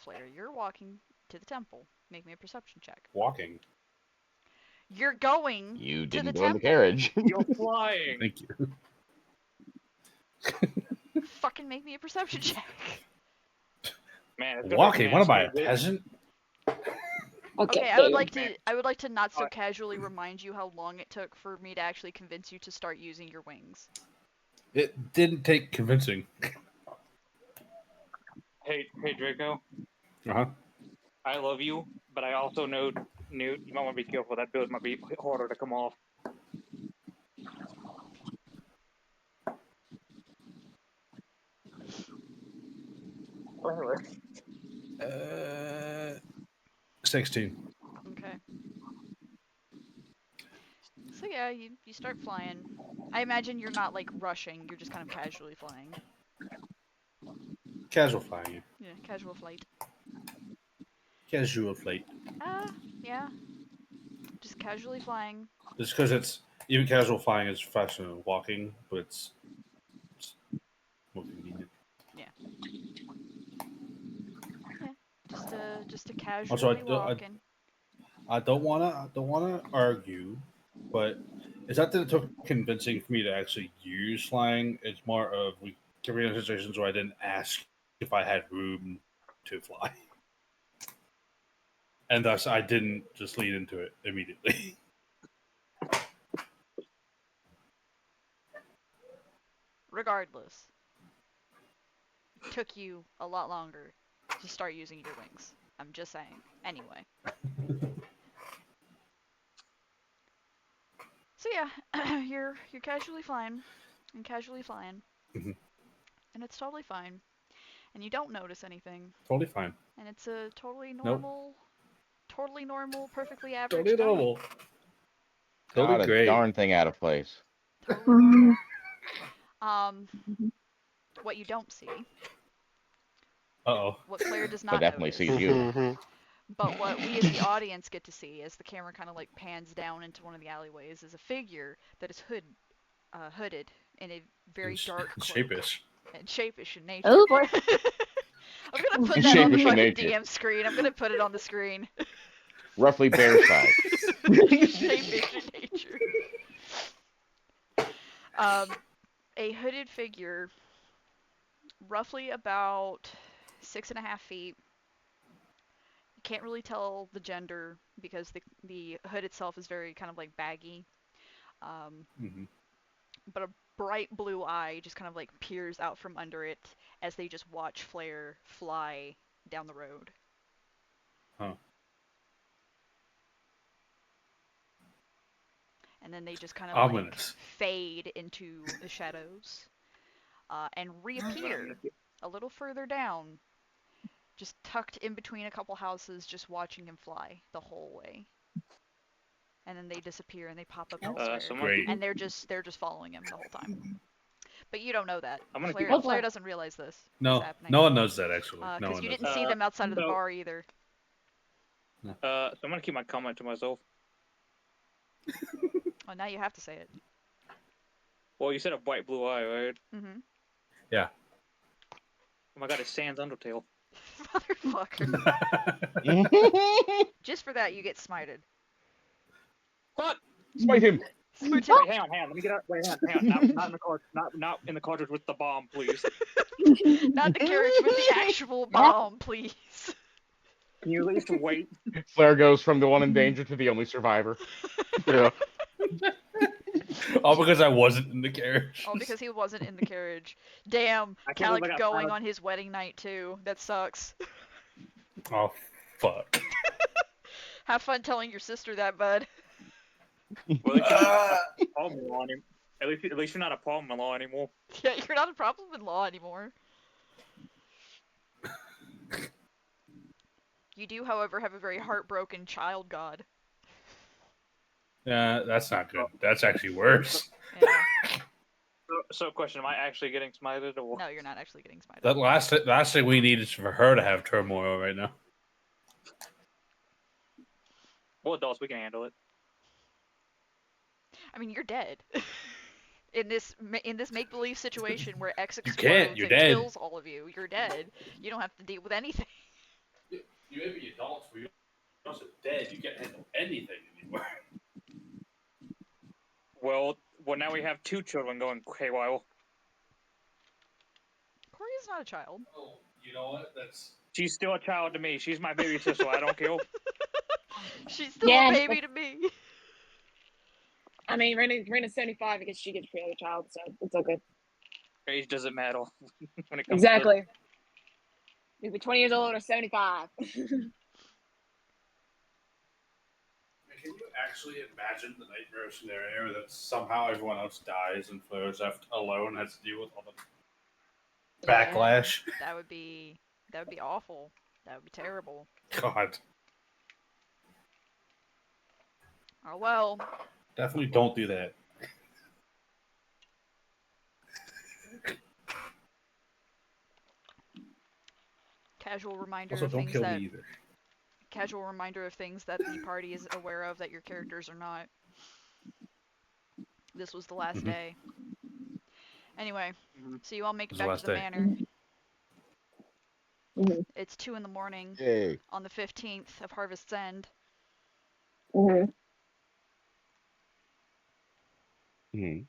Flair, you're walking to the temple. Make me a perception check. Walking. You're going You to the didn't go in the temple. carriage. You're flying. Thank you. Fucking make me a perception check. Man, it's gonna Walking. be What am I, a nasty. peasant? Okay, I would like to not so casually remind you how long it took for me to actually convince you to start using your wings. It didn't take convincing. Hey, Draco. Uh-huh. I love you, but I also know, Newt, you might want to be careful. That build might be harder to come off. 16. Okay. So yeah, you start flying. I imagine you're not like rushing, you're just kind of casually flying. Casual flying. Yeah, casual flight. Casual flight. Yeah. Just casually flying. Just because it's even casual flying is faster than walking, but it's more convenient. Just a casually Also, walking. I don't wanna argue, but it's not that it took convincing for me to actually use flying. It's more of we can be in situations where I didn't ask if I had room to fly, and thus I didn't just lead into it immediately. Regardless, it took you a lot longer to start using your wings. I'm just saying. Anyway. So yeah, you're casually flying and casually flying, Mhm. and it's totally fine, and you don't notice anything, Totally fine. and it's a totally Nope. normal, perfectly average Totally night. normal. Not Totally a great. darn thing out of place. Totally normal. What you don't see, Uh-oh. what Claire does I not definitely notice, see you. but what we as the audience get to see as the camera kind of like pans down into one of the alleyways is a figure that is hooded in a very dark cloak. Shapish. And shapish in nature. Oh boy. I'm gonna put that on the Shapish in fucking nature. DM screen. I'm gonna put it on the screen. Roughly bear size. Shapish in nature. A hooded figure, roughly about 6.5 feet. You can't really tell the gender because the hood itself is very kind of like baggy. Mm-hmm. But a bright blue eye just kind of like peers out from under it as they just watch Flare fly down the road. Huh. And then they just kind of Ominous. like fade into the shadows and reappear a little further down, just tucked in between a couple houses, just watching him fly the whole way. And then they disappear and they pop up elsewhere. Great. And they're just following him the whole time. But you don't know that. I'm gonna Flare doesn't realize this. No, is happening. no one knows that actually. No Because one you knows didn't that. see them outside of the so- bar either. So I'm gonna keep my comment to myself. Oh, now you have to say it. Well, you said a bright blue eye, right? Mm-hmm. Yeah. Oh my god, it's Sans Undertale. Motherfucker. Just for that, you get smited. What? Smite him. Smite Wait, hang on. Let me get out. Wait, hang on. Not in the card. Not in the cartridge with the bomb, please. Not the carriage with the actual bomb, please. Can you at least wait? Flare goes from the one in danger to the only survivor. Yeah. All because I wasn't in the carriage. Oh, because he wasn't in the carriage. Damn, I can't believe Calic I got going proud. on his wedding night too. That sucks. Oh, fuck. Have fun telling your sister that, bud. Well, at least you're not a problem-in-law anymore. At least you're not a problem-in-law anymore. Yeah, you're not a problem in law anymore. You do, however, have a very heartbroken child god. Yeah, that's not good. That's actually worse. Yeah. So, question: am I actually getting smited, or No, you're not actually getting smited. That last thing we need is for her to have turmoil right now. well, adults we can handle it? I mean, you're dead. In this make-believe situation where X You explodes can't, you're and dead. kills all of you, you're dead. You don't have to deal with anything. You may be adults, but you're also dead. You can't handle anything anymore. Well, now we have 2 children going haywire. Corey is not a child. Oh, you know what? That's She's still a child to me. She's my baby sister. I don't care. She's still Yeah. a baby to me. I mean, Rena's 75 because she gets free other child, so it's okay. Age doesn't matter when it comes Exactly. You can be 20 years old or 75. Can you actually imagine the nightmare scenario that somehow everyone else dies and Flo's left alone has to deal with all the backlash? That would be awful. That would be terrible. God. Oh well. Definitely don't do that. Casual reminder Also, of don't things kill that me either. casual reminder of things that the party is aware of that your characters are not. This was the last day. Anyway, so you all make it This is the back last to the day. manor. Mhm. It's 2 in the morning Yay. on the 15th of Harvest's End. Mhm. Hmm.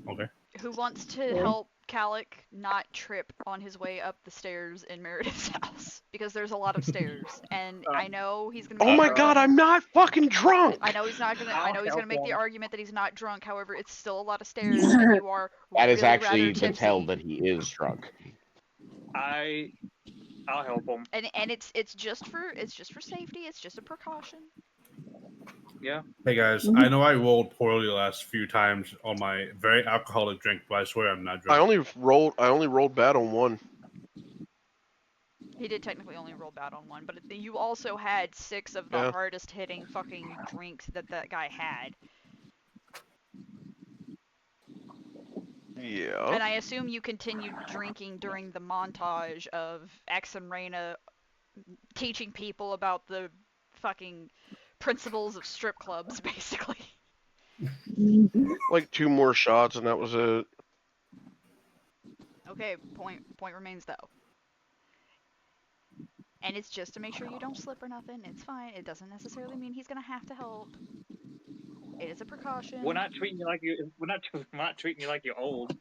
Okay. Who wants to help Calic not trip on his way up the stairs in Meredith's house? Because there's a lot of stairs, and I know he's gonna. Oh my god, I'm not fucking drunk! I know he's not gonna. I I'll know he's gonna help make the him. argument that he's not drunk. However, it's still a lot of stairs, and you are That is really actually rather the tipsy. tell that he is drunk. I'll help him. And it's just for safety. It's just a precaution. Yeah. Hey guys, I know I rolled poorly the last few times on my very alcoholic drink, but I swear I'm not I drunk. only rolled bad on one. He did technically only roll bad on one, but you also had 6 of the hardest hitting fucking drinks that guy had. Yeah. And I assume you continued drinking during the montage of X and Reyna teaching people about the fucking principles of strip clubs, basically. Like 2 more shots and that was it. Okay, point remains though. And it's just to make sure you don't slip or nothing. It's fine. It doesn't necessarily mean he's gonna have to help. It is a precaution. We're not treating you like you. We're not treating you like you're old.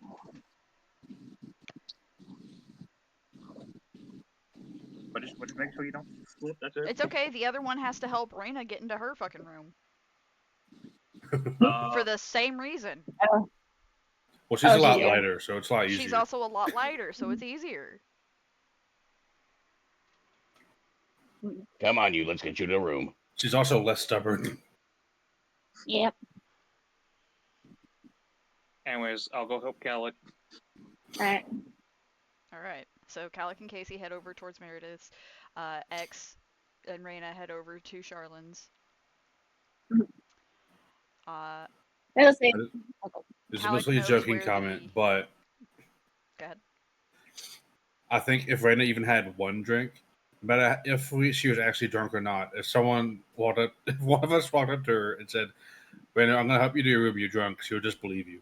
But just make sure you don't slip. That's it. It's okay. The other one has to help Reyna get into her fucking room. For the same reason. Well, she's a lot yeah. lighter, so it's a lot easier. She's also a lot lighter, so it's easier. Come on, you. Let's get you to the room. She's also less stubborn. Yep. Anyways, I'll go help Calic. Alright. Alright, so Calic and Casey head over towards Meredith's. X and Reyna head over to Charlin's. Let's see. This is Calic mostly a knows joking where comment, but Go ahead. I think if Reyna even had one drink, no matter if she was actually drunk or not, if one of us walked up to her and said, "Reyna, I'm gonna help you do your room. You're drunk," she would just believe you.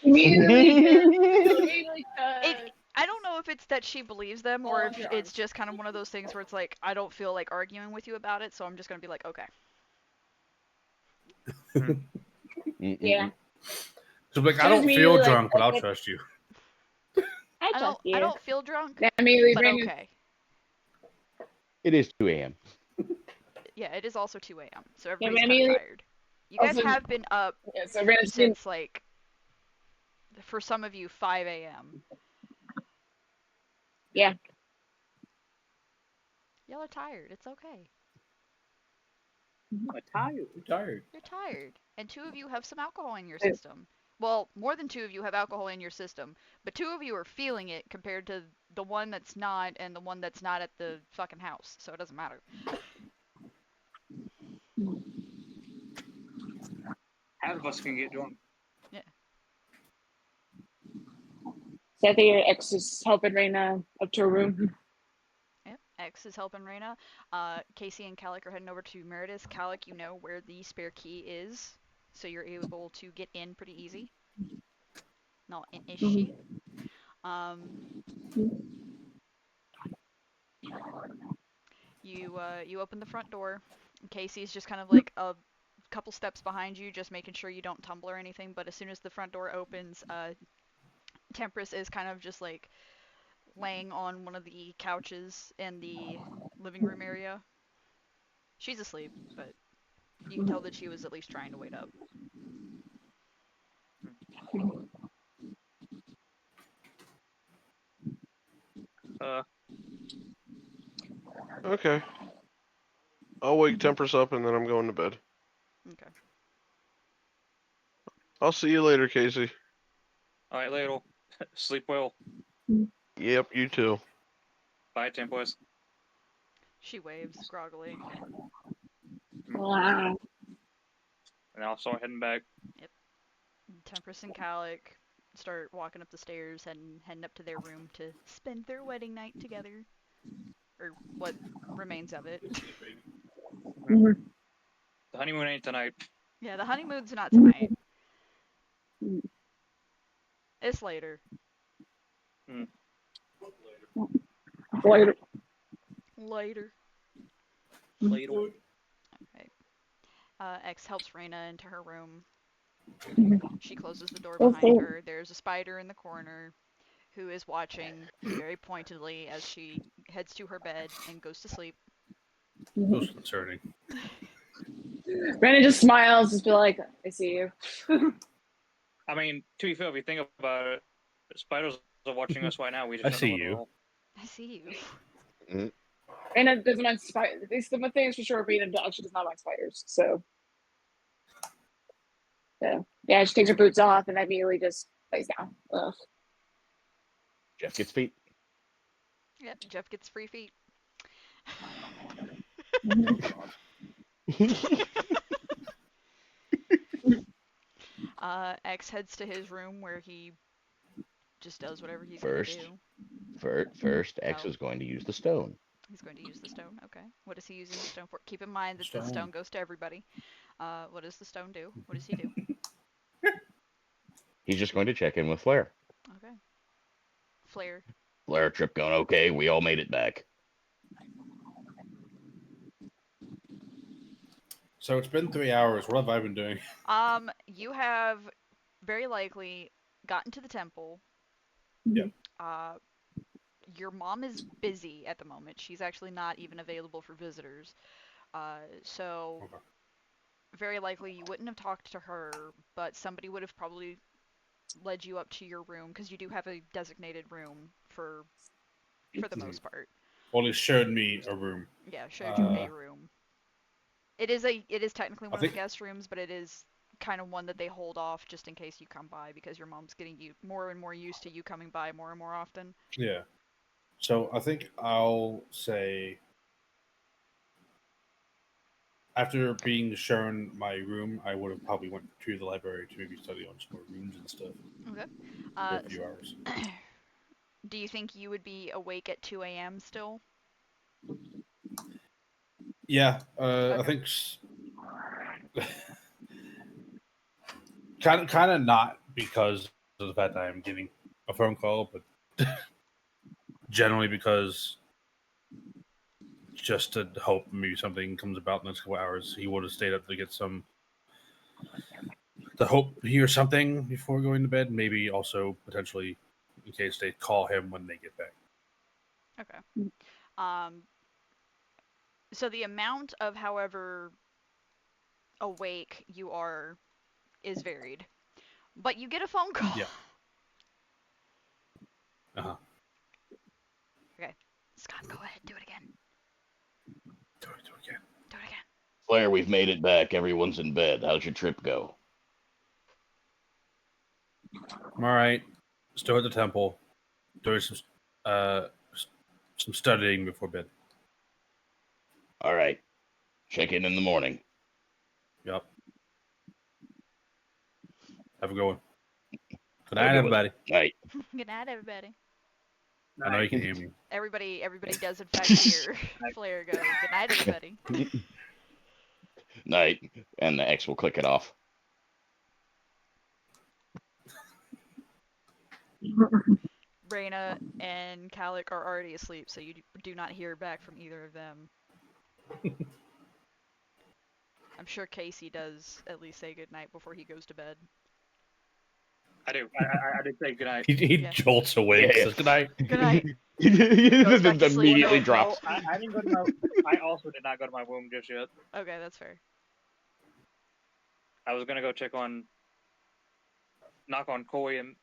Immediately. I don't know if it's that she believes them or if it's just kind of one of those things where it's like, I don't feel like arguing with you about it, so I'm just gonna be like, okay. Yeah. So like, I She was don't feel immediately drunk, but I'll like- trust you. I trust you. I don't feel drunk, Immediately but bring okay. It is 2 a.m. Yeah, it is also 2 a.m., so Yeah, everybody's kind Remy- of tired. You guys also- have been up Yeah, so Rena's been since, like, for some of you, 5 a.m. Yeah. Y'all are tired. It's okay. I'm tired. I'm tired. You're tired. And 2 of you have some alcohol in your Yeah. system. Well, more than 2 of you have alcohol in your system, but 2 of you are feeling it compared to the one that's not and the one that's not at the fucking house, so it doesn't matter. Half of us can get drunk. So I think your ex is helping Reyna up to her room. Yep, X is helping Reyna. Casey and Calic are heading over to Meredith. Calic, you know where the spare key is, so you're able to get in pretty easy. Not an issue. You open the front door, Casey's just kind of like a couple steps behind you, just making sure you don't tumble or anything. But as soon as the front door opens, Temperance is kind of just like laying on one of the couches in the living room area. She's asleep, but you can tell that she was at least trying to wake up. Okay. I'll wake Temperance up and then I'm going to bed. Okay. I'll see you later, Casey. All right, later. Sleep well. Yep, you too. Bye, Tempoise. She waves groggily. Wow. And I'll start heading back. Temperance and Calic start walking up the stairs and heading up to their room to spend their wedding night together. Or what remains of it. Mhm. The honeymoon ain't tonight. Yeah, the honeymoon's not tonight. It's later. Later. Later. Later. X helps Raina into her room. Mhm. She closes the door Oh, behind cool. her. There's a spider in the corner who is watching very pointedly as she heads to her bed and goes to sleep. Most concerning. Brandon just smiles, just be like, I see you. I mean, to be fair, if you think about it, spiders are watching us right now. We just I don't see know what you. they're all. I see you. Brandon doesn't mind spiders. At least the one thing is for sure, being a dog, she does not mind spiders. So, yeah, she takes her boots off and immediately just lays down. Ugh. Jeff gets feet. Yep, Jeff gets free feet. X heads to his room where he just does whatever he's going to do. First, X Oh. is going to use the stone. He's going to use the stone. Okay. What is he using the stone for? Keep in mind that the Stone. stone goes to everybody. What does the stone do? What does he do? He's just going to check in with Flair. Okay. Flare. Flair, trip going okay? We all made it back. So it's been 3 hours. What have I been doing? You have very likely gotten to the temple. Yeah. Your mom is busy at the moment. She's actually not even available for visitors. So Okay. very likely you wouldn't have talked to her, but somebody would have probably led you up to your room because you do have a designated room for the most part. Well, it showed me a room. Yeah, showed you a room. It is technically one of the think- guest rooms, but it is kind of one that they hold off just in case you come by because your mom's getting you more and more used to you coming by more and more often. Yeah. So I think I'll say after being shown my room, I would have probably went to the library to maybe study on some more rooms and stuff Okay. for a few hours. Do you think you would be awake at 2 a.m. still? Yeah, I Okay. think kind of not because of the fact that I'm getting a phone call, but generally because just to hope maybe something comes about in the next couple hours. He would have stayed up to get some to hope to hear something before going to bed. Maybe also potentially in case they call him when they get back. Okay. So the amount of however awake you are is varied. But you get a phone call. Yeah. Uh-huh. Okay. Scott, go ahead. Do it again. Do it again. Do it again. Flair, we've made it back. Everyone's in bed. How's your trip go? I'm all right. Still at the temple. Doing some studying before bed. All right. Check in the morning. Yep. Have a good one. Good Have a night, good one. everybody. Night. Good night, everybody. I know you can hear me. Everybody does in fact hear Flair go, good night, everybody. Night. And the X will click it off. Raina and Calic are already asleep, so you do not hear back from either of them. I'm sure Casey does at least say goodnight before he goes to bed. I do. I did say goodnight. He Yeah. jolts awake. Yeah. Says good night. Good night. Goes back to sleep. Immediately No, drops. I didn't go to my. I also did not go to my room just yet. Okay, that's fair. I was gonna go knock on Corey and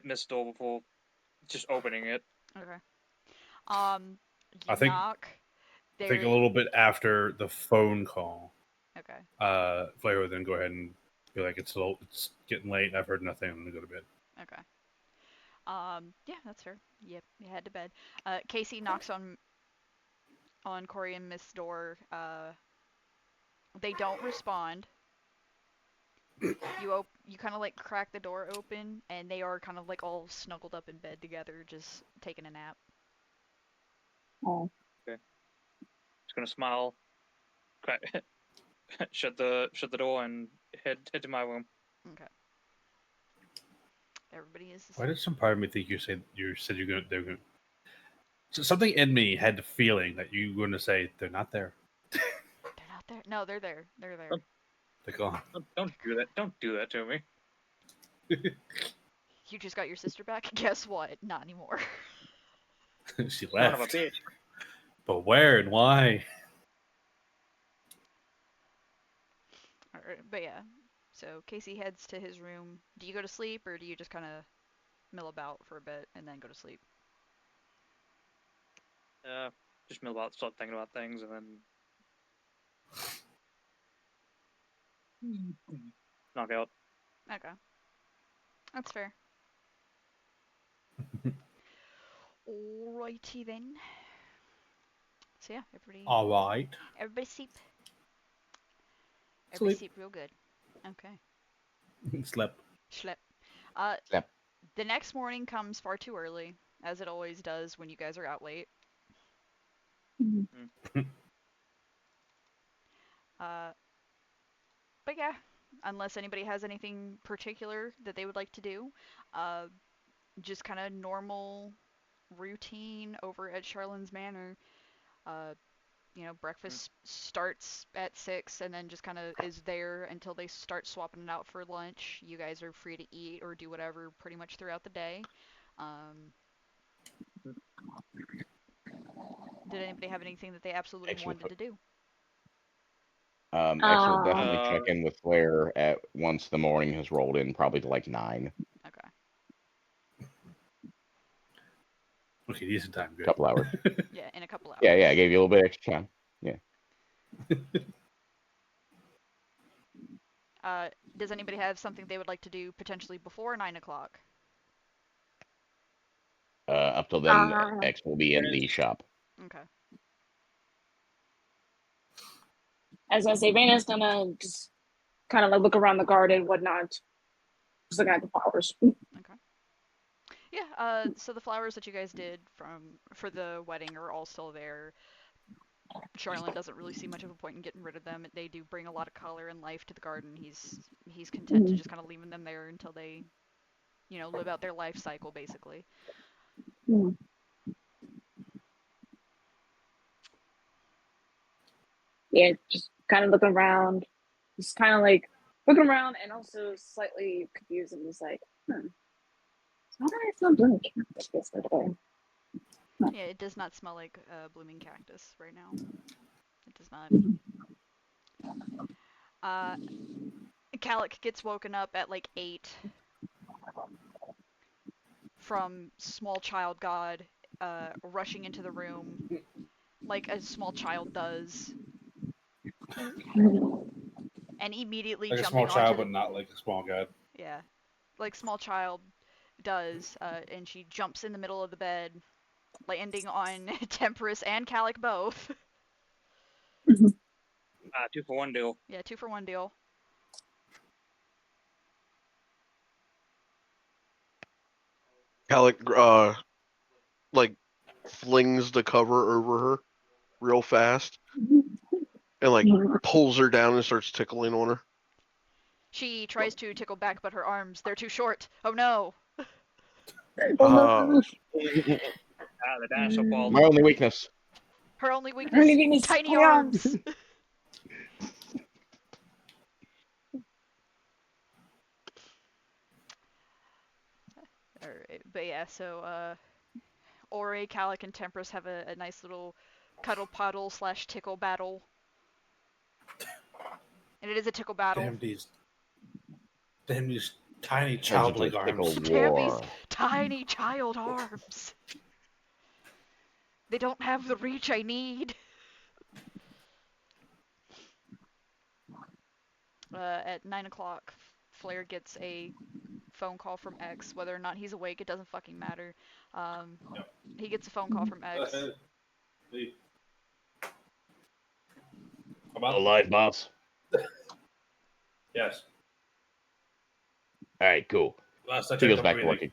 Miss door before just opening it. Okay. You I think- knock. I think a There- little bit after the phone call, Okay. Flair would then go ahead and be like, it's getting late. I've heard nothing. I'm gonna go to bed. Okay. Yeah, that's fair. Yep, you head to bed. Casey knocks on Corey and Miss door. They don't respond. You kind of like crack the door open, and they are kind of like all snuggled up in bed together, just taking a nap. Oh. Just gonna smile, crack, shut the door, and head to my room. Okay. Everybody is. Why did some part of me think you said you're gonna? So something in me had the feeling that you were gonna say they're not there. They're not there. No, they're there. They're there. They're gone. Don't do that. Don't do that to me. You just got your sister back. Guess what? Not anymore. She Son of a left. bitch. But where and why? Alright, but yeah. So Casey heads to his room. Do you go to sleep, or do you just kind of mill about for a bit and then go to sleep? Just start thinking about things, and then knock out. Okay. That's fair. Alrighty then. So yeah, All right. everybody sleep. Sleep. Everybody sleep real good. Okay. Slept. Schlep. Schlep. The next morning comes far too early, as it always does when you guys are out late. But yeah, unless anybody has anything particular that they would like to do, just kind of normal routine over at Charlene's Manor. Breakfast starts at 6 and then just kind of is there until they start swapping it out for lunch. You guys are free to eat or do whatever pretty much throughout the day. Did anybody have anything that they absolutely Excellent. wanted to do? Actually, definitely Uh, check in with Flair at once the morning has rolled in, probably to like 9. Okay. Okay, decent time. Good. Couple hours. Yeah, in a couple hours. Yeah, I gave you a little bit extra time. Does anybody have something they would like to do potentially before 9 o'clock? Up till then, X will be in the shop. Okay. As I say, Vanna's gonna just kind of like look around the garden, whatnot. Just looking at the flowers. Yeah, so the flowers that you guys did for the wedding are all still there. Charlene doesn't really see much of a point in getting rid of them. They do bring a lot of color and life to the garden. He's content to just kind of leaving them there until they, live out their life cycle, basically. Yeah, just kind of looking around. Just kind of like looking around and also slightly confused and just like, How do I smell blooming cactus yesterday? Yeah, it does not smell like blooming cactus right now. It does not. Calic gets woken up at like 8 from small child god rushing into the room like a small child does. And immediately Like a jumping small child, onto but not like a small god. Yeah, like small child does, and she jumps in the middle of the bed, landing on Temperus and Calic both. 2-for-1 deal. Yeah, 2-for-1 deal. Calic, like, flings the cover over her real fast and, like, pulls her down and starts tickling on her. She tries to tickle back, but her arms, they're too short. Oh no! The dinosaur ball. My only weakness. Her only Her only weakness, weakness, tiny tiny arms! Alright, but yeah, so Ori, Calic, and Tempress have a nice little cuddle puddle / tickle battle. And it is a tickle battle. Damn these tiny Turns childlike into arms. tickle Damn these war. tiny child arms. They don't have the reach I need. At 9 o'clock, Flare gets a phone call from X. Whether or not he's awake, it doesn't fucking matter. He gets a phone call from X. Alive, boss. Yes. All right, cool. Last I He checked, goes I'm back to breathing.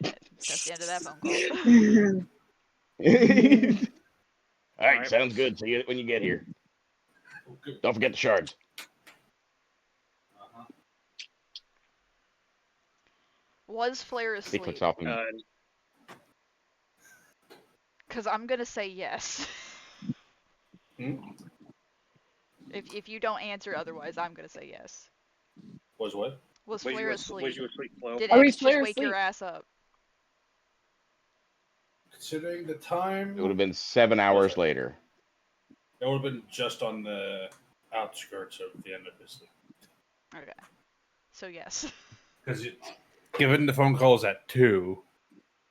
working. That's the end of that phone call. All right, Alright. sounds good. See you when you get here. Don't forget the shards. Uh-huh. Was Flare He asleep? clicks off. And, Because I'm going to say yes. Hmm? If you don't answer otherwise, I'm going to say yes. Was what? Was Was Flare you asleep? asleep, Flo? Did Are we X just Flare wake your asleep? ass up? Considering the time, it would have been 7 hours later. it would have been just on the outskirts of the end of his sleep. Okay. So yes. Because given the phone calls at 2,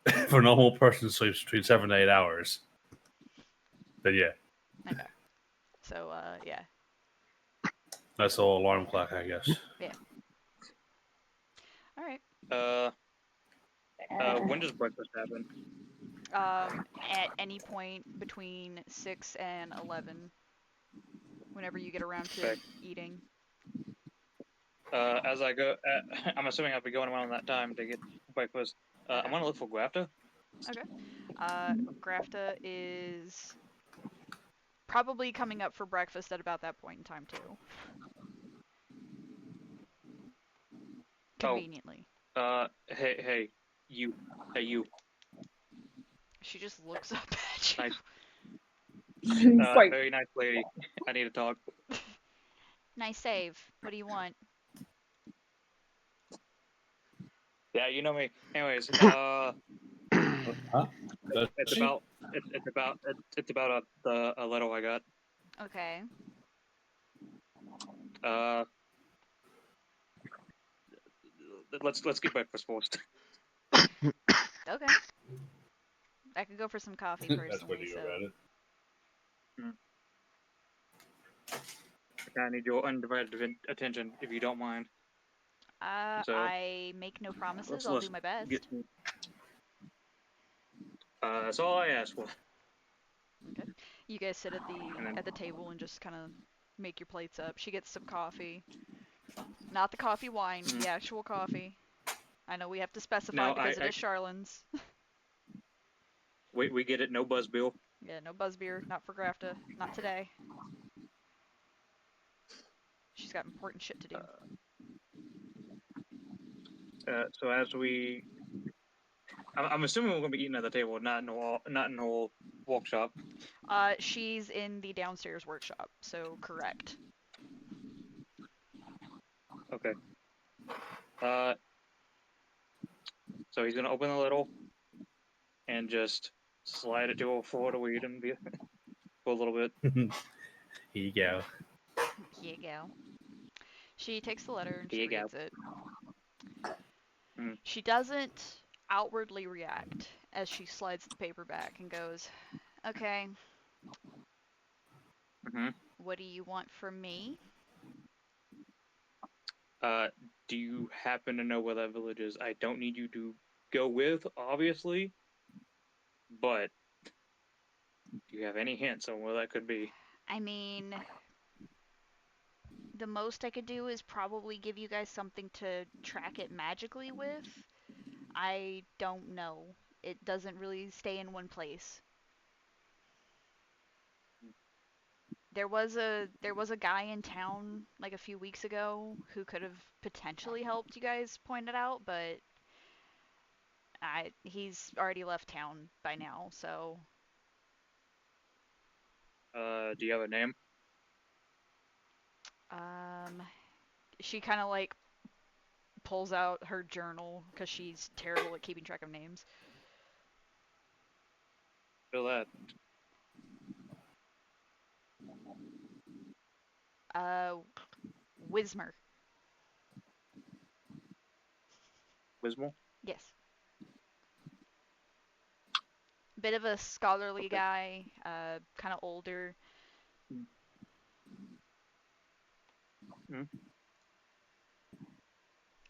if a normal person sleeps between 7 to 8 hours, then yeah, Okay. So, yeah. that's the whole alarm clock, I guess. Alright. When does breakfast happen? At any point between 6 and 11. Whenever you get around to Okay. eating. As I go, I'm assuming I'll be going around that time to get breakfast. I'm gonna look for Grafta. Okay. Grafta is probably coming up for breakfast at about that point in time, too. Conveniently. Hey, you. She just looks up at you. Nice. It's like, Very nice lady. I need to talk. Nice save. What do you want? Yeah, you know me. Anyways, Huh? it's about a letter I got. Okay. Let's get breakfast first. Okay. I could go for some coffee That's what personally, you so. about it. I need your undivided attention, if you don't mind. So, I make no promises. I'll let's do my best. get. That's all I asked for. Okay. You guys sit at then- the table and just kind of make your plates up. She gets some coffee. Not the coffee wine, the actual coffee. I know we have to specify No, because it is Charlin's. We get it. No buzz bill. Yeah, no buzz beer. Not for Grafta. Not today. She's got important shit to do. So as I'm assuming we're gonna be eating at the table, not in the whole workshop. She's in the downstairs workshop, so correct. Okay. So he's gonna open the little and just slide it to her for to eat and be for a little bit. Here you go. Here you go. She takes the letter and Here she you go. reads it. Mm. She doesn't outwardly react as she slides the paper back and goes, "Okay, Mm-hmm. what do you want from me?" Do you happen to know where that village is? I don't need you to go with, obviously, but do you have any hints on where that could be? I mean, the most I could do is probably give you guys something to track it magically with. I don't know. It doesn't really stay in one place. There was a guy in town like a few weeks ago who could have potentially helped you guys point it out, but he's already left town by now, so Do you have a name? she kind of like pulls out her journal because she's terrible at keeping track of names. Feel that. Wismer. Wismal? Yes. Bit of a scholarly guy, kind of older.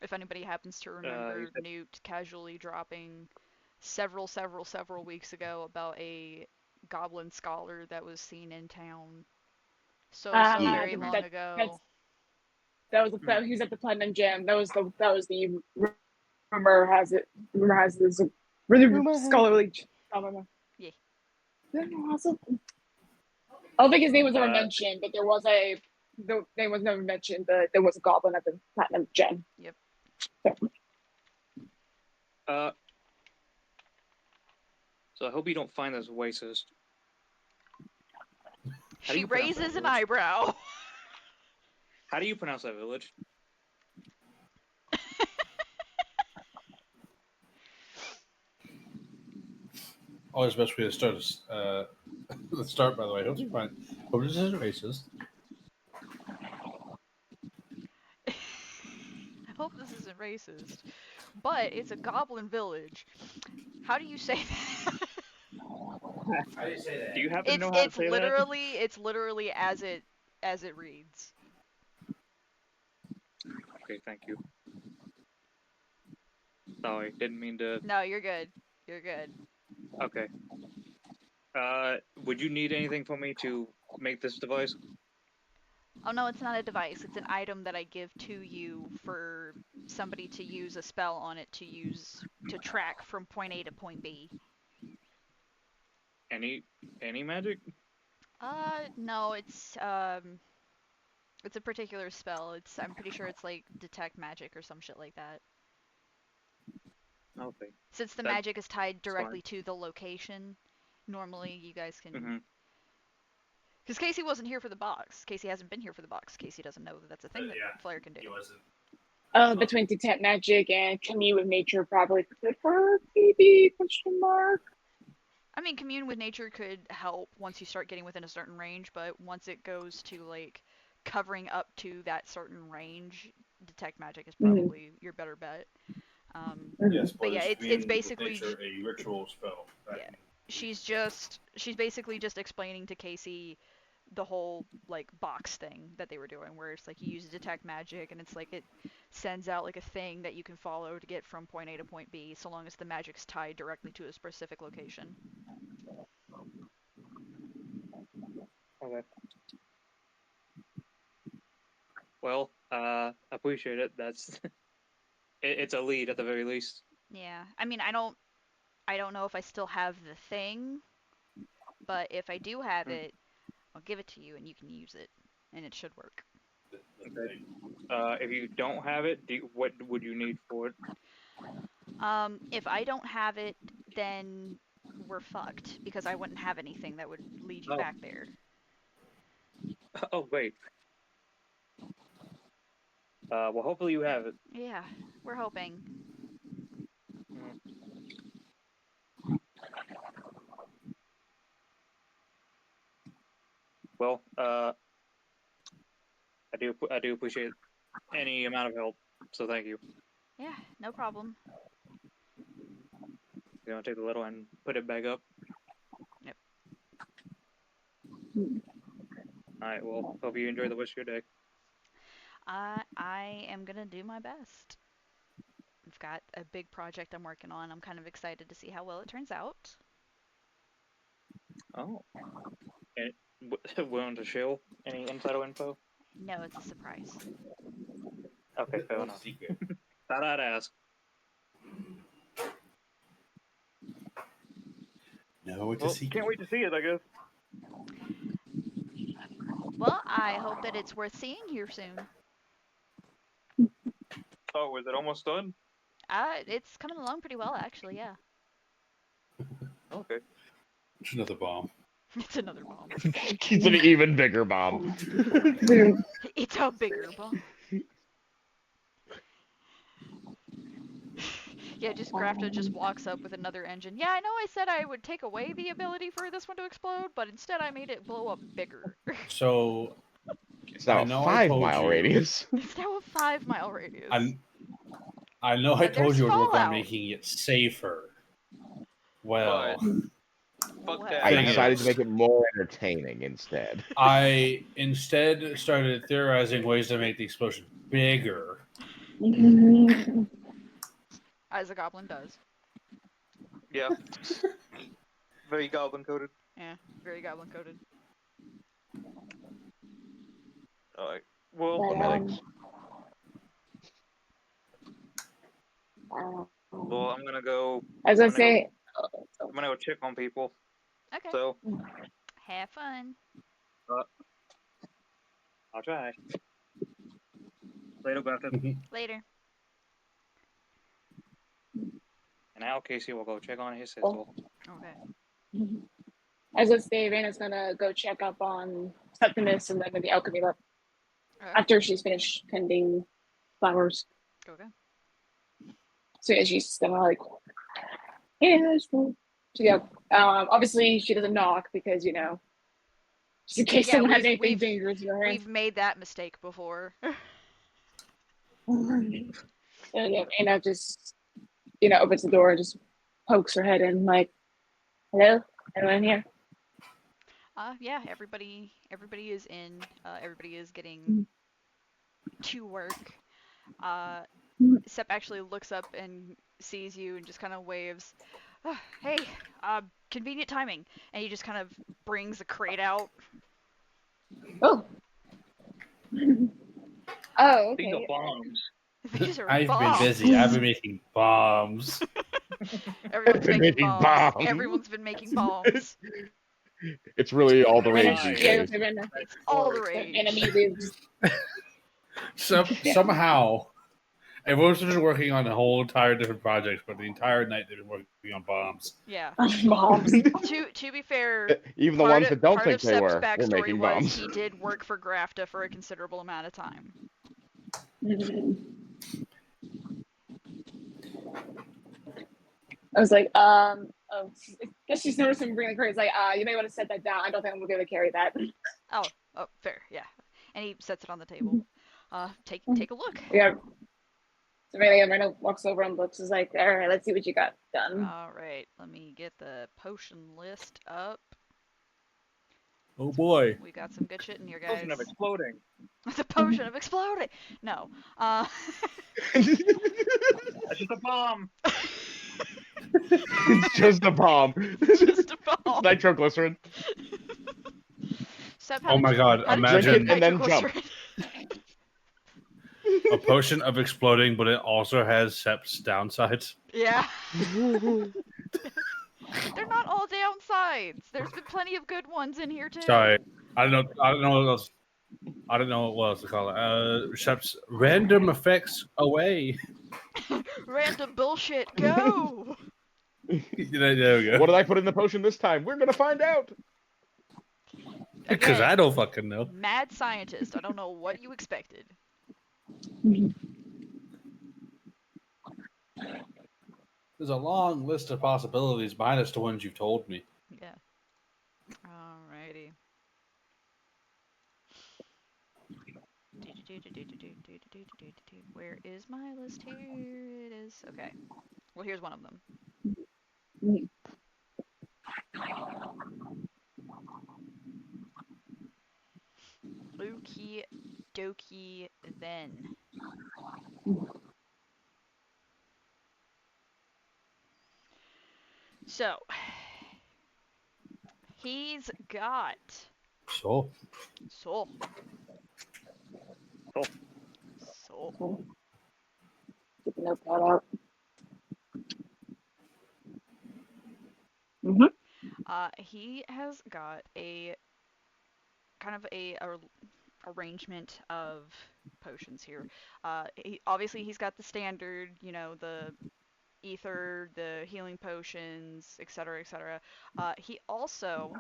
If anybody happens to remember Newt casually dropping several weeks ago about a goblin scholar that was seen in town so very long ago. That was he was at the Platinum Gem. That was the rumor has it. Rumor has this really scholarly. Yeah. I don't think his name was ever mentioned, but the name was never mentioned. But there was a goblin at the Platinum Gem. Yep. So I hope you don't find this racist. She raises an eyebrow. How do you pronounce that village? Always the best way to start is, let's start, by the way. I hope you find, hope this isn't racist. I hope this isn't racist, but it's a goblin village. How do you say that? How do you say that? Do you happen to know how to say that? It's literally as it reads. Okay, thank you. Sorry, didn't mean to. No, you're good. You're good. Okay. Would you need anything from me to make this device? Oh no, it's not a device. It's an item that I give to you for somebody to use a spell on it to track from point A to point B. Any magic? No, it's a particular spell. I'm pretty sure it's like detect magic or some shit like that. Okay. Since the magic is tied directly to the location, normally you guys can. Because Casey wasn't here for the box. Casey hasn't been here for the box. Casey doesn't know that that's a thing that Flare can do. He wasn't. Between detect magic and commune with nature, probably prefer maybe question mark. I mean, commune with nature could help once you start getting within a certain range, but once it goes to like covering up to that certain range, detect magic is probably your better bet. Yes, but yeah, it's basically nature, a ritual spell. Yeah, she's basically just explaining to Casey the whole like box thing that they were doing, where it's like you use detect magic and it's like it sends out like a thing that you can follow to get from point A to point B, so long as the magic's tied directly to a specific location. Okay. Well, appreciate it. That's it's a lead at the very least. Yeah, I mean, I don't know if I still have the thing, but if I do have it, I'll give it to you and you can use it, and it should work. Okay. If you don't have it, what would you need for it? If I don't have it, then we're fucked, because I wouldn't have anything that would lead you back there. Oh, wait. Well, hopefully you have it. Yeah, we're hoping. Well, I do appreciate any amount of help, so thank you. Yeah, no problem. You want to take the little and put it back up? Yep. Alright, well, hope you enjoy the rest of your day. I am gonna do my best. I've got a big project I'm working on. I'm kind of excited to see how well it turns out. Oh. And willing to share any insider info? No, it's a surprise. Okay, fair enough. Thought I'd ask. No, it's a secret. Can't wait to see it, I guess. Well, I hope that it's worth seeing here soon. Oh, is it almost done? It's coming along pretty well, actually, yeah. Okay. It's another bomb. It's another bomb. It's an even bigger bomb. It's a bigger bomb. Yeah, just Grafta just walks up with another engine. Yeah, I know I said I would take away the ability for this one to explode, but instead I made it blow up bigger. So It's now I a know I told 5-mile you. radius. It's now a 5-mile radius. I know I And told there's you I'd work on Fallout. making it safer. Well, Fuck What? that. I Thing decided is- to make it more entertaining instead. I instead started theorizing ways to make the explosion bigger. As a goblin does. Yeah. Very goblin coded. Yeah, very goblin coded. Alright. Well, But, Medics. well, I'm gonna go. as I I'm gonna say, I'm gonna go check on people. Okay. So Have fun. I'll try. Later, Grafton. Later. And now Casey will go check on his sister. Okay. as I say, Raina's gonna go check up on Septimus and then maybe Alchemy Lab Okay. after she's finished tending flowers. Okay. So yeah, she's gonna like, yeah, so yeah. Obviously she doesn't knock because just in case Yeah, someone has we've- anything we've- dangerous in their hand. We've made that mistake before. And yeah, Raina just opens the door and just pokes her head in like, hello, anyone here? Yeah, everybody is in. Everybody is getting to work. Sep actually looks up and sees you and just kind of waves. "Oh, hey, convenient timing." And he just kind of brings a crate out. Oh. Oh, These are okay. bombs. These are I've bombs. been busy. I've been making bombs. Everyone's Been making making bombs. bombs. Everyone's been making bombs. It's really all the rage Raina, these yeah, days. Raina. It's all the And rage. immediately just Somehow, everyone's been working on a whole entire different projects, but the entire night they've been working on bombs. Yeah. bombs. To be fair, Even the part ones of, that don't part think of they Sep's were backstory making was bombs. he did work for Grafta for a considerable amount of time. I was like, oh, I guess she's noticing me bringing the crates. Like, you may want to set that down. I don't think I'm gonna be able to carry that. Oh, fair, yeah. And he sets it on the table. Take a look. Yeah. So Raina walks over and looks. Is like, all right, let's see what you got done. All right, let me get the potion list up. Oh boy. We got some good shit in here, guys. Potion of exploding. The potion of exploding. No. That's just a bomb. It's just a bomb. Just a bomb. Nitroglycerin. Sep, Oh my god, how did you imagine make and then jump. nitroglycerin? a potion of exploding, but it also has Sep's downsides. Yeah. They're not all downsides. There's been plenty of good ones in here too. Sorry, I don't know what else. I don't know what else to call it. Sep's random effects away. Random bullshit, go! There we go. What did I put in the potion this time? We're gonna find out. Because Again, I don't fucking know. mad scientist. I don't know what you expected. There's a long list of possibilities minus the ones you've told me. Yeah. Alrighty. Where is my list? Here it is. Okay. Well, here's one of them. Okie dokie then. So, he's got So, soul. Soul. Soul. Get the notepad out. He has got a kind of a arrangement of potions here. Obviously he's got the standard, the ether, the healing potions, etc., etc. He also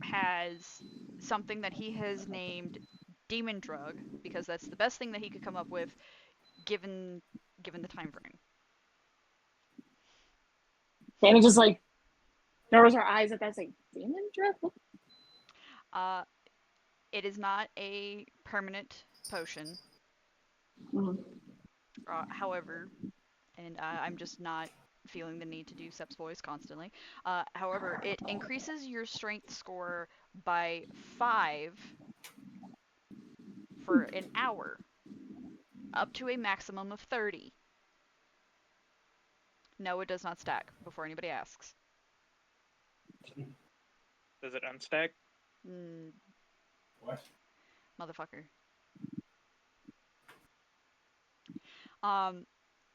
has something that he has named Demon Drug because that's the best thing that he could come up with, given the time frame. Dana just like narrows her eyes at that, like, demon drift? It is not a permanent potion. Mhm. However, and I'm just not feeling the need to do Sep's voice constantly. However, it increases your strength score by 5 for an hour, up to a maximum of 30. No, it does not stack, before anybody asks. Does it unstack? What? Motherfucker.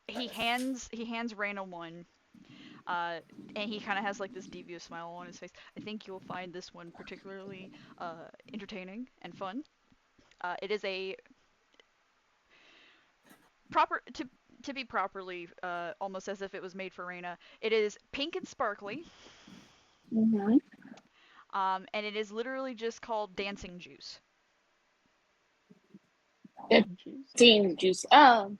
He hands Raina one, and he kind of has like this devious smile on his face. I think you'll find this one particularly entertaining and fun. It is a proper to be properly almost as if it was made for Raina. It is pink and sparkly. Mm-hmm. And it is literally just called dancing juice. Dancing juice. Oh,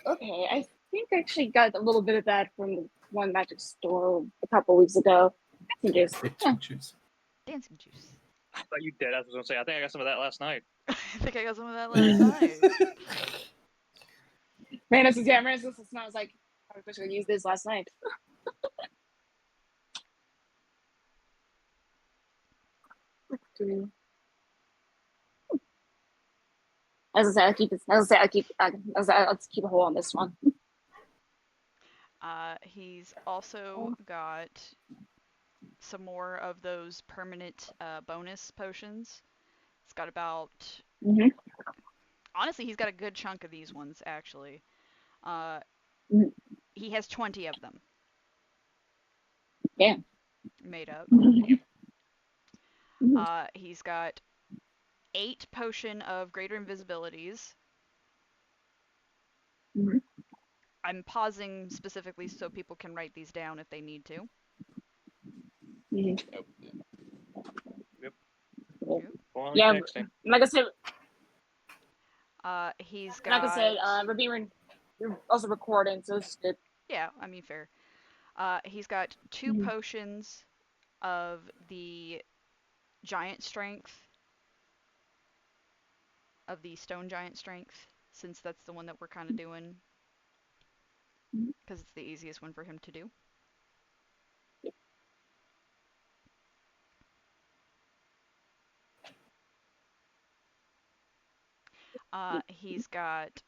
okay. I think I actually got a little bit of that from the one magic store a couple weeks ago. Dancing juice. Juice. Dancing juice. I thought you did. I was gonna say. I think I got some of that last night. I think I got some of that last night. Miranda says, yeah, Miranda says, I was like, I wish I could use this last night. As I said, I'll keep a hold on this one. He's also got some more of those permanent bonus potions. It's got about... Mm-hmm. Honestly, he's got a good chunk of these ones, actually. He has 20 of them. Yeah. Made up. Mm-hmm. He's got 8 potion of greater invisibilities. Mm-hmm. I'm pausing specifically so people can write these down if they need to. Mm-hmm. Yep. Yeah, like I said, he's got... like I said, we're also recording, so it's good. Yeah, I mean, fair. He's got 2 potions of the giant strength, of the stone giant strength, since that's the one that we're kind of doing, because it's the easiest one for him to do. He's got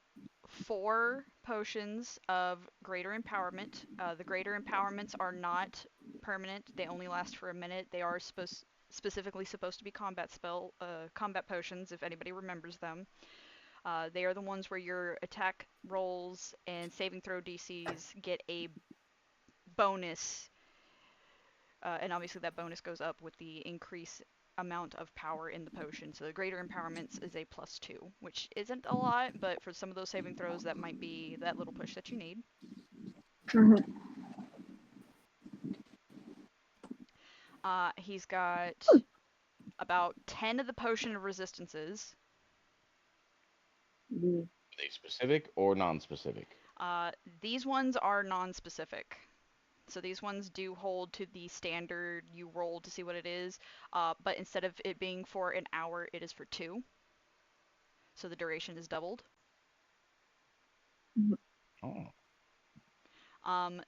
4 potions of greater empowerment. The greater empowerments are not permanent; they only last for a minute. They are specifically supposed to be combat potions, if anybody remembers them. They are the ones where your attack rolls and saving throw DCs get a bonus, and obviously that bonus goes up with the increase amount of power in the potion. So the greater empowerments is a +2, which isn't a lot, but for some of those saving throws, that might be that little push that you need. He's got about 10 of the potion of resistances. Are they specific or non-specific? These ones are non-specific. So these ones do hold to the standard you roll to see what it is, but instead of it being for an hour, it is for 2. So the duration is doubled. Oh.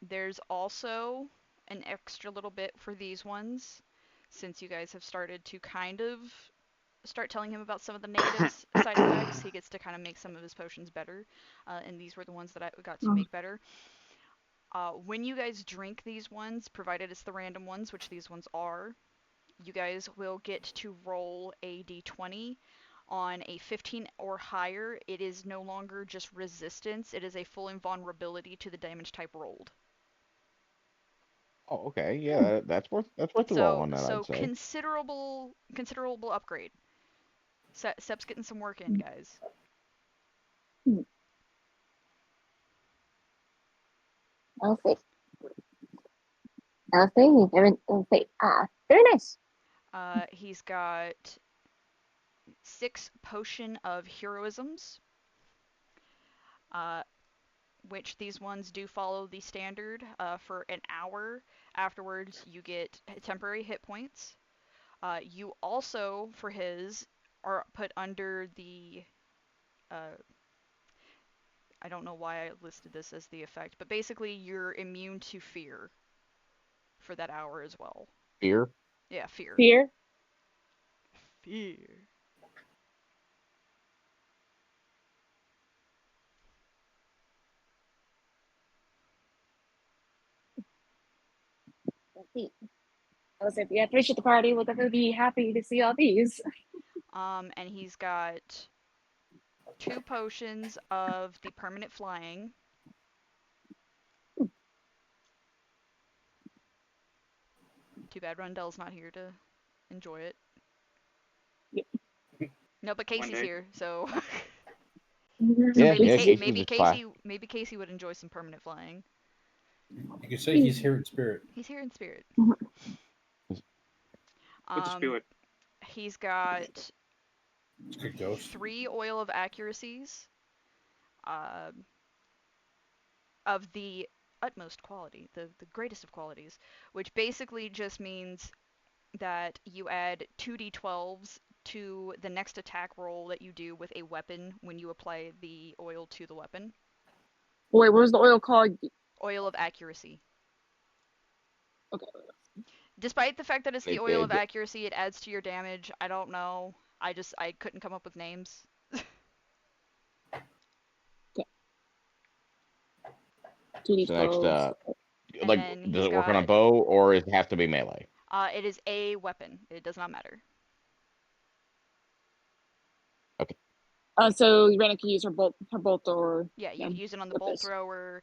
There's also an extra little bit for these ones, since you guys have started to kind of start telling him about some of the negative side effects. He gets to kind of make some of his potions better, and these were the ones that I got to make better. When you guys drink these ones, provided it's the random ones, which these ones are, you guys will get to roll a d20. On a 15 or higher, it is no longer just resistance, it is a full invulnerability to the damage type rolled. Oh, okay. Yeah, that's worth the roll on that, So I'd say. considerable upgrade. Sep's getting some work in, guys. Okay. Very nice. He's got 6 potion of heroisms. which these ones do follow the standard. For an hour afterwards, you get temporary hit points. You also, for his, are put under the. I don't know why I listed this as the effect, but basically you're immune to fear for that hour as well. Fear. Yeah, fear. Fear. Fear. I was like, yeah, fish at the party will definitely be happy to see all these. And he's got 2 potions of the permanent flying. Too bad Rundell's not here to enjoy it. Yep. No, but Casey's day. here, so. Yeah, maybe, yeah, Ca- Casey's maybe just fine. Casey, maybe Casey would enjoy some permanent flying. You can say he's here in spirit. He's here in spirit. With the spirit. He's got It's a good ghost. 3 oil of accuracies. Of the utmost quality, the greatest of qualities, which basically just means that you add 2d12s to the next attack roll that you do with a weapon when you apply the oil to the weapon. Wait, what was the oil called? Oil of accuracy. Okay. Despite the fact that it's the It- oil of it- accuracy, it adds to your damage. I don't know. I couldn't come up with names. So next, 2d12. And like, then does he's it work on a got- bow or it has to be melee? It is a weapon. It does not matter. So Rena can use her bolt thrower. Yeah, you Yeah, could use it on the with bolt this. thrower.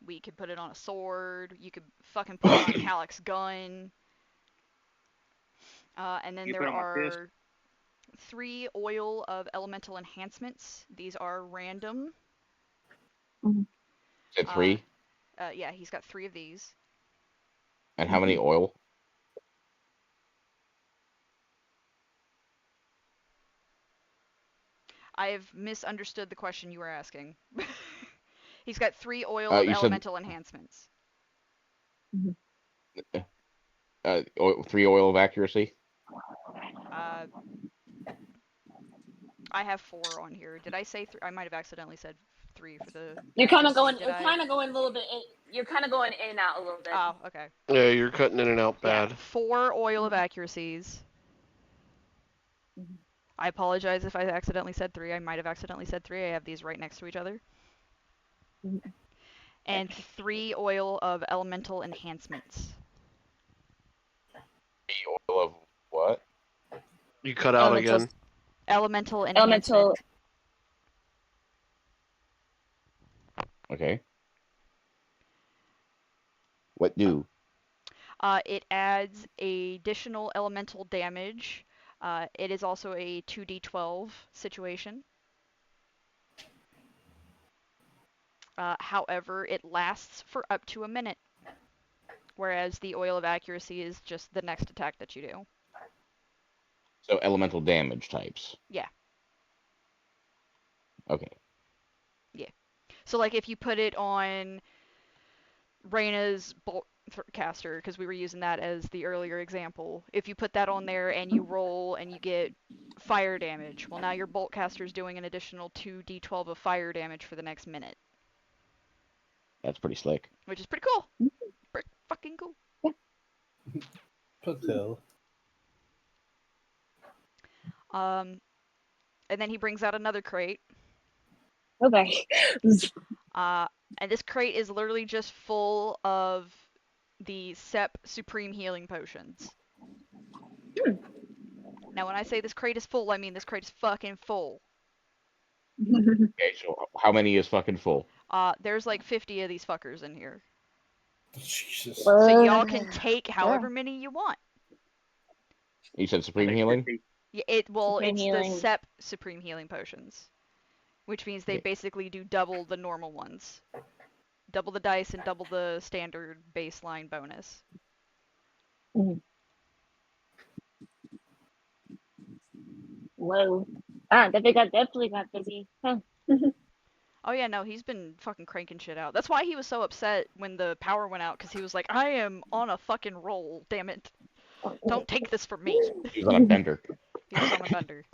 We could put it on a sword. You could fucking put it on Calyx's gun. And then You there put it on my fist. are 3 oil of elemental enhancements. These are random. Is it 3? Yeah, he's got 3 of these. And how many oil? I have misunderstood the question you were asking. He's got 3 oil of You said- elemental enhancements. 3 oil of accuracy? I have 4 on here. Did I say 3? I might have accidentally said 3 for the. You're kind of going. Did You're I? kind of going a little bit. You're kind of going in and out a little bit. Oh, okay. Yeah, you're cutting in and out bad. Yeah, 4 oil of accuracies. I apologize if I accidentally said 3. I might have accidentally said 3. I have these right next to each other. And 3 oil of elemental enhancements. 3 oil of what? You cut out again. Elemental enhancement. Okay. What do? It adds additional elemental damage. It is also a 2d12 situation. However, it lasts for up to a minute, whereas the oil of accuracy is just the next attack that you do. So elemental damage types. Yeah. Okay. Yeah. So, like, if you put it on Reyna's bolt caster, because we were using that as the earlier example, if you put that on there and you roll and you get fire damage, well, now your bolt caster is doing an additional 2d12 of fire damage for the next minute. That's pretty slick. Which is pretty cool. Pretty fucking cool. Patel. And then he brings out another crate. Okay. And this crate is literally just full of the Sep Supreme Healing Potions. Now, when I say this crate is full, I mean this crate is fucking full. Okay, so how many is fucking full? There's like 50 of these fuckers in here. Jesus. So y'all can take however many you want. You said supreme healing? Yeah, Supreme it's Healing. the Sep Supreme Healing Potions. Which means they Okay. basically do double the normal ones. Double the dice and double the standard baseline bonus. Whoa. Definitely got busy. Huh. Oh yeah, no, he's been fucking cranking shit out. That's why he was so upset when the power went out, because he was like, I am on a fucking roll, damn it. Don't take this from me. He's on a bender. He was on a bender.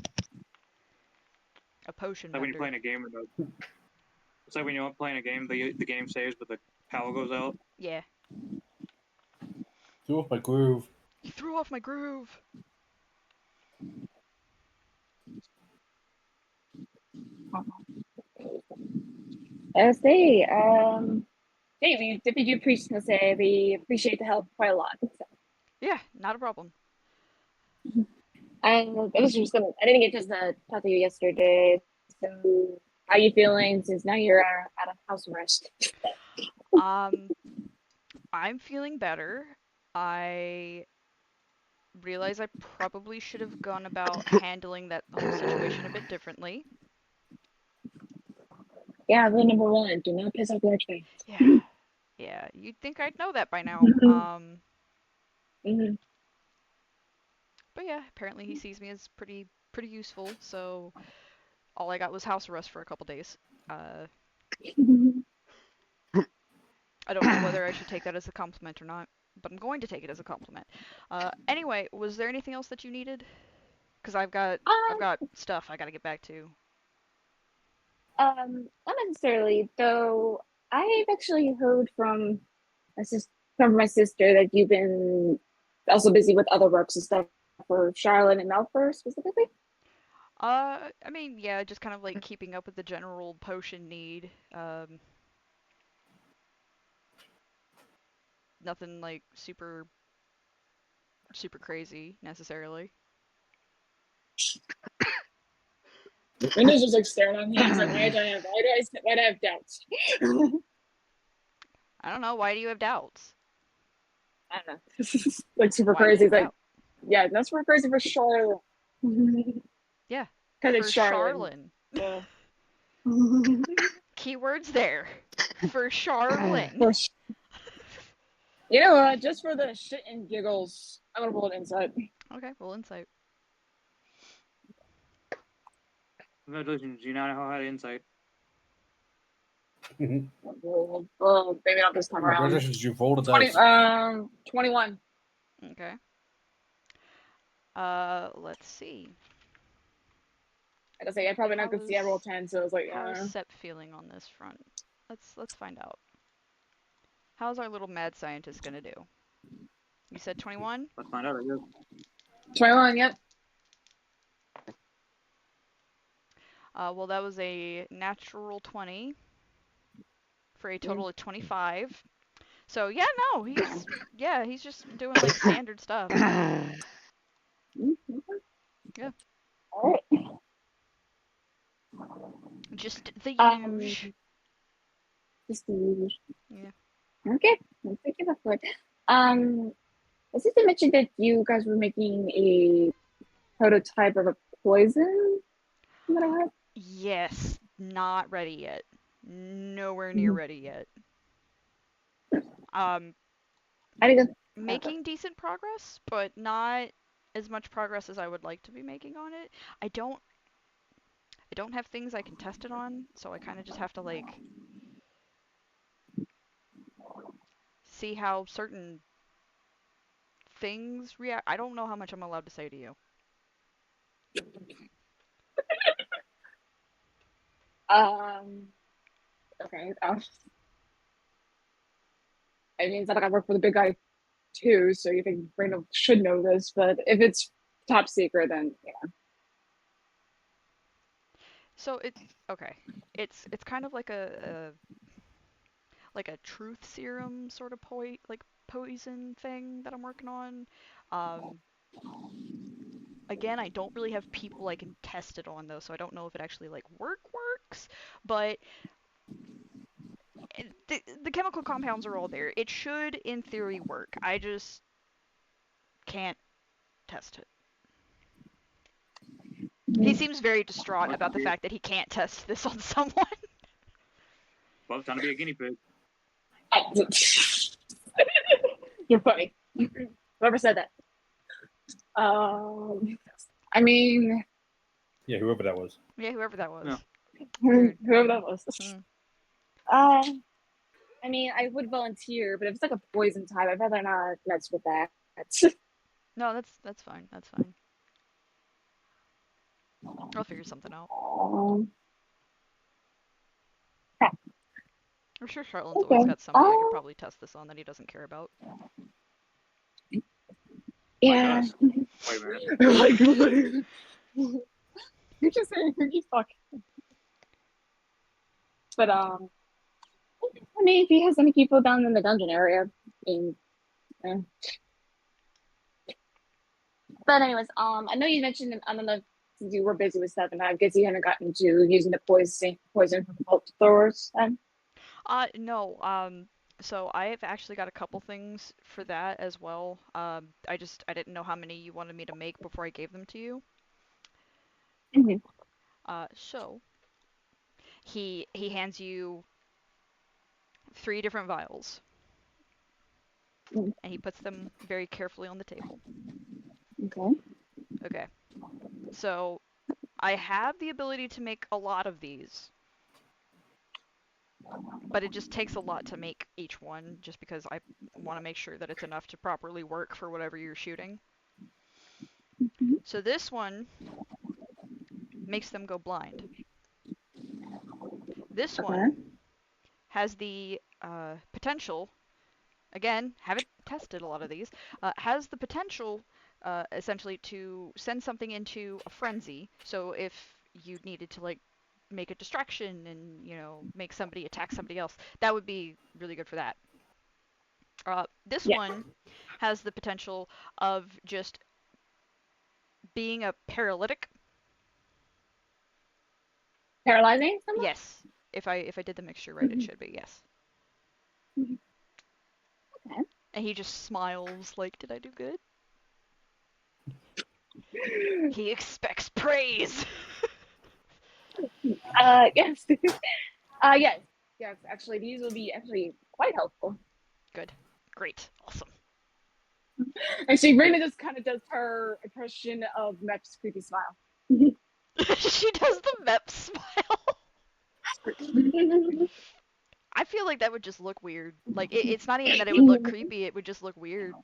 A potion Like when you're bender. playing a game, it's like when you're playing a game, the game saves, but the power goes out. Yeah. Threw off my groove. He threw off my groove. Say, hey, we appreciate the help quite a lot. So. Yeah, not a problem. I didn't get to talk to you yesterday. So, how you feeling since now you're out of house arrest? I'm feeling better. I realize I probably should have gone about handling that whole situation a bit differently. Yeah, rule number 1: do not piss off the archmage. Yeah. Yeah, you'd think I'd know that by now. Mhm. But yeah, apparently he sees me as pretty useful, so all I got was house arrest for a couple days. I don't know whether I should take that as a compliment or not, but I'm going to take it as a compliment. Anyway, was there anything else that you needed? Because I've got stuff I gotta get back to. Not necessarily, though. I've actually heard from my sister that you've been also busy with other works and stuff for Charlotte and Melfur specifically. I mean, yeah, just kind of like keeping up with the general potion need. Nothing like super crazy necessarily. Windows just like staring at me. He's like, why do I have doubts? I don't know. Why do you have doubts? I don't know. Like super Why do you crazy. have Like, doubt? yeah, that's super crazy for Charlotte. Yeah. Because For it's Charlotte. Charlene. Yeah. Keywords there. For Charlene. You know what? Just for the shit and giggles, I'm gonna roll an insight. Okay, roll insight. Congratulations, you now know how to insight. Maybe not this time around. Congratulations, you rolled a 20, dice. 21. Okay. Let's see. I gotta say, I'm probably not gonna see I roll 10, so I was like, How is Sep feeling on this front? Let's find out. How's our little mad scientist gonna do? You said 21? Let's find out, I guess. 21, yep. Well, that was a natural 20 for a total of 25. So yeah, no, he's just doing like standard stuff. Yeah. All right. Just the usual. Just the usual. Yeah. Okay, let's take it up for it. I think you mentioned that you guys were making a prototype of a poison. Is that right? Yes, not ready yet. Nowhere near ready yet. Making decent progress, but not as much progress as I would like to be making on it. I don't have things I can test it on, so I kind of just have to like see how certain things react. I don't know how much I'm allowed to say to you. Okay. I mean, it's not like I work for the big guy too, so you think Brandon should know this, but if it's top secret, then yeah. So it's okay. It's kind of like a truth serum sort of poison thing that I'm working on. Again, I don't really have people I can test it on though, so I don't know if it actually like works. But the chemical compounds are all there. It should, in theory, work. I just can't test it. He seems very distraught about the fact that he can't test this on someone. Well, it's time to be a guinea pig. You're funny. Whoever said that. I mean. Yeah, whoever that was. Yeah, whoever that was. Yeah. Weird. Whoever that was. Hmm. I mean, I would volunteer, but if it's like a poison type, I'd rather not mess with that. No, that's fine. That's fine. I'll figure something out. I'm sure Charlotte's always Okay. got somebody I could probably test this on that he doesn't care about. Yeah. us. Wait a minute. You're just saying, you're just talking. But I mean, if he has any people down in the dungeon area, I mean, yeah. But anyways, I know you mentioned, I don't know, since you were busy with stuff, and I guess you haven't gotten to using the poison from bolt throwers. Then. No. So I've actually got a couple things for that as well. I didn't know how many you wanted me to make before I gave them to you. Mhm. So he hands you 3 different vials, Mm. and he puts them very carefully on the table. Okay. Okay. So I have the ability to make a lot of these, but it just takes a lot to make each one, just because I want to make sure that it's enough to properly work for whatever you're shooting. Mhm. So this one makes them go blind. This Okay. one has the potential, again, haven't tested a lot of these, has the potential essentially to send something into a frenzy. So if you needed to like make a distraction and, you know, make somebody attack somebody else, that would be really good for that. This Yeah. one has the potential of just being a paralytic. Paralyzing someone? Yes, if I did the mixture right, it should be yes. Okay. And he just smiles like, "Did I do good?" He expects praise. Yes. Yes. Yes, actually, these will be actually quite helpful. Good. Great. Awesome. And she really just kind of does her impression of Mep's creepy smile. She does the Mep smile. I feel like that would just look weird. Like, it's not even that it would look creepy, it would just look weird.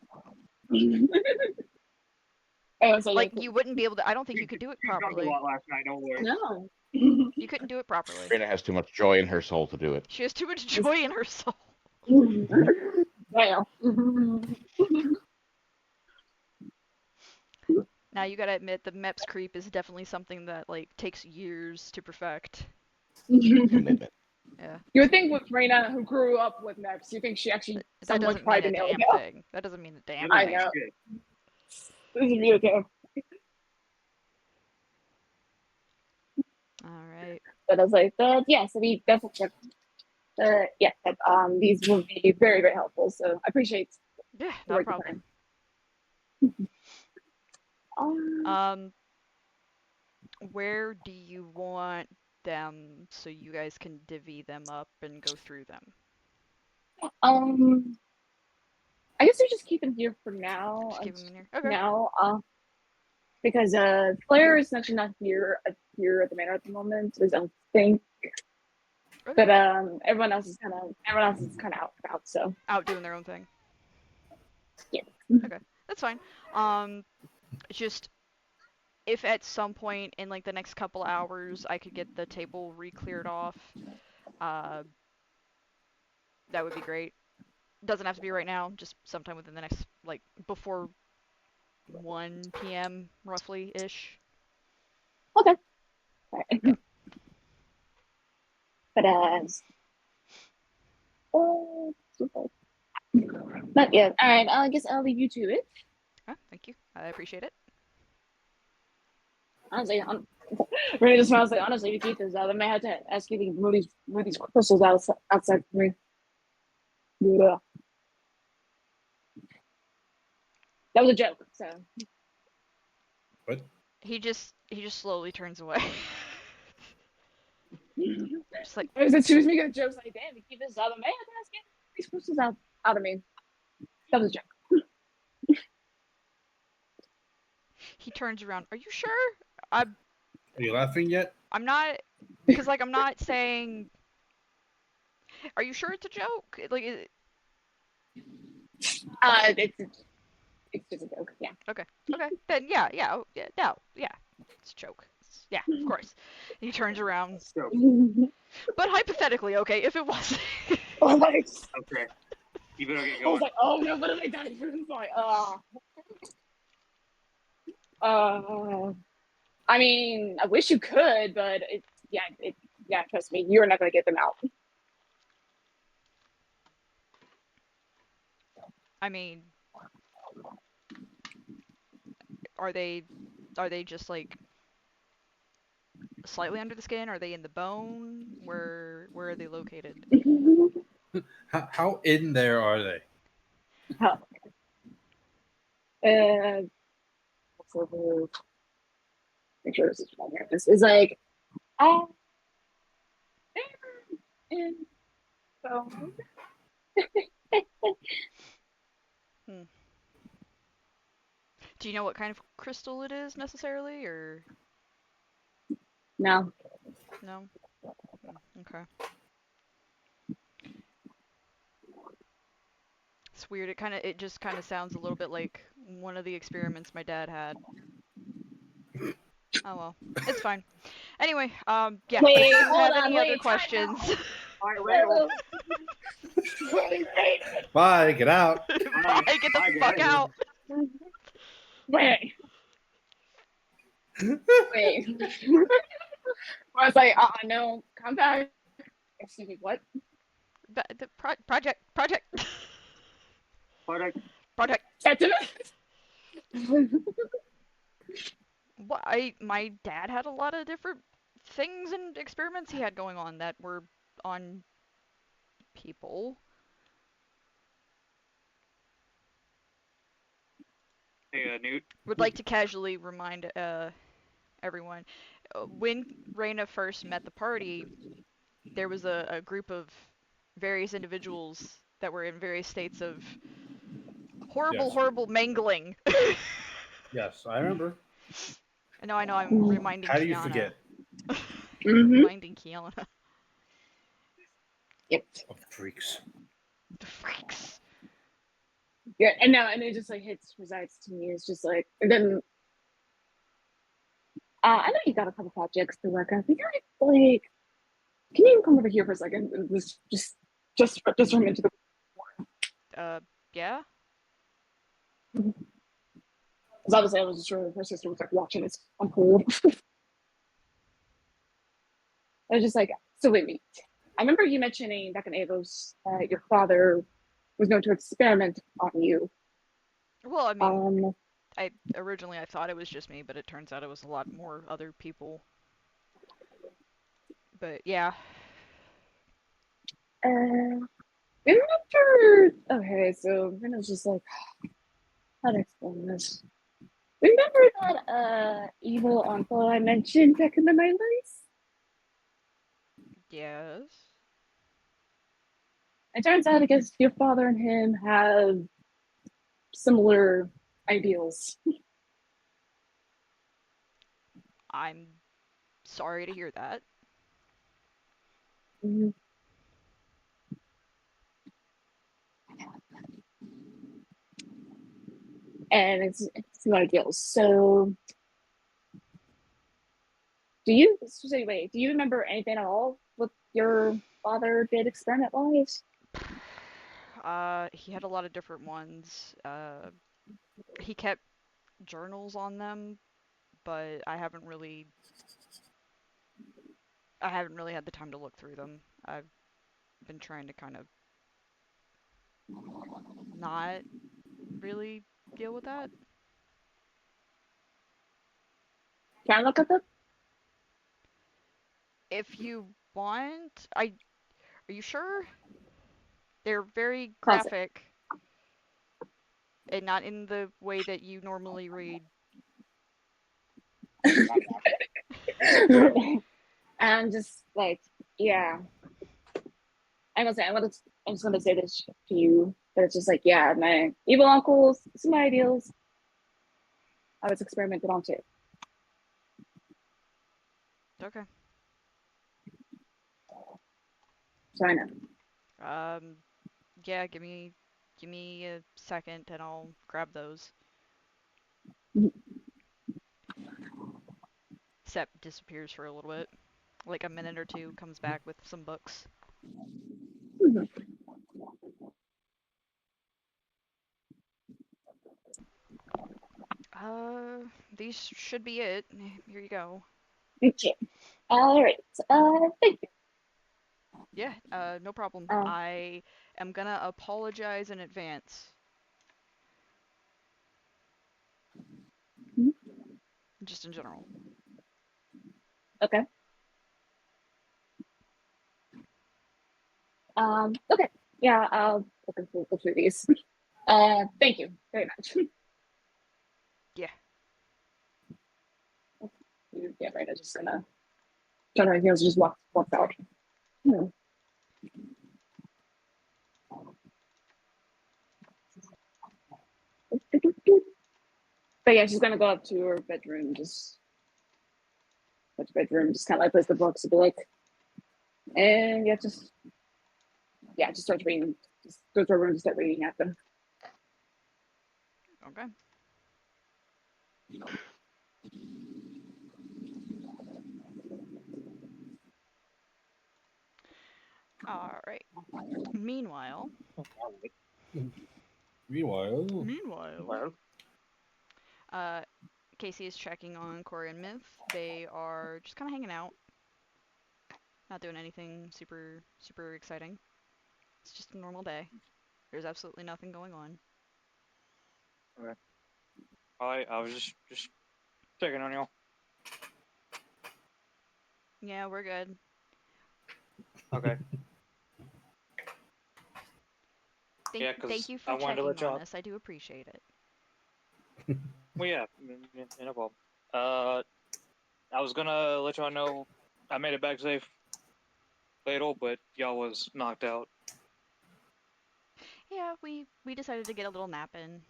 Like, you wouldn't be able to, I don't think you could do it You drunk a properly. lot last night. Don't worry. No. You couldn't do it properly. Karina has too much joy in her soul to do it. She has too much joy in her soul. Damn. Now, you gotta admit, the Mep's creep is definitely something that, like, takes years to perfect. Commitment. Yeah. You would think with Reina, who grew up with Meps, you think she actually That someone doesn't tried mean to a nail damn it down. thing. That doesn't mean a damn I thing. know. This is really good. Alright. But I was like, yeah, so we definitely check. Yeah, these will be very, very helpful. So I appreciate Yeah, the not a work problem. time. Where do you want them so you guys can divvy them up and go through them? I guess we just keep them here for now. Just keep them in here? Okay. Now, because Claire is actually not here at the manor at the moment. I don't think. Okay. But everyone else is kind of out and about. So Out doing their own thing. yeah. Okay, that's fine. Just if at some point in like the next couple hours I could get the table re-cleared off, that would be great. Doesn't have to be right now, just sometime within the next, like, before 1 p.m. roughly-ish. Okay. All right. Okay. But but yeah. All right. I guess I'll leave you to it. Thank you. I appreciate it. Honestly, really just smiles like, honestly, you keep this out. I may have to ask you to move these crystals outside for me. Yeah. That was a joke. So. What? He just slowly turns away. Just like, It was a choose me good jokes like, damn, you keep this out. I may have to ask you these crystals out of me. That was a joke. he turns around. Are you sure? I'm Are you laughing yet? not. Because like I'm not saying. Are you sure it's a joke? Like, It's just a joke. Yeah. okay, then yeah, no, yeah, it's a joke. Yeah, of course. He turns around. So, But hypothetically, okay, if it wasn't. Oh my! okay. You better get I was going. like, oh no, what have I done? I'm like, I mean, I wish you could, but yeah, trust me, you're not gonna get them out. I mean, are they just like slightly under the skin? Are they in the bone? Where are they located? How in there are they? Huh. So make sure this is on here. This is like, they're in bone. Do you know what kind of crystal it is necessarily, or No. no? Okay. It's weird. It just kind of sounds a little bit like one of the experiments my dad had. Oh well, it's fine. Anyway, yeah. Wait, If you hold have on, any other wait, time questions? All right, Randall. Bye. Get out. Bye. Get the Bye, fuck guys. out. Wait. I was like, no, come back. Excuse me, what? The project. Product. What? My dad had a lot of different things and experiments he had going on that were on people. Hey, Newt. Would like to casually remind everyone, when Reyna first met the party, there was a group of various individuals that were in various states of Yes. horrible mangling. Yes, I remember. I know, I'm reminding How do you Kiana. forget? Reminding Kiana. Yep. Of freaks. The freaks. Yeah, and it just like resides to me. It's just like, and then I know you got a couple projects to work on. Like, can you come over here for a second? And just run into the. Yeah. Because obviously I was just sure her sister was like watching this unfold. I was just like, so wait. I remember you mentioning back in Avos that your father was known to experiment on you. Well, I mean, I thought it was just me, but it turns out it was a lot more other people. But yeah. Remember? Okay, so then it was just like, how to explain this? Remember that evil uncle I mentioned back in the 90s? Yes. It turns out, I guess your father and him have similar ideals. I'm sorry to hear that. Mm-hmm. And it's similar ideals. So, do you remember anything at all what your father did experiment-wise? He had a lot of different ones. He kept journals on them, but I haven't really had the time to look through them. I've been trying to kind of not really deal with that. Can I look at them? If you want, are you sure? They're very Classic. graphic. And not in the way that you normally read. And just like, yeah. I'm just gonna say this to you, but it's just like, yeah, my evil uncles, some ideals I was experimented on too. Okay. So I know. Yeah, give me a second and I'll grab those. Mhm. Sep disappears for a little bit. Like a minute or two, comes back with some books. Mhm. These should be it. Here you go. Okay. All right. Thank you. Yeah, no problem. Uh, I am gonna apologize in advance. Mhm. Just in general. Okay. Okay. Yeah, I'll go through these. Thank you very much. Yeah. Yeah, right. I'm just gonna turn around heels and just walk out. Hmm. But yeah, she's gonna go up to her bedroom, just kind of like place the books and be like, and just start reading. Just go to her room and start reading at them. Okay. All right. Meanwhile, Meanwhile, Well, uh, Casey is checking on Corey and Myth. They are just kind of hanging out, not doing anything super exciting. It's just a normal day. There's absolutely nothing going on. I was just checking on y'all. Yeah, we're good. Okay. Thank, Yeah, 'cause thank you I for wanted to let checking on y'all. us. I do appreciate it. Well, yeah, no problem. I was gonna let y'all know I made it back safe, fatal, but y'all was knocked out. Yeah, we decided to get a little nap in.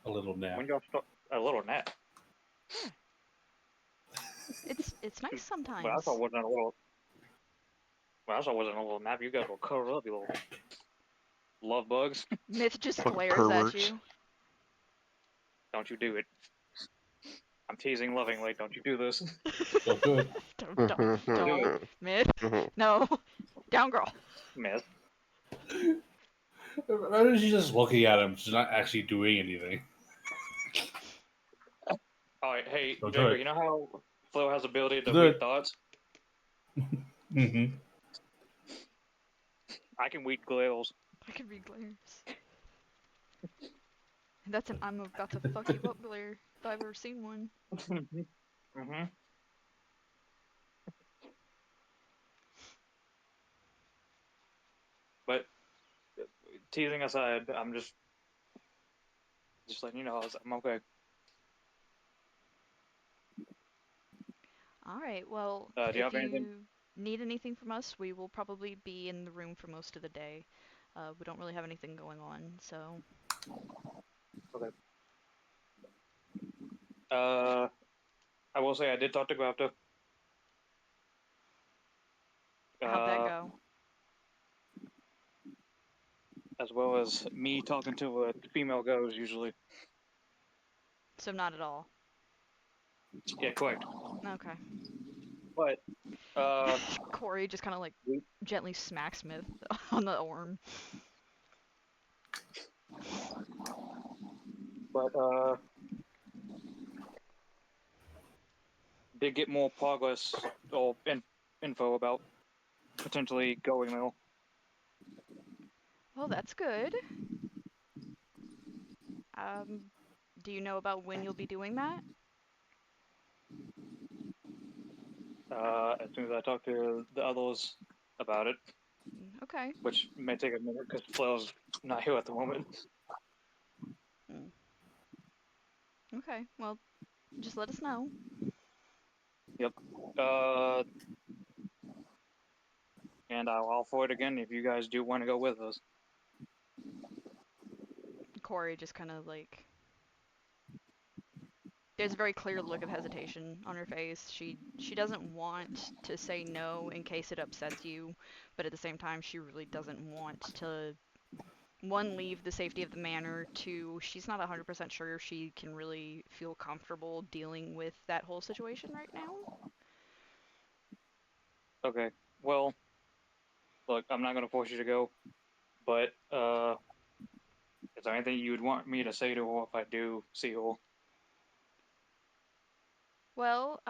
a little nap. When y'all start a little nap. It's nice sometimes. Well, I thought wasn't a little. Well, I thought wasn't a little nap. You guys were curled up, you little love bugs. Myth just Fucking glares perverts. at you. Don't you do it. I'm teasing lovingly. Don't you do this. Don't do it. Don't. Myth. No. Down, girl. Myth. Imagine she's just looking at him. She's not actually doing anything. Alright, hey, Don't do Jacob, it. you know how Flo has ability to Do read it. thoughts? Mm-hmm. I can read glares. I can read glares. That's an I'm about to fuck you up glare if I've ever seen one. Mm-hmm. But teasing aside, I'm just letting you know I'm okay. Alright, well, Do you if have anything? you need anything from us, we will probably be in the room for most of the day. We don't really have anything going on, so... Okay. I will say I did talk to Grafta. How'd that go? As well as me talking to a female goes usually. So not at all. Yeah, correct. Okay. But Corey just kind of like gently smacks Smith on the arm. but did get more progress or info about potentially going though. Well, that's good. Do you know about when you'll be doing that? As soon as I talk to the others about it, Okay. which may take a minute because Flo's not here at the moment. Okay, well, just let us know. Yep. And I'll offer it again if you guys do want to go with us. Corey just kind of like... There's a very clear look of hesitation on her face. She doesn't want to say no in case it upsets you, but at the same time she really doesn't want to, one, leave the safety of the manor, two, she's not 100% sure she can really feel comfortable dealing with that whole situation right now. Okay. Well, look, I'm not gonna force you to go, but is there anything you would want me to say to her if I do see her? Well,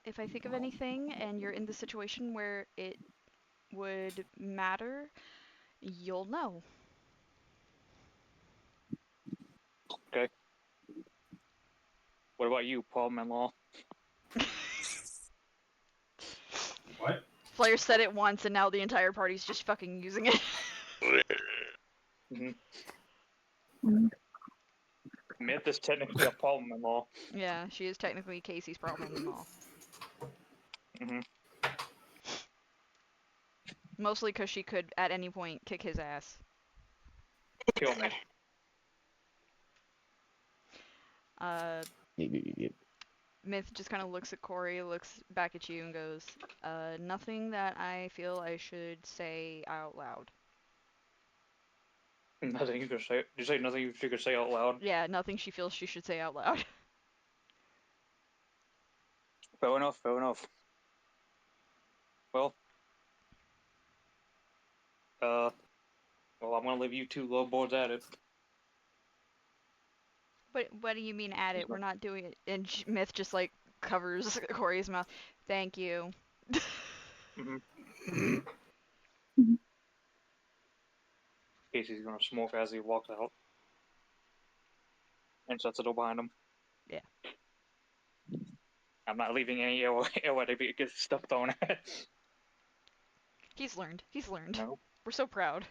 if I think of anything and you're in the situation where it would matter, you'll know. Okay. What about you, Paul-in-law? What? Flair said it once and now the entire party's just fucking using it. Myth is technically a Paul-in-law. Yeah, she is technically Casey's problem-in-law. Mm-hmm. Mostly because she could, at any point, kick his ass. Kill me. Myth just kind of looks at Corey, looks back at you, and goes, nothing that I feel I should say out loud. Nothing you could say. Did you say nothing you could say out loud? Yeah, nothing she feels she should say out loud. Fair enough, fair enough. Well, I'm gonna leave you two low boards at it. But what do you mean at it? We're not doing it. And Myth just like covers Corey's mouth. Thank you. Mm-hmm. Casey's gonna smoke as he walks out. And shuts the door behind him. Yeah. I'm not leaving any airway to get stuff thrown at. He's learned. He's learned. No. We're so proud.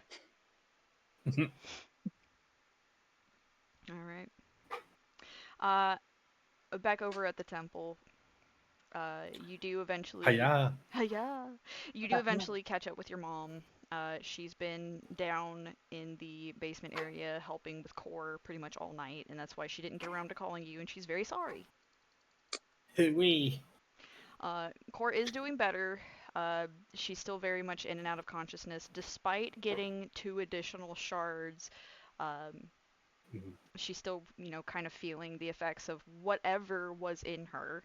Alright. Back over at the temple. You do eventually... Hiya! Hiya! You do eventually catch up with your mom. She's been down in the basement area helping with Core pretty much all night, and that's why she didn't get around to calling you, and she's very sorry. Hooey! Core is doing better. She's still very much in and out of consciousness, despite getting 2 additional shards. She's still, you know, kind of feeling the effects of whatever was in her.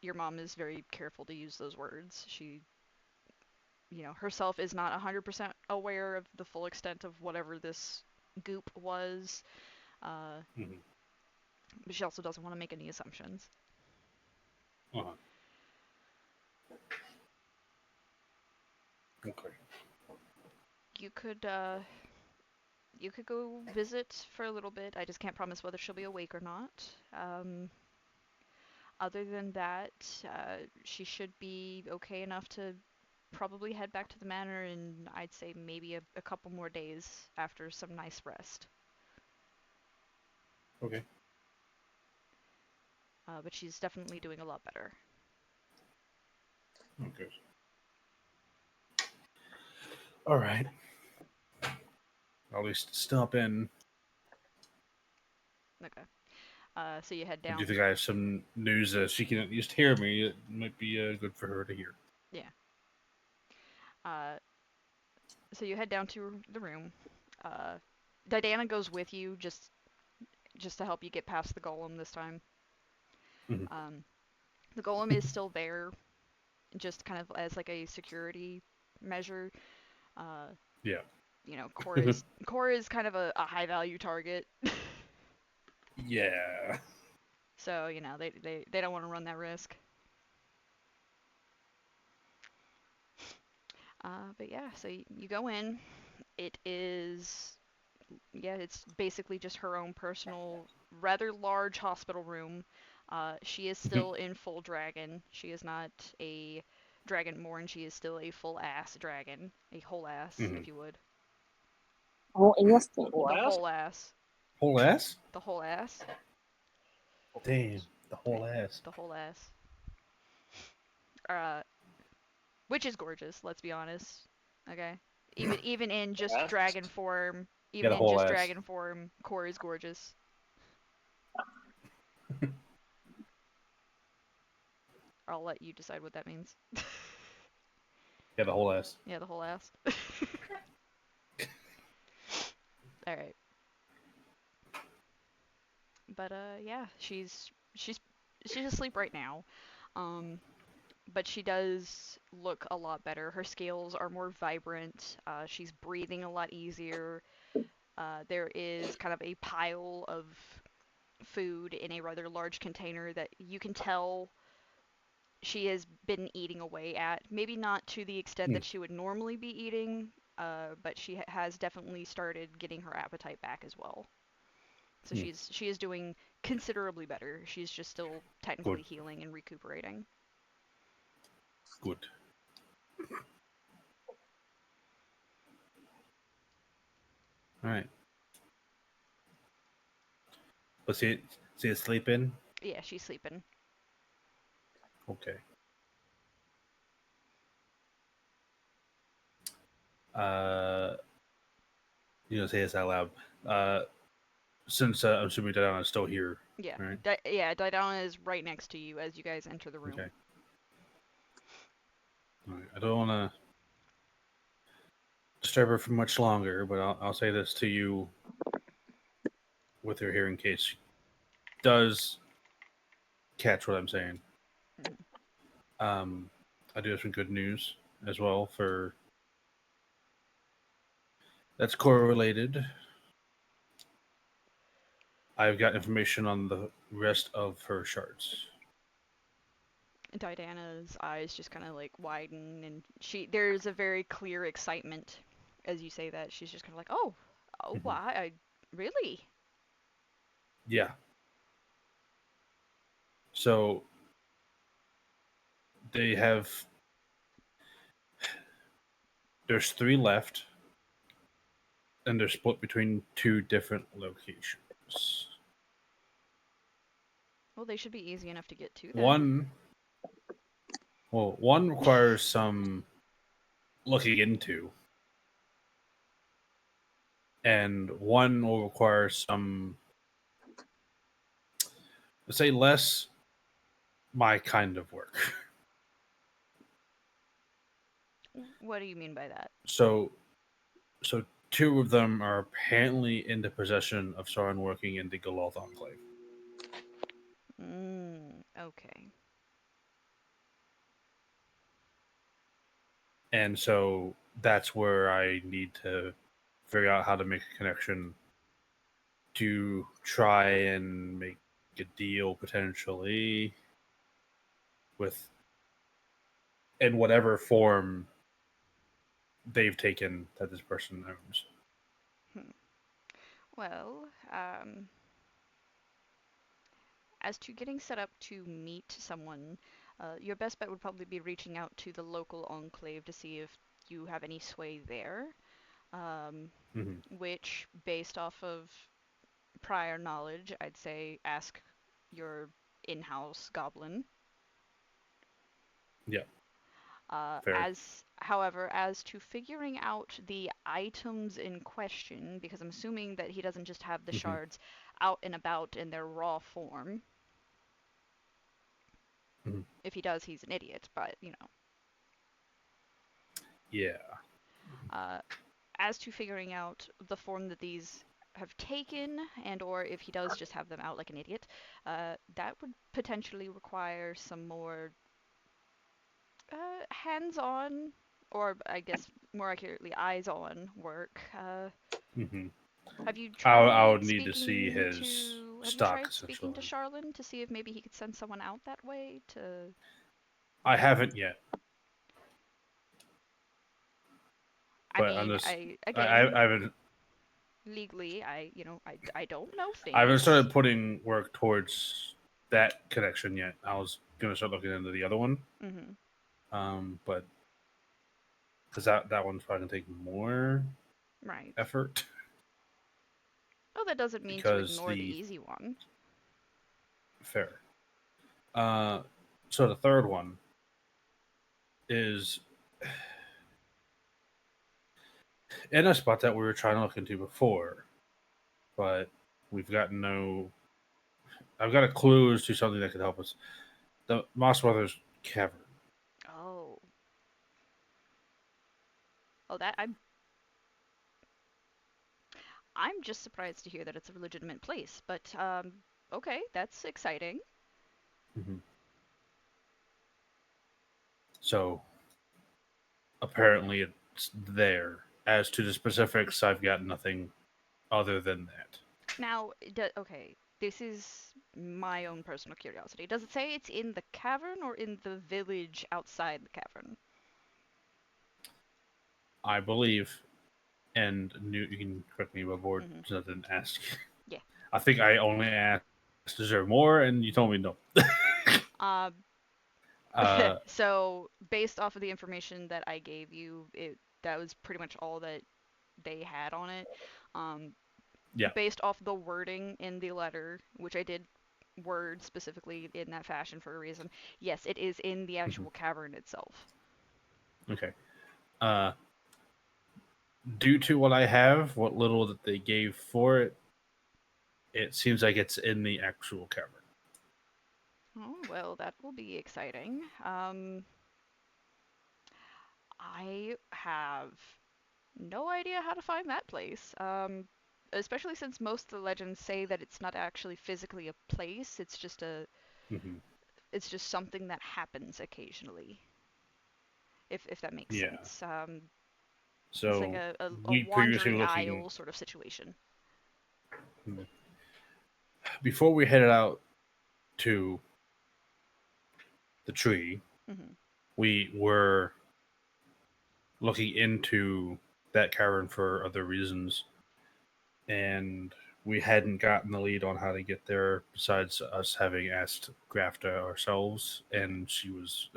Your mom is very careful to use those words. She, you know, herself is not 100% aware of the full extent of whatever this goop was. But she also doesn't want to make any assumptions. Okay. You could go visit for a little bit. I just can't promise whether she'll be awake or not. Other than that, she should be okay enough to probably head back to the manor in, I'd say, maybe a couple more days after some nice rest. Okay. But she's definitely doing a lot better. Okay. All right. I'll at least stop in. Okay. So you head down. Do you think I have some news that she can at least hear me? It might be good for her to hear. Yeah. So you head down to the room. Diana goes with you just to help you get past the golem this time. The golem is still there, just kind of as like a security measure. Yeah. You know, Core is kind of a high value target. Yeah. So, you know, they don't want to run that risk. But yeah, so you go in. It is, yeah, it's basically just her own personal, rather large hospital room. She is still in full dragon. She is not a dragonborn. She is still a full ass dragon. A whole ass, if you would. Oh, yes. The whole ass. Whole ass? The whole ass. Damn, the whole ass. The whole ass. Which is gorgeous, let's be honest. Okay? Even in just dragon form, Core is gorgeous. I'll let you decide what that means. Yeah, the whole ass. Yeah, the whole ass. All right. But yeah, she's asleep right now. Um, but she does look a lot better. Her scales are more vibrant. She's breathing a lot easier. There is kind of a pile of food in a rather large container that you can tell she has been eating away at. Maybe not to the extent Hmm. that she would normally be eating, but she has definitely started getting her appetite back as well. So Hmm. she is doing considerably better. She's just still technically Good. healing and recuperating. Good. All right. But see it sleeping? Yeah, she's sleeping. Okay. Uh, you know, say this out loud. Since I'm assuming Diana is still here, Yeah. right? Yeah, Didana is right next to you as you guys enter the room. Okay. All right. I don't want to disturb her for much longer, but I'll say this to you with her hearing case. She does catch what I'm saying. Mhm. I do have some good news as well for that's correlated. I've got information on the rest of her shards. Didana's eyes just kind of like widen, and there's a very clear excitement as you say that. She's just kind of like, oh, Mhm. why? Really? Yeah. So they have. There's 3 left, and they're split between 2 different locations. Well, they should be easy enough to get to then. One requires some looking into, and one will require some, let's say, less my kind of work. What do you mean by that? So 2 of them are apparently in the possession of someone working in the Goloth Enclave. Okay. And so that's where I need to figure out how to make a connection to try and make a deal potentially with, in whatever form they've taken that this person owns. Hmm. Well, as to getting set up to meet someone, your best bet would probably be reaching out to the local enclave to see if you have any sway there. Mm-hmm. Which, based off of prior knowledge, I'd say ask your in-house goblin. Yeah, fair. However, as to figuring out the items in question, because I'm assuming that he doesn't just have the Mm-hmm. shards out and about in their raw form. Mm-hmm. If he does, he's an idiot, but you know. Yeah. As to figuring out the form that these have taken, and or if he does just have them out like an idiot, that would potentially require some more hands-on, or I guess more accurately, eyes-on work. Mm-hmm. Have you I tried would need to see speaking his to stock, essentially. Charlin to see if maybe he could send someone out that way to? I haven't yet, I but I'm mean, just I again I haven't legally, I don't know I haven't things. started putting work towards that connection yet. I was gonna start looking into the other one, Mm-hmm. but because that one's probably gonna take more Right. effort Well, that doesn't mean to because ignore the the easy one. fair. Uh, so the third one is in a spot that we were trying to look into before, but we've gotten no I've got a clue as to something that could help us. The Moss Brothers Cavern. Oh. Oh, that I'm just surprised to hear that it's a legitimate place, but okay, that's exciting. Mm-hmm. So apparently it's there. As to the specifics, I've got nothing other than that. Now, okay, this is my own personal curiosity. Does it say it's in the cavern or in the village outside the cavern? I believe, and you can correct me before Mhm. I didn't ask. Yeah. I think I only asked, is there more? And you told me no. Um, Uh, so based off of the information that I gave you, that was pretty much all that they had on it. Um, yeah. Based off the wording in the letter, which I did word specifically in that fashion for a reason. Yes, it is in the actual cavern itself. Okay. Uh, due to what I have, what little that they gave for it, it seems like it's in the actual cavern. Oh, well, that will be exciting. I have no idea how to find that place. Especially since most of the legends say that it's not actually physically a place, Mm-hmm. it's just something that happens occasionally. If that makes Yeah. sense. It's like So a we previously wandering were looking aisle sort of situation. before we headed out to the tree. Hmm. We were looking into that cavern for other reasons, and we hadn't gotten the lead on how to get there. Besides us having asked Grafta ourselves, and she was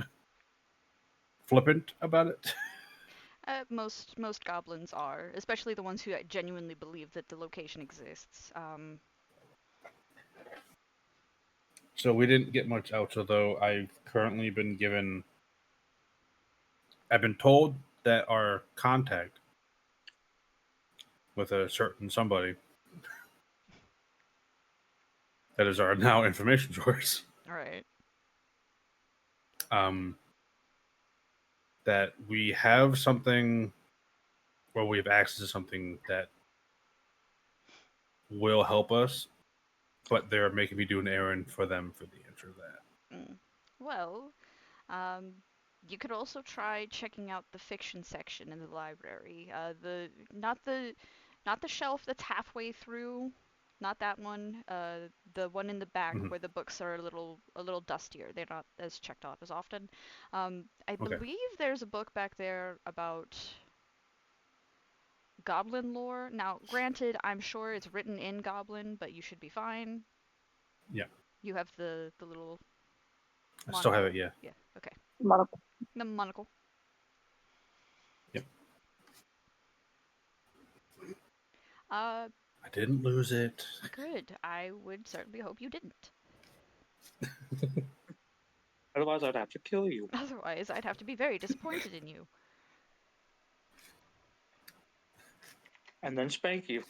flippant about it. Most goblins are, especially the ones who genuinely believe that the location exists. So we didn't get much out. Although I've currently been given, I've been told that our contact with a certain somebody that is our now information source. All right. Um, that we have something, or we have access to something that will help us, but they're making me do an errand for them for the answer of that. Mm. Well, um, you could also try checking out the fiction section in the library. The not the shelf that's halfway through, not that one. The one in the back Mhm. where the books are a little dustier. They're not as checked off as often. I Okay. believe there's a book back there about goblin lore. Now, granted, I'm sure it's written in goblin, but you should be fine. Yeah. You have the little I still have monocle. it, yeah. Yeah, okay. Monocle. The monocle. Yep. Uh, I didn't lose it. Good. I would certainly hope you didn't. Otherwise, I'd have to kill you. Otherwise, I'd have to be very disappointed in you. And then spank you.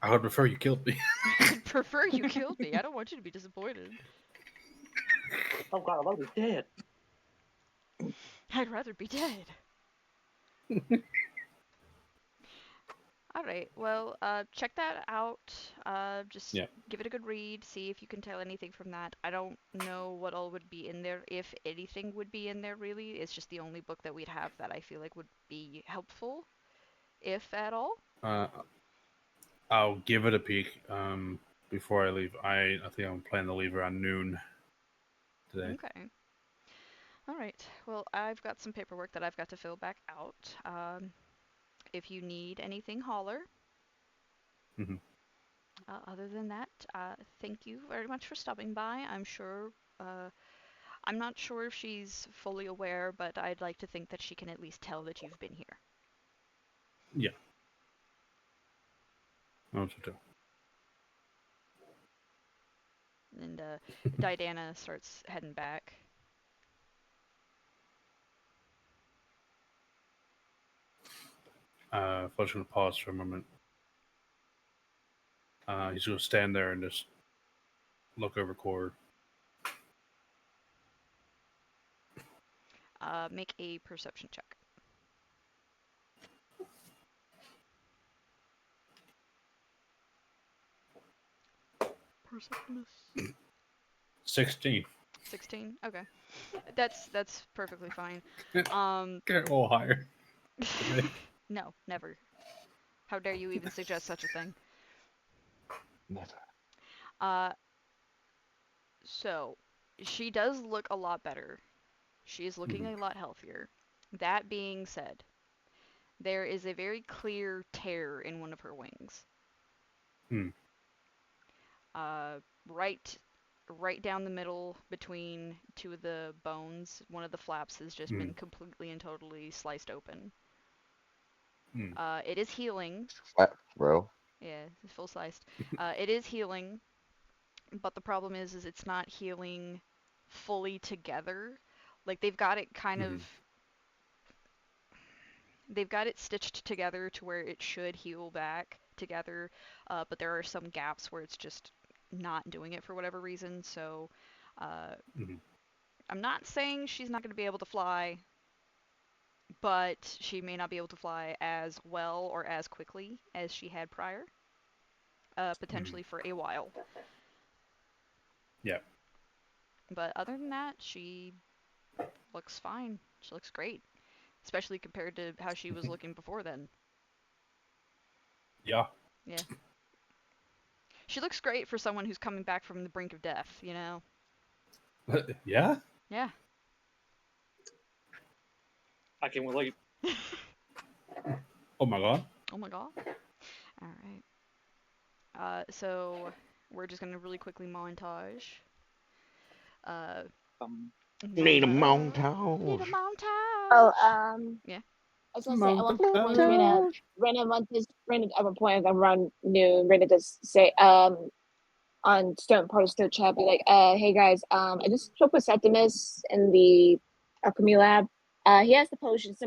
I would prefer you killed me. I'd prefer you killed me. I don't want you to be disappointed. Oh god, I'm already dead. I'd rather be dead. All right. Well, check that out. Just Yeah. give it a good read. See if you can tell anything from that. I don't know what all would be in there, if anything would be in there really. It's just the only book that we'd have that I feel like would be helpful, if at all. Uh, I'll give it a peek before I leave. I think I'm planning to leave around noon today. Okay. All right. Well, I've got some paperwork that I've got to fill back out. If you need anything, holler. Hmm. Other than that, thank you very much for stopping by. I'm not sure if she's fully aware, but I'd like to think that she can at least tell that you've been here. Yeah. No, it's okay. And Diana starts heading back. Fletcher's going to pause for a moment. He's going to stand there and just look over core. Make a perception check. Perceptionist. 16. 16. Okay, that's perfectly fine. Get it a little higher. No, never. How dare you even suggest such a thing? Never. So she does look a lot better. She is looking a lot healthier. That being said, there is a very clear tear in one of her wings. Hmm. Right down the middle between two of the bones, one of the flaps has just been completely and totally sliced open. Hmm. It is healing. Flat, bro. Yeah, it's full sliced. It is healing, but the problem is it's not healing fully together. Like they've got it kind of they've got it stitched together to where it should heal back together, but there are some gaps where it's just not doing it for whatever reason. So I'm not saying she's not going to be able to fly, but she may not be able to fly as well or as quickly as she had prior, potentially for a while. Yeah. But other than that, she looks fine. She looks great, especially compared to how she was looking before then. Yeah. Yeah. She looks great for someone who's coming back from the brink of death, you know? Yeah? Yeah. I can relate. Oh my god. Oh my god. Alright. So we're just gonna really quickly montage. Need a Need a montage. montage. Oh, Yeah. I was gonna say at one point Rena at one point around noon, Rena does say on Stone part of Stone Chat be like, hey guys, I just spoke with Septimus in the alchemy lab. He has some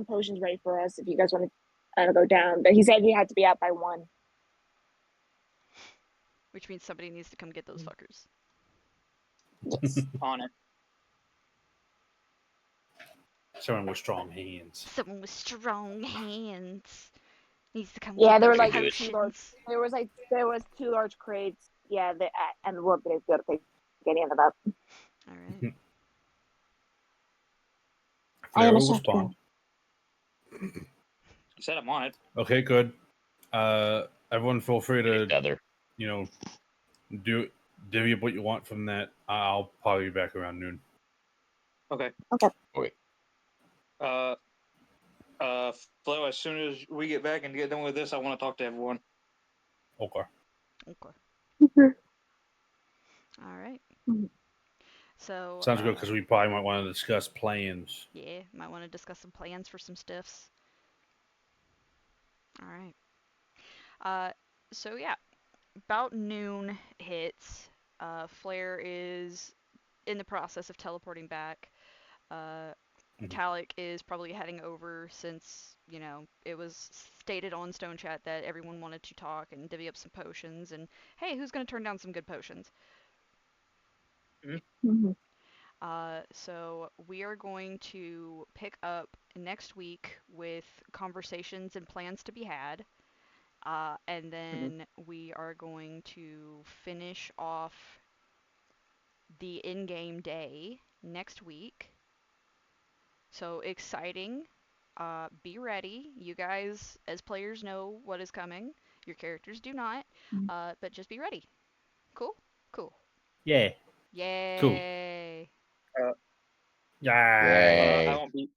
potions ready for us if you guys want to go down. But he said he had to be out by 1. Which means somebody needs to come get those fuckers. Yes. On it. Someone with strong hands. Someone with strong hands needs to come Yeah, get there were those like potions. there was 2 large crates. Yeah, and we're going to be able to take any of them up. Alright. I am a Flare will shotgun. spawn. Said I'm on it. Okay, good. Everyone feel free to, Together. divvy up what you want from that. I'll probably be back around noon. Okay. Okay. Wait. Flo, as soon as we get back and get done with this, I want to talk to everyone. Okay. Alright. Mhm. So Sounds good, because we probably might want to discuss plans. yeah, might want to discuss some plans for some stiffs. Alright. So yeah, about noon hits. Flare is in the process of teleporting back. Talik is probably heading over since, it was stated on Stone Chat that everyone wanted to talk and divvy up some potions, and hey, who's going to turn down some good potions? Mm-hmm. So we are going to pick up next week with conversations and plans to be had. And then we are going to finish off the in-game day next week. So exciting. Be ready. You guys, as players, know what is coming. Your characters do not. But just be ready. Cool? Cool. Yeah. Yay. Cool. Uh, Yay. Yay. I won't be